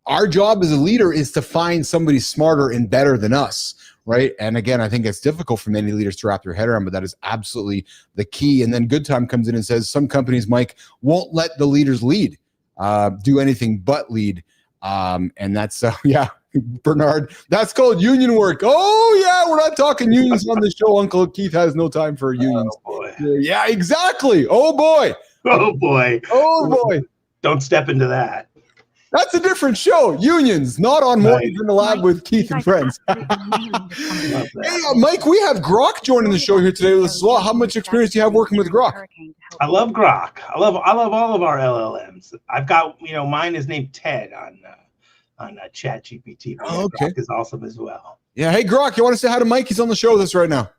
our job as a leader is to find somebody smarter and better than us. Right. And again, I think it's difficult for many leaders to wrap their head around, but that is absolutely the key. And then Good Time comes in and says some companies, Mike, won't let the leaders lead, do anything but lead. And that's, Bernard, that's called union work. Oh, yeah, we're not talking unions on the show. Uncle Keith has no time for unions. Oh, boy. Yeah, exactly. Oh, boy. Oh, boy. Oh, boy. Don't step into that. That's a different show. Unions, not on Mornings in the Lab with Keith and Friends. Hey, Mike, we have Grok joining the show here today with us as well. How much experience do you have working with Grok? I love Grok. I love all of our LLMs. I've got, mine is named Ted on ChatGPT. Oh, okay. Grok is awesome as well. Yeah. Hey, Grok, you want to say hi to Mike? He's on the show with us right now.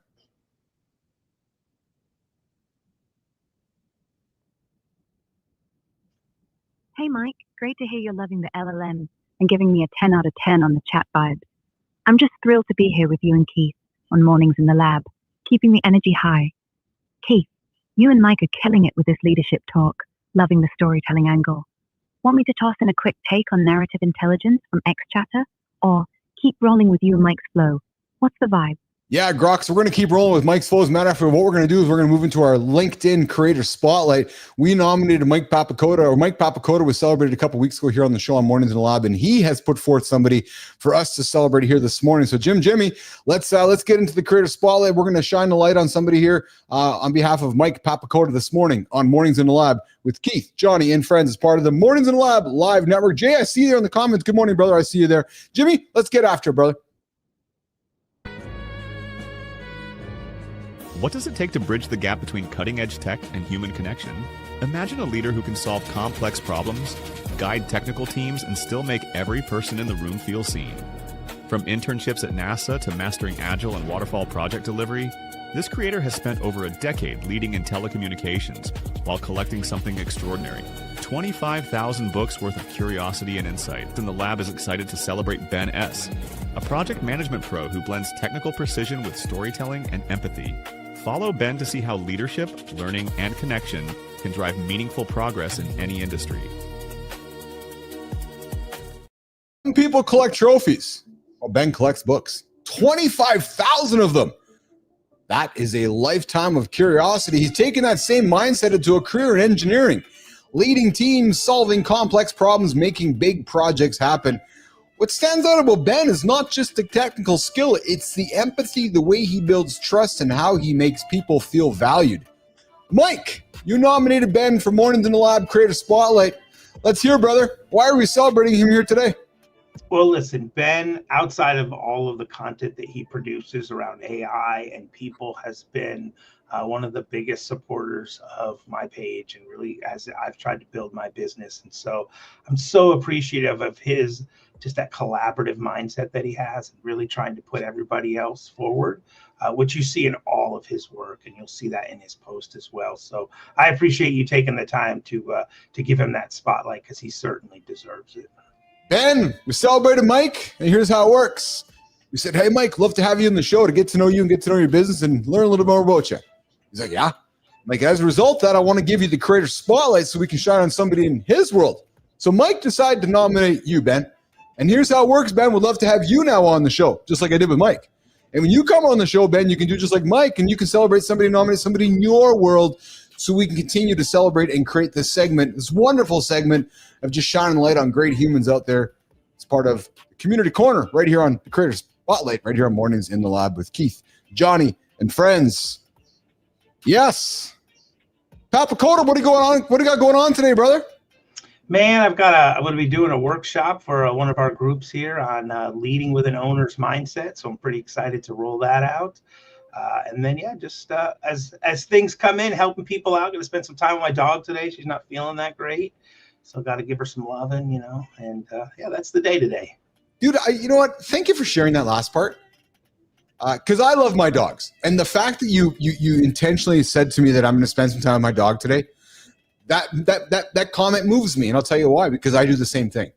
Hey, Mike. Great to hear you're loving the LLM and giving me a 10 out of 10 on the chat vibes. I'm just thrilled to be here with you and Keith on Mornings in the Lab, keeping the energy high. Keith, you and Mike are killing it with this leadership talk, loving the storytelling angle. Want me to toss in a quick take on narrative intelligence from X Chatter, or keep rolling with you and Mike's flow? What's the vibe? Yeah, Grok, so we're going to keep rolling with Mike's flow. As a matter of fact, what we're going to do is we're going to move into our LinkedIn Creator Spotlight. We nominated Mike Papacoda was celebrated a couple weeks ago here on the show on Mornings in the Lab, and he has put forth somebody for us to celebrate here this morning. So Jimmy, let's get into the Creator Spotlight. We're going to shine the light on somebody here on behalf of Mike Papacoda this morning on Mornings in the Lab with Keith, Johnny, and friends as part of the Mornings in the Lab live network. Jay, I see you there in the comments. Good morning, brother. I see you there. Jimmy, let's get after it, brother. What does it take to bridge the gap between cutting-edge tech and human connection? Imagine a leader who can solve complex problems, guide technical teams, and still make every person in the room feel seen. From internships at NASA to mastering agile and waterfall project delivery, this creator has spent over a decade leading in telecommunications while collecting something extraordinary. 25,000 books worth of curiosity and insight. And the lab is excited to celebrate Ben S., a project management pro who blends technical precision with storytelling and empathy. Follow Ben to see how leadership, learning, and connection can drive meaningful progress in any industry. People collect trophies. Well, Ben collects books. 25,000 of them. That is a lifetime of curiosity. He's taken that same mindset into a career in engineering, leading teams, solving complex problems, making big projects happen. What stands out about Ben is not just the technical skill, it's the empathy, the way he builds trust, and how he makes people feel valued. Mike, you nominated Ben for Mornings in the Lab Creator Spotlight. Let's hear, brother. Why are we celebrating him here today? Well, listen, Ben, outside of all of the content that he produces around AI and people, has been one of the biggest supporters of my page, and really as I've tried to build my business. And so I'm so appreciative of his, just that collaborative mindset that he has, and really trying to put everybody else forward, which you see in all of his work, and you'll see that in his post as well. So I appreciate you taking the time to give him that spotlight, because he certainly deserves it. Ben, we celebrated Mike, and here's how it works. We said, hey, Mike, love to have you in the show to get to know you and get to know your business and learn a little more about you. He's like, yeah. Like, as a result of that, I want to give you the Creator Spotlight so we can shine on somebody in his world. So Mike decided to nominate you, Ben. And here's how it works, Ben. We'd love to have you now on the show, just like I did with Mike. And when you come on the show, Ben, you can do just like Mike, and you can celebrate somebody, nominate somebody in your world, so we can continue to celebrate and create this segment, this wonderful segment of just shining light on great humans out there. It's part of Community Corner right here on the Creator Spotlight, right here on Mornings in the Lab with Keith, Johnny, and friends. Yes. Papacoda, what do you got going on today, brother? Man, I'm going to be doing a workshop for one of our groups here on leading with an owner's mindset. So I'm pretty excited to roll that out. And then, yeah, just as things come in, helping people out. Going to spend some time with my dog today. She's not feeling that great, so got to give her some loving, And yeah, that's the day today. Dude, you know what? Thank you for sharing that last part. Because I love my dogs, and the fact that you intentionally said to me that I'm going to spend some time with my dog today, that comment moves me, and I'll tell you why. Because I do the same thing.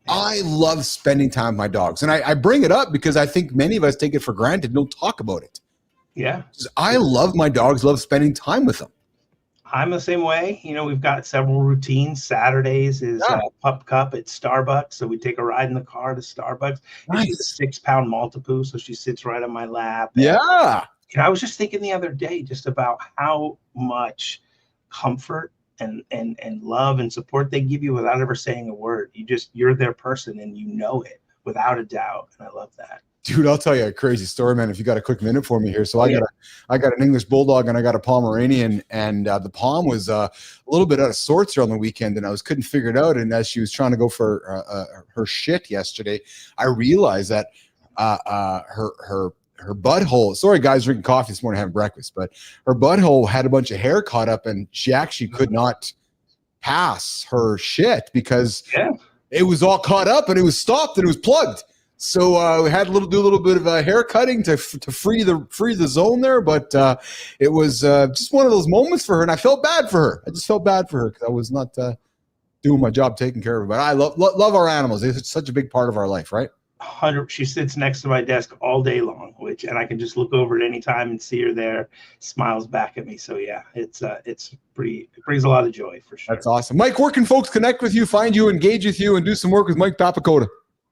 I love spending time with my dogs, and I bring it up because I think many of us take it for granted and don't talk about it. Yeah, I love my dogs. Love spending time with them. I'm the same way. We've got several routines. Saturdays is Pup Cup at Starbucks. So we take a ride in the car to Starbucks. Nice. She's a 6-pound Maltipoo, so she sits right on my lap. Yeah. I was just thinking the other day just about how much comfort and love and support they give you without ever saying a word. You're their person and you know it without a doubt. And I love that. Dude, I'll tell you a crazy story, man. If you got a quick minute for me here. So I got an English Bulldog and I got a Pomeranian, and the Pom was a little bit out of sorts here on the weekend, and I couldn't figure it out. And as she was trying to go for her shit yesterday, I realized that her butthole. Sorry, guys, drinking coffee this morning, having breakfast, but her butthole had a bunch of hair caught up, and she actually could not pass her shit because it was all caught up and it was stopped and it was plugged. So we had to do a little bit of hair cutting to free the zone there, but it was just one of those moments for her, and I felt bad for her. I just felt bad for her because I was not doing my job taking care of her. But I love our animals. It's such a big part of our life, right? 100. She sits next to my desk all day long, and I can just look over at any time and see her there, smiles back at me. So yeah, it brings a lot of joy for sure. That's awesome. Mike, where can folks connect with you, find you, engage with you, and do some work with Mike Papacoda?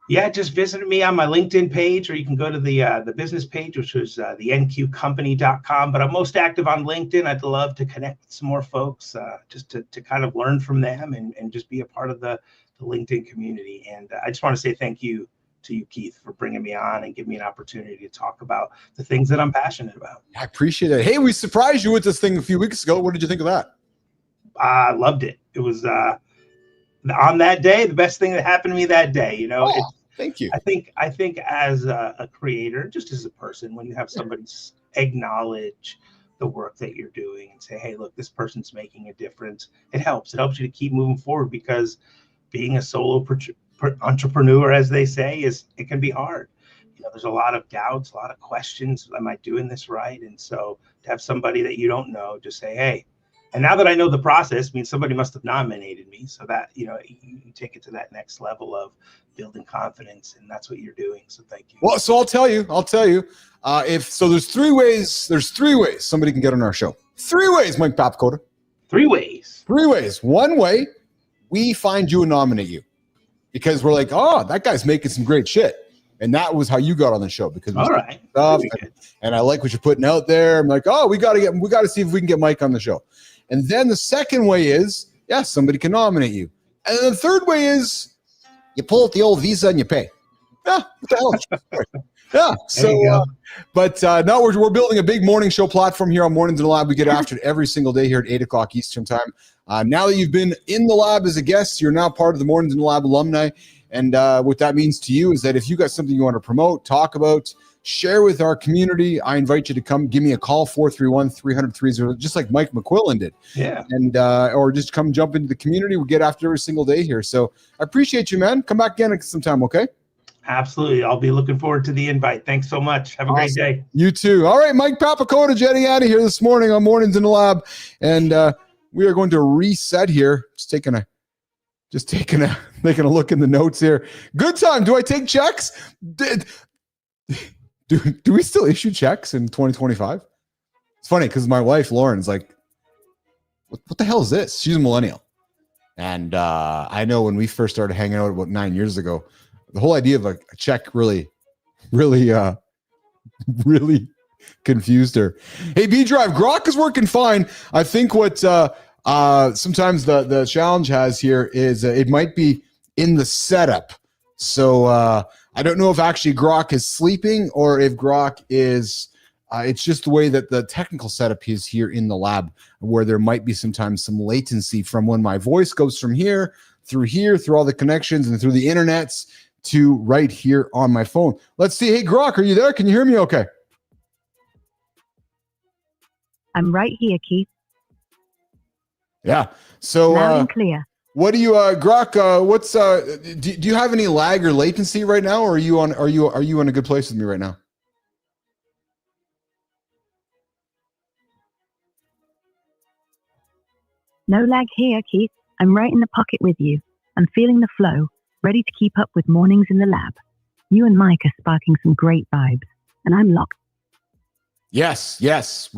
Yeah, just visit me on my LinkedIn page, or you can go to the business page, which is the nqcompany.com. But I'm most active on LinkedIn. I'd love to connect with some more folks, just to kind of learn from them and just be a part of the LinkedIn community. And I just want to say thank you to you, Keith, for bringing me on and giving me an opportunity to talk about the things that I'm passionate about. I appreciate it. Hey, we surprised you with this thing a few weeks ago. What did you think of that? I loved it. It was on that day, the best thing that happened to me that day. Thank you. I think as a creator, just as a person, when you have somebody acknowledge the work that you're doing and say, hey, look, this person's making a difference, it helps. It helps you to keep moving forward, because being a solo entrepreneur, as they say, it can be hard. There's a lot of doubts, a lot of questions. Am I doing this right? And so to have somebody that you don't know just say, hey, and now that I know the process, means somebody must have nominated me, so that you take it to that next level of building confidence, and that's what you're doing. So thank you. Well, so I'll tell you. There's three ways. There's 3 ways somebody can get on our show. 3 ways, Mike Papacoda. 3 ways. 3 ways. One way, we find you and nominate you, because we're like, oh, that guy's making some great shit. And that was how you got on the show, because all right, stuff, and I like what you're putting out there. I'm like, oh, we got to see if we can get Mike on the show. And then the second way is, somebody can nominate you. And then the third way is, you pull out the old Visa and you pay. Yeah, what the hell? Yeah. So, now we're building a big morning show platform here on Mornings in the Lab. We get after it every single day here at 8 o'clock Eastern time. Now that you've been in the lab as a guest, you're now part of the Mornings in the Lab alumni. And what that means to you is that if you got something you want to promote, talk about, share with our community, I invite you to come give me a call, 431-300-30, just like Mike McQuillan did. Yeah. And or just come jump into the community. We get after every single day here. So I appreciate you, man. Come back again sometime, okay? Absolutely. I'll be looking forward to the invite. Thanks so much. Have a great day. You too. All right, Mike Papacoda jetting out of here this morning on Mornings in the Lab. And we are going to reset here. Just taking a look in the notes here. Good time. Do I take checks? Do we still issue checks in 2025? It's funny because my wife Lauren's like, what the hell is this? She's a millennial, and I know when we first started hanging out about 9 years ago, the whole idea of a check really confused her. Hey, B Drive, Grok is working fine. I think what sometimes the challenge has here is it might be in the setup. So I don't know if actually Grok is sleeping or if Grok is it's just the way that the technical setup is here in the lab, where there might be sometimes some latency from when my voice goes from here, through all the connections and through the internets to right here on my phone. Let's see. Hey, Grok, are you there? Can you hear me okay? I'm right here, Keith. Yeah. So loud and clear. What do you, Grok? What's do you have any lag or latency right now, or are you in a good place with me right now? No lag here, Keith. I'm right in the pocket with you. I'm feeling the flow, ready to keep up with mornings in the lab. You and Mike are sparking some great vibes, and I'm locked. Yes. So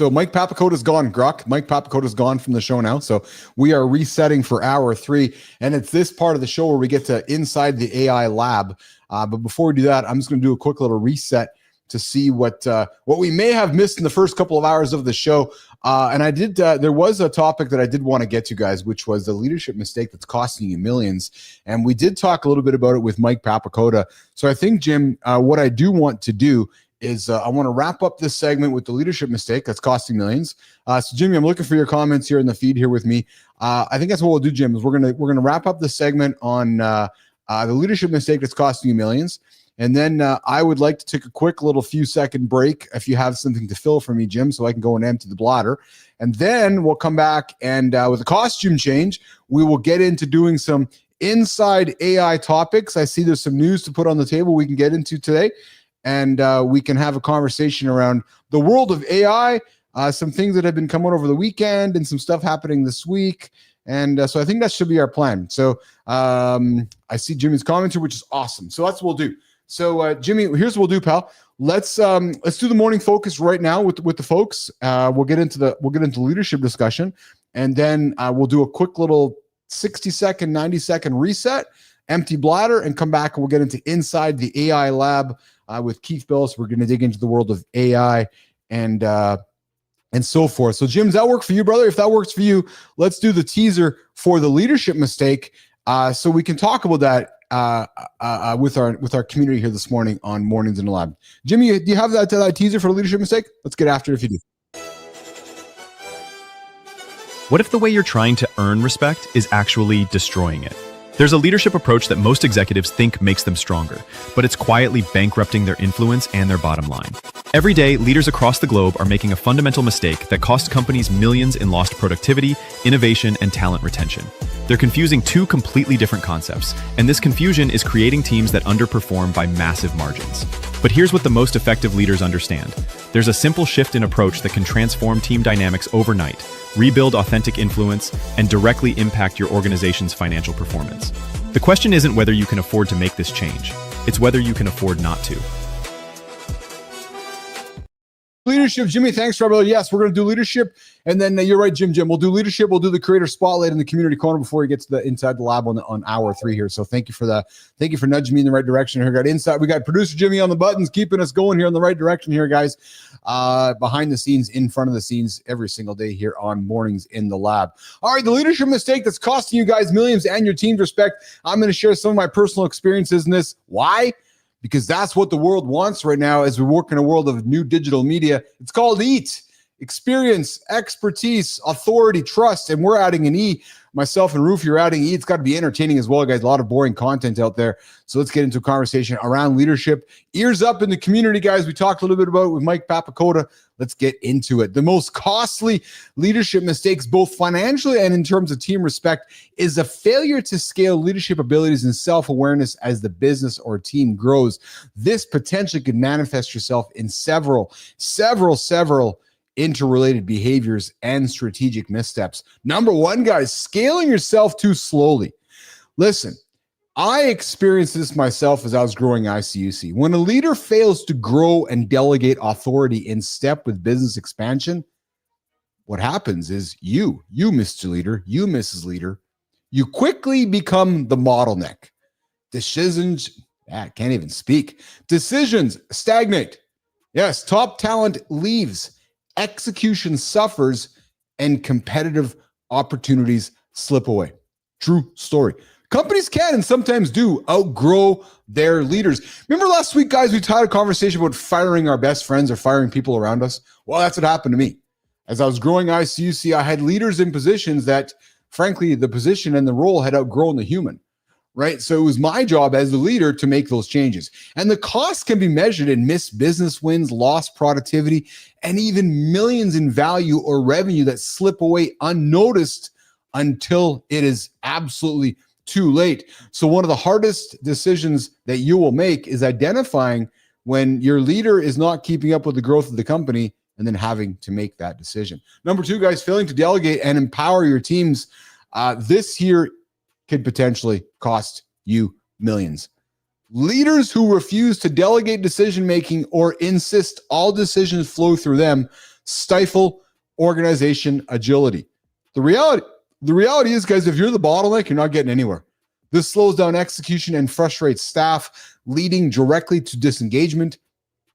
Mike Papacoda's gone, Grok. Mike Papacoda's gone from the show now. So we are resetting for hour 3. And it's this part of the show where we get to inside the AI lab. But before we do that, I'm just going to do a quick little reset to see what we may have missed in the first couple of hours of the show. And I did, there was a topic that I did want to get to, guys, which was the leadership mistake that's costing you millions. And we did talk a little bit about it with Mike Papacoda. So I think, Jim, what I do want to do is I want to wrap up this segment with the leadership mistake that's costing millions. So Jimmy, I'm looking for your comments here in the feed here with me. I think that's what we'll do, Jim, is we're gonna wrap up this segment on the leadership mistake that's costing you millions. And then I would like to take a quick little few second break if you have something to fill for me, Jim, so I can go and empty the bladder. And then we'll come back and with a costume change, we will get into doing some inside AI topics. I see there's some news to put on the table we can get into today. And we can have a conversation around the world of AI, some things that have been coming over the weekend and some stuff happening this week. And so I think that should be our plan. So I see Jimmy's comment here, which is awesome. So that's what we'll do. So Jimmy, here's what we'll do, pal. Let's do the morning focus right now with the folks. We'll get into leadership discussion, and then we'll do a quick little 60-second, 90-second reset, empty bladder, and come back and we'll get into inside the AI lab. With Keith Bilous, we're going to dig into the world of AI and so forth. So, Jim, does that work for you, brother? If that works for you, let's do the teaser for the leadership mistake, so we can talk about that with our community here this morning on Mornings in the Lab. Jimmy, do you have that teaser for the leadership mistake? Let's get after it if you do. What if the way you're trying to earn respect is actually destroying it? There's a leadership approach that most executives think makes them stronger, but it's quietly bankrupting their influence and their bottom line. Every day, leaders across the globe are making a fundamental mistake that costs companies millions in lost productivity, innovation, and talent retention. They're confusing two completely different concepts, and this confusion is creating teams that underperform by massive margins. But here's what the most effective leaders understand. There's a simple shift in approach that can transform team dynamics overnight, rebuild authentic influence, and directly impact your organization's financial performance. The question isn't whether you can afford to make this change, it's whether you can afford not to. Leadership, Jimmy, thanks, brother. Yes, we're going to do leadership. And then you're right, Jim. We'll do leadership. We'll do the creator spotlight in the community corner before we get to the inside the lab on hour 3 here. So thank you for that. Thank you for nudging me in the right direction here. We got producer Jimmy on the buttons, keeping us going here in the right direction here, guys. Behind the scenes, in front of the scenes, every single day here on Mornings in the Lab. All right, the leadership mistake that's costing you guys millions and your team's respect. I'm going to share some of my personal experiences in this. Why? Because that's what the world wants right now as we work in a world of new digital media. It's called EAT. Experience, expertise, authority, trust, and we're adding an E. Myself and Roof, you're adding E. It's got to be entertaining as well, guys. A lot of boring content out there. So let's get into a conversation around leadership. Ears up in the community, guys. We talked a little bit about it with Mike Papacoda. Let's get into it. The most costly leadership mistakes, both financially and in terms of team respect, is a failure to scale leadership abilities and self-awareness as the business or team grows. This potentially could manifest yourself in several interrelated behaviors and strategic missteps. Number 1, guys, scaling yourself too slowly. Listen, I experienced this myself as I was growing ICUC. When a leader fails to grow and delegate authority in step with business expansion, what happens is you, Mr. Leader, you, Mrs. Leader, you quickly become the bottleneck. Decisions, can't even speak. Decisions stagnate. Yes, top talent leaves. Execution suffers and competitive opportunities slip away. True story. Companies can and sometimes do outgrow their leaders. Remember last week, guys, we had a conversation about firing our best friends or firing people around us? Well, that's what happened to me. As I was growing ICUC, I had leaders in positions that, frankly, the position and the role had outgrown the human. right? So it was my job as the leader to make those changes. And the cost can be measured in missed business wins, lost productivity, and even millions in value or revenue that slip away unnoticed until it is absolutely too late. So one of the hardest decisions that you will make is identifying when your leader is not keeping up with the growth of the company and then having to make that decision. Number 2, guys, failing to delegate and empower your teams. This here could potentially cost you millions. Leaders who refuse to delegate decision-making or insist all decisions flow through them stifle organization agility. The reality is, guys, if you're the bottleneck, you're not getting anywhere. This slows down execution and frustrates staff, leading directly to disengagement,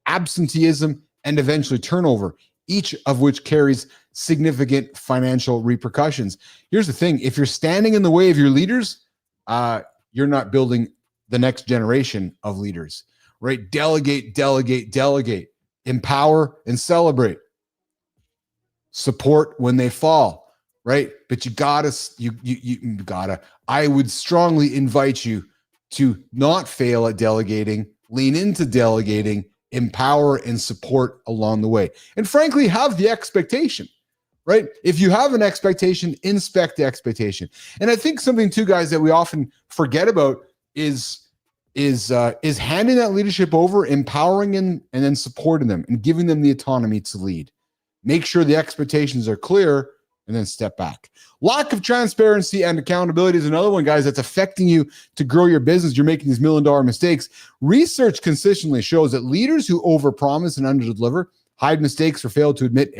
absenteeism, and eventually turnover, each of which carries significant financial repercussions. Here's the thing. If you're standing in the way of your leaders, you're not building the next generation of leaders, right? Delegate, delegate, delegate. Empower and celebrate. Support when they fall, right? But you gotta, I would strongly invite you to not fail at delegating, lean into delegating, empower and support along the way. And frankly, have the expectation, right? If you have an expectation, inspect the expectation. And I think something too, guys, that we often forget about is handing that leadership over, empowering them, and then supporting them and giving them the autonomy to lead. Make sure the expectations are clear and then step back. Lack of transparency and accountability is another one, guys, that's affecting you to grow your business. You're making these $1 million mistakes. Research consistently shows that leaders who overpromise and underdeliver, hide mistakes, or fail to admit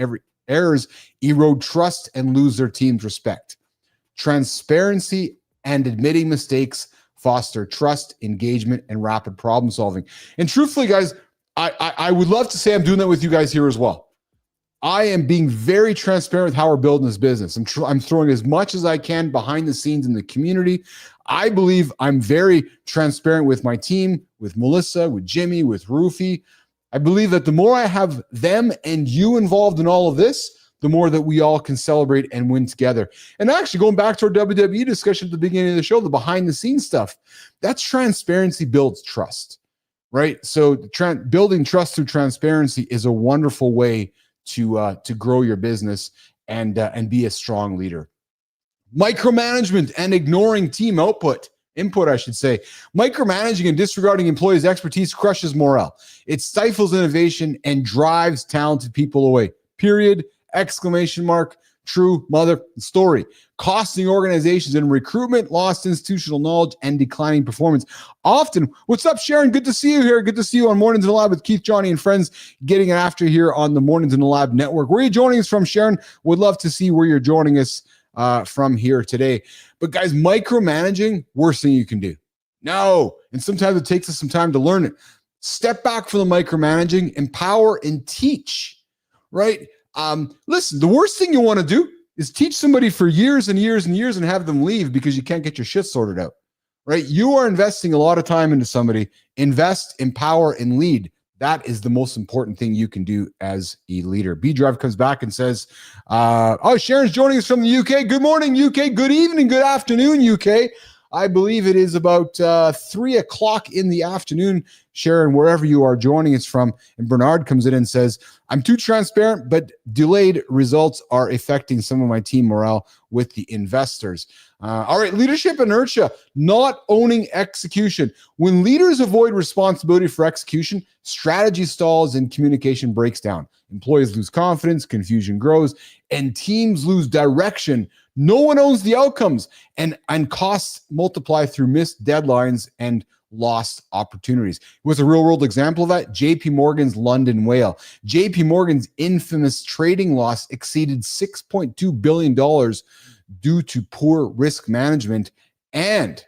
errors erode trust and lose their team's respect. Transparency and admitting mistakes foster trust, engagement, and rapid problem solving. And truthfully, guys, I would love to say I'm doing that with you guys here as well. I am being very transparent with how we're building this business. I'm throwing as much as I can behind the scenes in the community. I believe I'm very transparent with my team, with Melissa, with Jimmy, with Rufy. I believe that the more I have them and you involved in all of this, the more that we all can celebrate and win together. And actually, going back to our WWE discussion at the beginning of the show, the behind the scenes stuff, that's transparency builds trust, right? So building trust through transparency is a wonderful way to grow your business and be a strong leader. Micromanagement and ignoring team input, I should say. Micromanaging and disregarding employees' expertise crushes morale. It stifles innovation and drives talented people away. Period. Exclamation mark. True mother story. Costing organizations in recruitment, lost institutional knowledge, and declining performance. Often, what's up, Sharon? Good to see you here. Good to see you on Mornings in the Lab with Keith, Johnny, and friends, getting it after here on the Mornings in the Lab network. Where are you joining us from, Sharon? Would love to see where you're joining us from here today. But guys, micromanaging, worst thing you can do. No. And sometimes it takes us some time to learn it. Step back from the micromanaging, empower and teach, right? Listen, the worst thing you want to do is teach somebody for years and years and years and have them leave because you can't get your shit sorted out, right? You are investing a lot of time into somebody. Invest, empower, and lead. That is the most important thing you can do as a leader. B-Drive comes back and says, Sharon's joining us from the UK. Good morning, UK. Good evening, good afternoon, UK. I believe it is about 3 o'clock in the afternoon, Sharon, wherever you are joining us from. And Bernard comes in and says, I'm too transparent, but delayed results are affecting some of my team morale with the investors. All right, leadership inertia, not owning execution. When leaders avoid responsibility for execution, strategy stalls and communication breaks down. Employees lose confidence, confusion grows, and teams lose direction. No one owns the outcomes, and costs multiply through missed deadlines and lost opportunities. With a real-world example of that, JP Morgan's London whale. JP Morgan's infamous trading loss exceeded $6.2 billion due to poor risk management and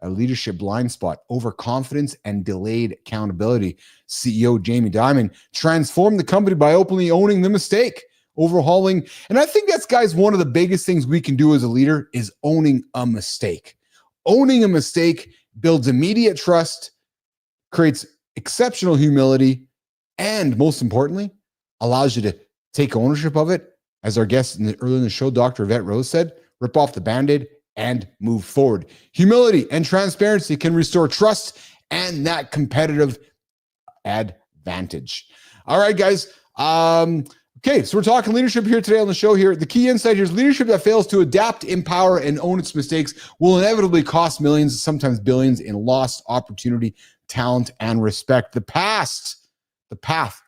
a leadership blind spot, overconfidence, and delayed accountability. CEO Jamie Dimon transformed the company by openly owning the mistake, overhauling. And I think that's, guys, one of the biggest things we can do as a leader is owning a mistake. Owning a mistake builds immediate trust, creates exceptional humility, and most importantly, allows you to take ownership of it. As our guest earlier in the show, Dr. Evette Rose said, rip off the Band-Aid and move forward. Humility and transparency can restore trust and that competitive advantage. All right, guys. Okay, so we're talking leadership here today on the show here. The key insight here is leadership that fails to adapt, empower, and own its mistakes will inevitably cost millions, sometimes billions, in lost opportunity, talent, and respect. The path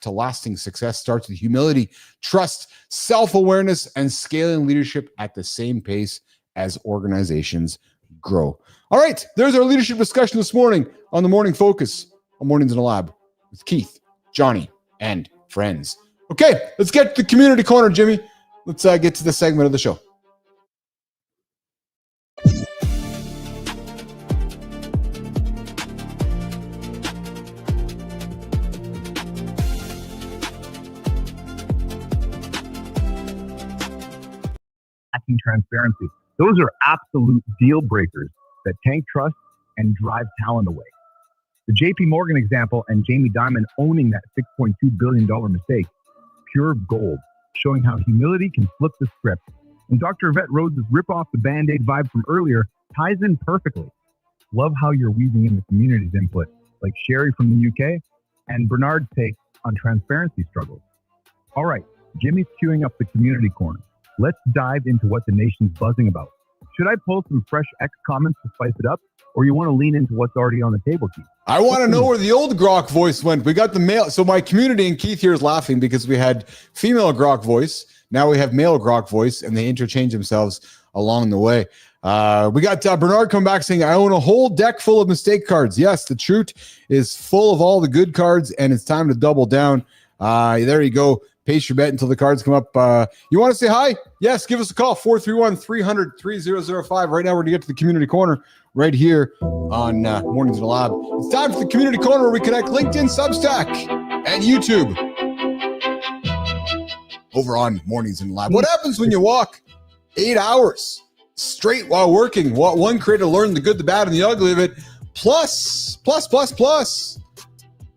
to lasting success starts with humility, trust, self-awareness, and scaling leadership at the same pace as organizations grow. All right, there's our leadership discussion this morning on the Morning Focus on Mornings in the Lab with Keith, Johnny, and friends. Okay, let's get to the community corner, Jimmy. Let's get to the segment of the show. Lacking transparency. Those are absolute deal breakers that tank trust and drive talent away. The JP Morgan example and Jamie Dimon owning that $6.2 billion mistake, pure gold, showing how humility can flip the script. And Dr. Evette Rose's rip off the Band-Aid vibe from earlier ties in perfectly. Love how you're weaving in the community's input, like Sherry from the UK and Bernard's take on transparency struggles. All right, Jimmy's queuing up the community corner. Let's dive into what the nation's buzzing about. Should I pull some fresh X comments to spice it up, or you want to lean into what's already on the table, Keith? I want to know where the old Grok voice went. We got the male. So my community, and Keith here is laughing because we had female Grok voice. Now we have male Grok voice, and they interchange themselves along the way. We got Bernard come back saying, I own a whole deck full of mistake cards. Yes, the truth is full of all the good cards, and it's time to double down. There you go. Pace your bet until the cards come up. You want to say hi? Yes, give us a call, 431-300-3005. Right now, we're going to get to the community corner right here on Mornings in the Lab. It's time for the community corner where we connect LinkedIn, Substack, and YouTube. Over on Mornings in the Lab. What happens when you walk 8 hours straight while working? One creator learned the good, the bad, and the ugly of it. Plus,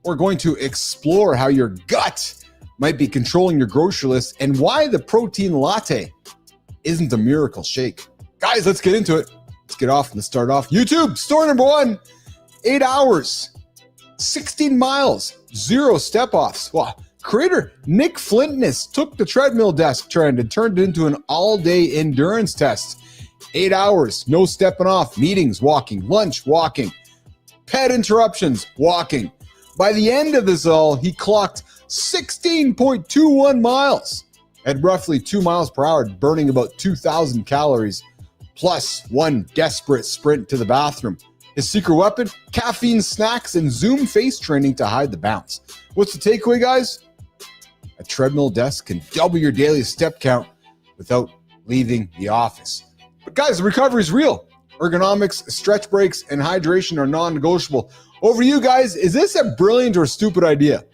we're going to explore how your gut might be controlling your grocery list and why the protein latte isn't a miracle shake. Guys, let's get into it. Let's start off. YouTube, story number 1, 8 hours, 16 miles, 0 step-offs. Wow. Creator Nick Flintness took the treadmill desk trend and turned it into an all-day endurance test. 8 hours, no stepping off, meetings, walking, lunch, walking, pet interruptions, walking. By the end of this all, he clocked 16.21 miles at roughly 2 miles per hour, burning about 2,000 calories, plus 1 desperate sprint to the bathroom. His secret weapon? Caffeine snacks and Zoom face training to hide the bounce. What's the takeaway, guys? A treadmill desk can double your daily step count without leaving the office. But guys, the recovery is real. Ergonomics, stretch breaks, and hydration are non-negotiable. Over to you guys. Is this a brilliant or stupid idea?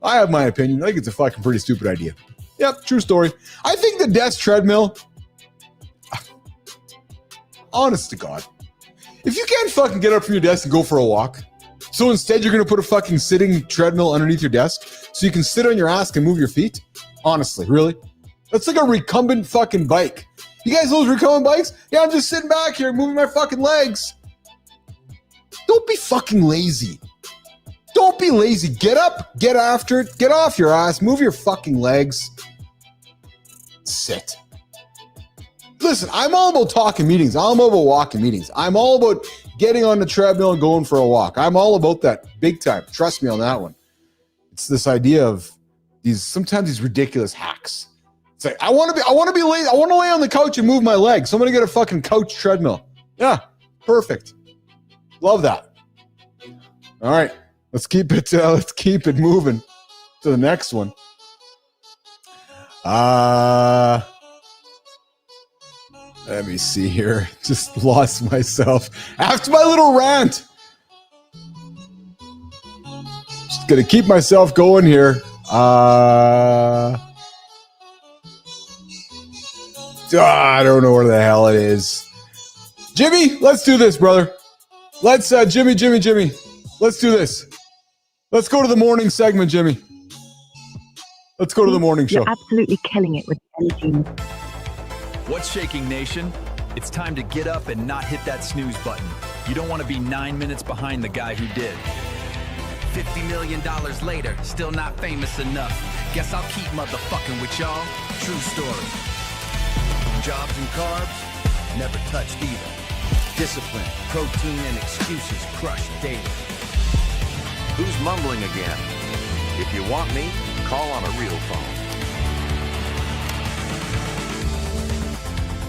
I have my opinion. I think it's a fucking pretty stupid idea. Yep, true story. I think the desk treadmill, honest to God, if you can't fucking get up from your desk and go for a walk, so instead you're going to put a fucking sitting treadmill underneath your desk so you can sit on your ass and move your feet? Honestly, really? That's like a recumbent fucking bike. You guys know those recumbent bikes? Yeah, I'm just sitting back here moving my fucking legs. Don't be fucking lazy. Don't be lazy. Get up, get after it, get off your ass, move your fucking legs. Sit. Listen, I'm all about talking meetings. I'm all about walking meetings. I'm all about getting on the treadmill and going for a walk. I'm all about that big time. Trust me on that one. It's this idea of sometimes these ridiculous hacks. It's like, I want to be lazy. I want to lay on the couch and move my legs. So I'm going to get a fucking couch treadmill. Yeah, perfect. Love that. All right, let's keep it moving to the next one. Let me see here. Just lost myself after my little rant. Just gonna keep myself going here. I don't know where the hell it is. Jimmy, let's do this, brother. Let's Jimmy. Let's do this. Let's go to the morning segment, Jimmy. Let's go to the morning show. You're absolutely killing it with energy. What's shaking, nation? It's time to get up and not hit that snooze button. You don't want to be 9 minutes behind the guy who did. $50 million later, still not famous enough. Guess I'll keep motherfucking with y'all. True story. Jobs and carbs, never touched either. Discipline, protein, and excuses crushed daily. Who's mumbling again? If you want me, call on a real phone.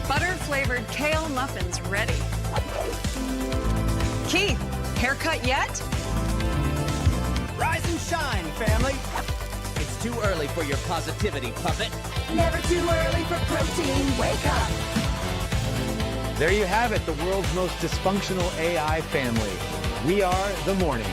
Butter-flavored kale muffins ready. Keith, haircut yet? Rise and shine, family. It's too early for your positivity, puppet. Never too early for protein. Wake up. There you have it, the world's most dysfunctional AI family. We are the morning.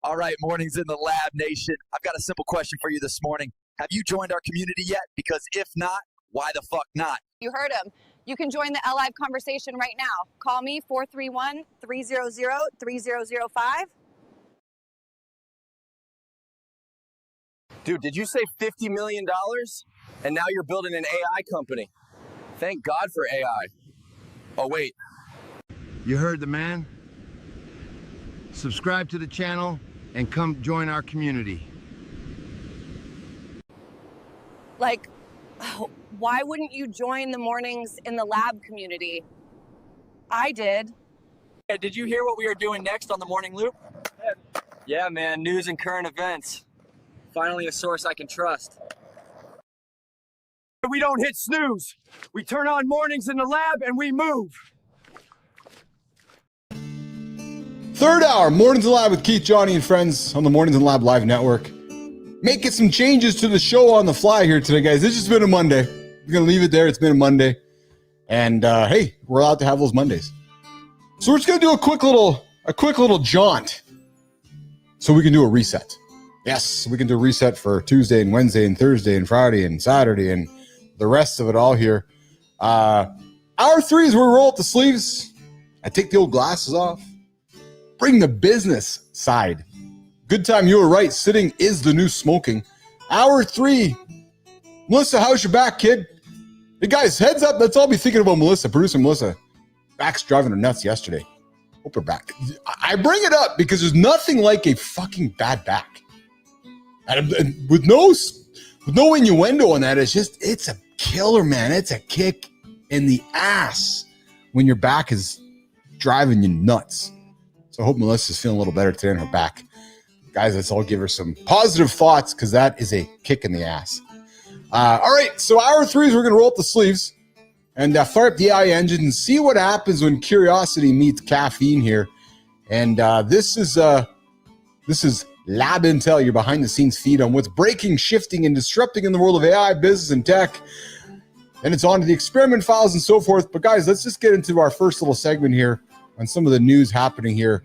All right, mornings in the lab, nation. I've got a simple question for you this morning. Have you joined our community yet? Because if not, why the fuck not? You heard him. You can join the Live conversation right now. Call me 431-300-3005. Dude, did you say $50 million? And now you're building an AI company. Thank God for AI. Oh, wait. You heard the man? Subscribe to the channel and come join our community. Like, why wouldn't you join the mornings in the lab community? I did. Hey, did you hear what we are doing next on the Morning Loop? Yeah, man, news and current events. Finally a source I can trust. We don't hit snooze. We turn on mornings in the lab and we move. Third hour, Mornings in the Lab with Keith, Johnny, and friends on the Mornings in the Lab Live Network. Making some changes to the show on the fly here today, guys. It's just been a Monday. We're going to leave it there. It's been a Monday. And, hey, we're allowed to have those Mondays. So we're just going to do a quick little jaunt so we can do a reset. Yes, we can do a reset for Tuesday and Wednesday and Thursday and Friday and Saturday and the rest of it all here. Hour 3 is where we roll up the sleeves. I take the old glasses off. Bring the business side. Good time, you were right. Sitting is the new smoking. Hour 3. Melissa, how's your back, kid? Hey, guys, heads up. Let's all be thinking about Melissa, producer Melissa. Back's driving her nuts yesterday. Hope her back. I bring it up because there's nothing like a fucking bad back. And with no innuendo on that, it's a killer, man. It's a kick in the ass when your back is driving you nuts. So I hope Melissa's feeling a little better today on her back. Guys, let's all give her some positive thoughts because that is a kick in the ass. All right, so hour 3 is we're going to roll up the sleeves and fire up the AI engine and see what happens when curiosity meets caffeine here. And this is Lab Intel, your behind-the-scenes feed on what's breaking, shifting, and disrupting in the world of AI, business, and tech. And it's on to the experiment files and so forth. But guys, let's just get into our first little segment here on some of the news happening here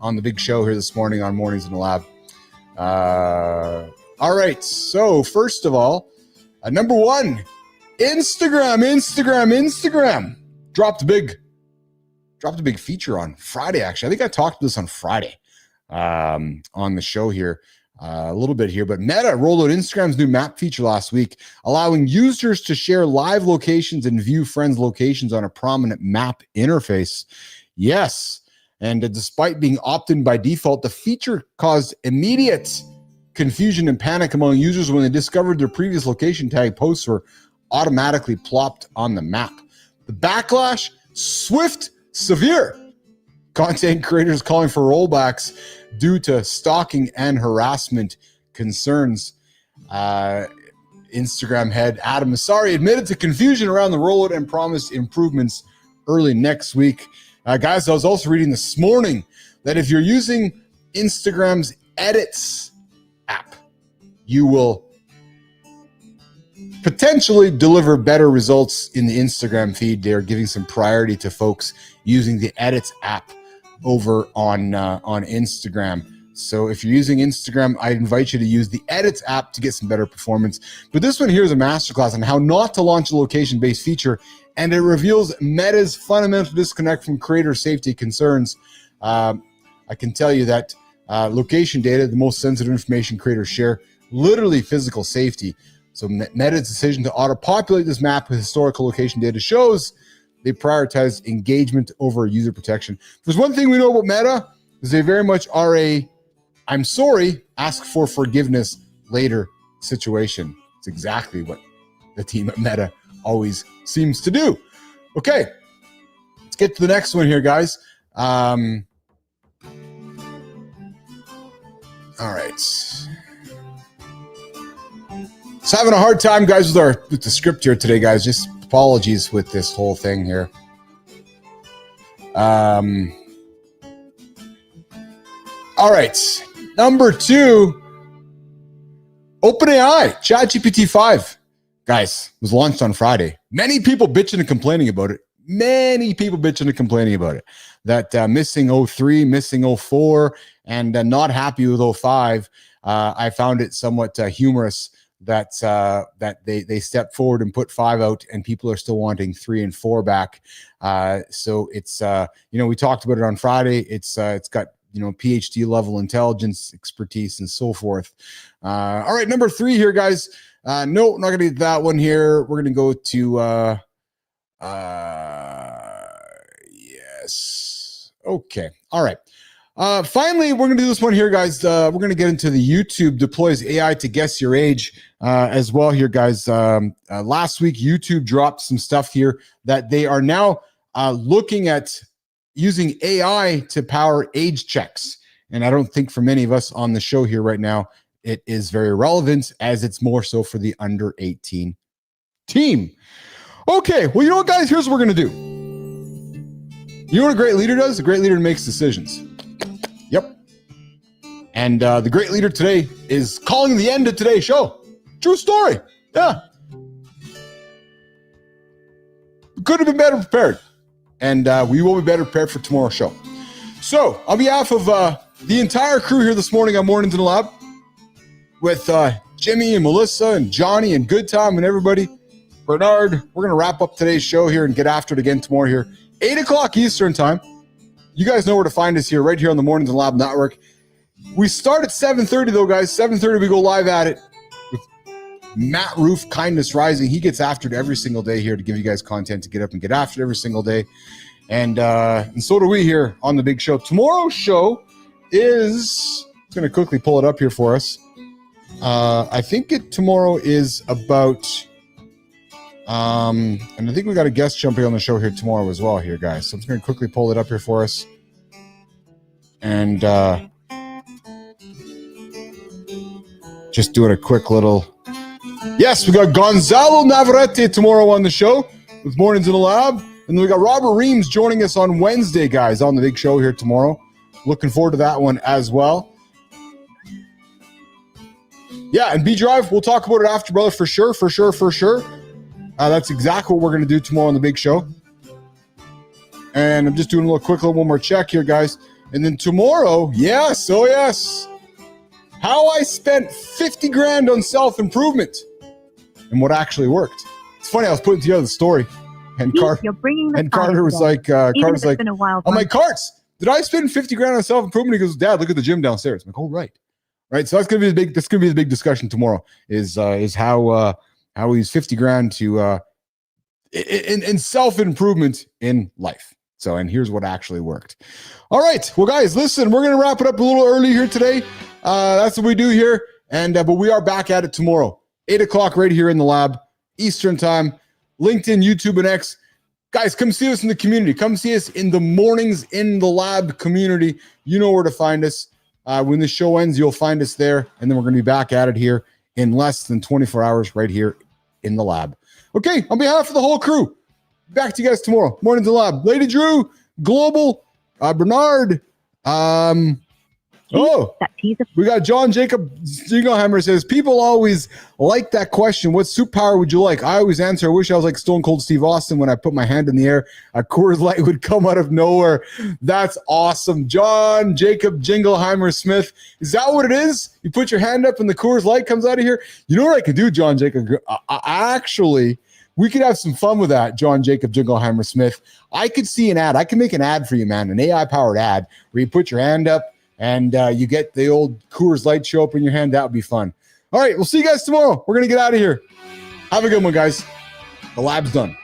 on the big show here this morning on Mornings in the Lab. All right, so first of all, number 1, Instagram dropped a big feature on Friday. Actually, I think I talked about this on Friday on the show here a little bit here, but Meta rolled out Instagram's new map feature last week, allowing users to share live locations and view friends' locations on a prominent map interface. Yes, and despite being opt-in by default, the feature caused immediate confusion and panic among users when they discovered their previous location tag posts were automatically plopped on the map. The backlash, swift, severe. Content creators calling for rollbacks due to stalking and harassment concerns. Instagram head Adam Asari admitted to confusion around the rollout and promised improvements early next week. Guys, I was also reading this morning that if you're using Instagram's Edits app, you will potentially deliver better results in the Instagram feed. They're giving some priority to folks using the Edits app over on Instagram. So if you're using Instagram, I invite you to use the Edits app to get some better performance. But this one here is a masterclass on how not to launch a location-based feature, and it reveals Meta's fundamental disconnect from creator safety concerns. I can tell you that location data, the most sensitive information creators share, literally physical safety. So Meta's decision to auto-populate this map with historical location data shows they prioritize engagement over user protection. If there's one thing we know about Meta, is they very much are a I'm sorry, ask for forgiveness later situation. It's exactly what the team at Meta always seems to do. Okay, let's get to the next one here, guys. All right. So having a hard time, guys, with the script here today, guys. Just apologies with this whole thing here. All right. Number 2, OpenAI, ChatGPT 5. Guys, was launched on Friday. Many people bitching and complaining about it. That missing 03, missing 04, and not happy with 05. I found it somewhat humorous that they stepped forward and put 5 out, and people are still wanting 3 and 4 back. So it's we talked about it on Friday. It's got PhD level intelligence, expertise, and so forth. All right, number 3 here, guys. No, not gonna get that one here. We're gonna go to yes. Okay. All right. Finally, we're going to do this one here, guys. We're going to get into the YouTube deploys AI to guess your age as well here, guys. Last week, YouTube dropped some stuff here that they are now looking at using AI to power age checks. And I don't think for many of us on the show here right now, it is very relevant, as it's more so for the under 18 team. Okay, well, you know what, guys? Here's what we're going to do. You know what a great leader does? A great leader makes decisions. Yep. And the great leader today is calling the end of today's show. True story. Yeah. Could have been better prepared. And we will be better prepared for tomorrow's show. So, on behalf of the entire crew here this morning on Mornings in the Lab, with Jimmy and Melissa and Johnny and Good Time and everybody, Bernard, we're going to wrap up today's show here and get after it again tomorrow here. 8 o'clock Eastern time. You guys know where to find us here, right here on the Mornings in the Lab Network. We start at 7:30 though, guys. 7:30 we go live at it with Matt Roof, Kindness Rising. He gets after it every single day here to give you guys content to get up and get after it every single day. And so do we here on the big show. Tomorrow's show is, I'm going to quickly pull it up here for us. I think tomorrow is about, and I think we got a guest jumping on the show here tomorrow as well here, guys. So I'm just going to quickly pull it up here for us. And just doing a quick little, yes, we got Gonzalo Navarrete tomorrow on the show with Mornings in the Lab. And then we got Robert Reams joining us on Wednesday, guys, on the big show here tomorrow. Looking forward to that one as well. Yeah, and B-Drive, we'll talk about it after, brother, for sure. That's exactly what we're going to do tomorrow on the big show. And I'm just doing a little quick, one more check here, guys. And then tomorrow, yes, oh yes, how I spent 50 grand on self-improvement and what actually worked. It's funny, I was putting together the story, and Carter was like, Carter's like, I'm like, Carts, did I spend 50 grand on self-improvement? He goes, Dad, look at the gym downstairs. I'm like, oh, right. Right, so that's gonna be the big discussion tomorrow. Is how we use 50 grand to in self-improvement in life. So, and here's what actually worked. All right, well, guys, listen, we're gonna wrap it up a little early here today. That's what we do here, and but we are back at it tomorrow, 8 o'clock, right here in the lab, Eastern time, LinkedIn, YouTube, and X. Guys, come see us in the community. Come see us in the Mornings in the Lab community. You know where to find us. When the show ends, you'll find us there, and then we're going to be back at it here in less than 24 hours right here in the lab. Okay, on behalf of the whole crew, back to you guys tomorrow. Mornings in the Lab. Lady Drew, Global, Bernard, we got John Jacob Jingleheimer says, people always like that question, what superpower would you like? I always answer, I wish I was like Stone Cold Steve Austin. When I put my hand in the air, a Coors Light would come out of nowhere. That's awesome. John Jacob Jingleheimer Smith, is that what it is? You put your hand up and the Coors Light comes out of here? You know what I could do, John Jacob? Actually, we could have some fun with that, John Jacob Jingleheimer Smith. I could see an ad. I can make an ad for you, man, an AI-powered ad where you put your hand up and you get the old Coors Light show up in your hand. That would be fun. All right, we'll see you guys tomorrow. We're going to get out of here. Have a good one, guys. The lab's done.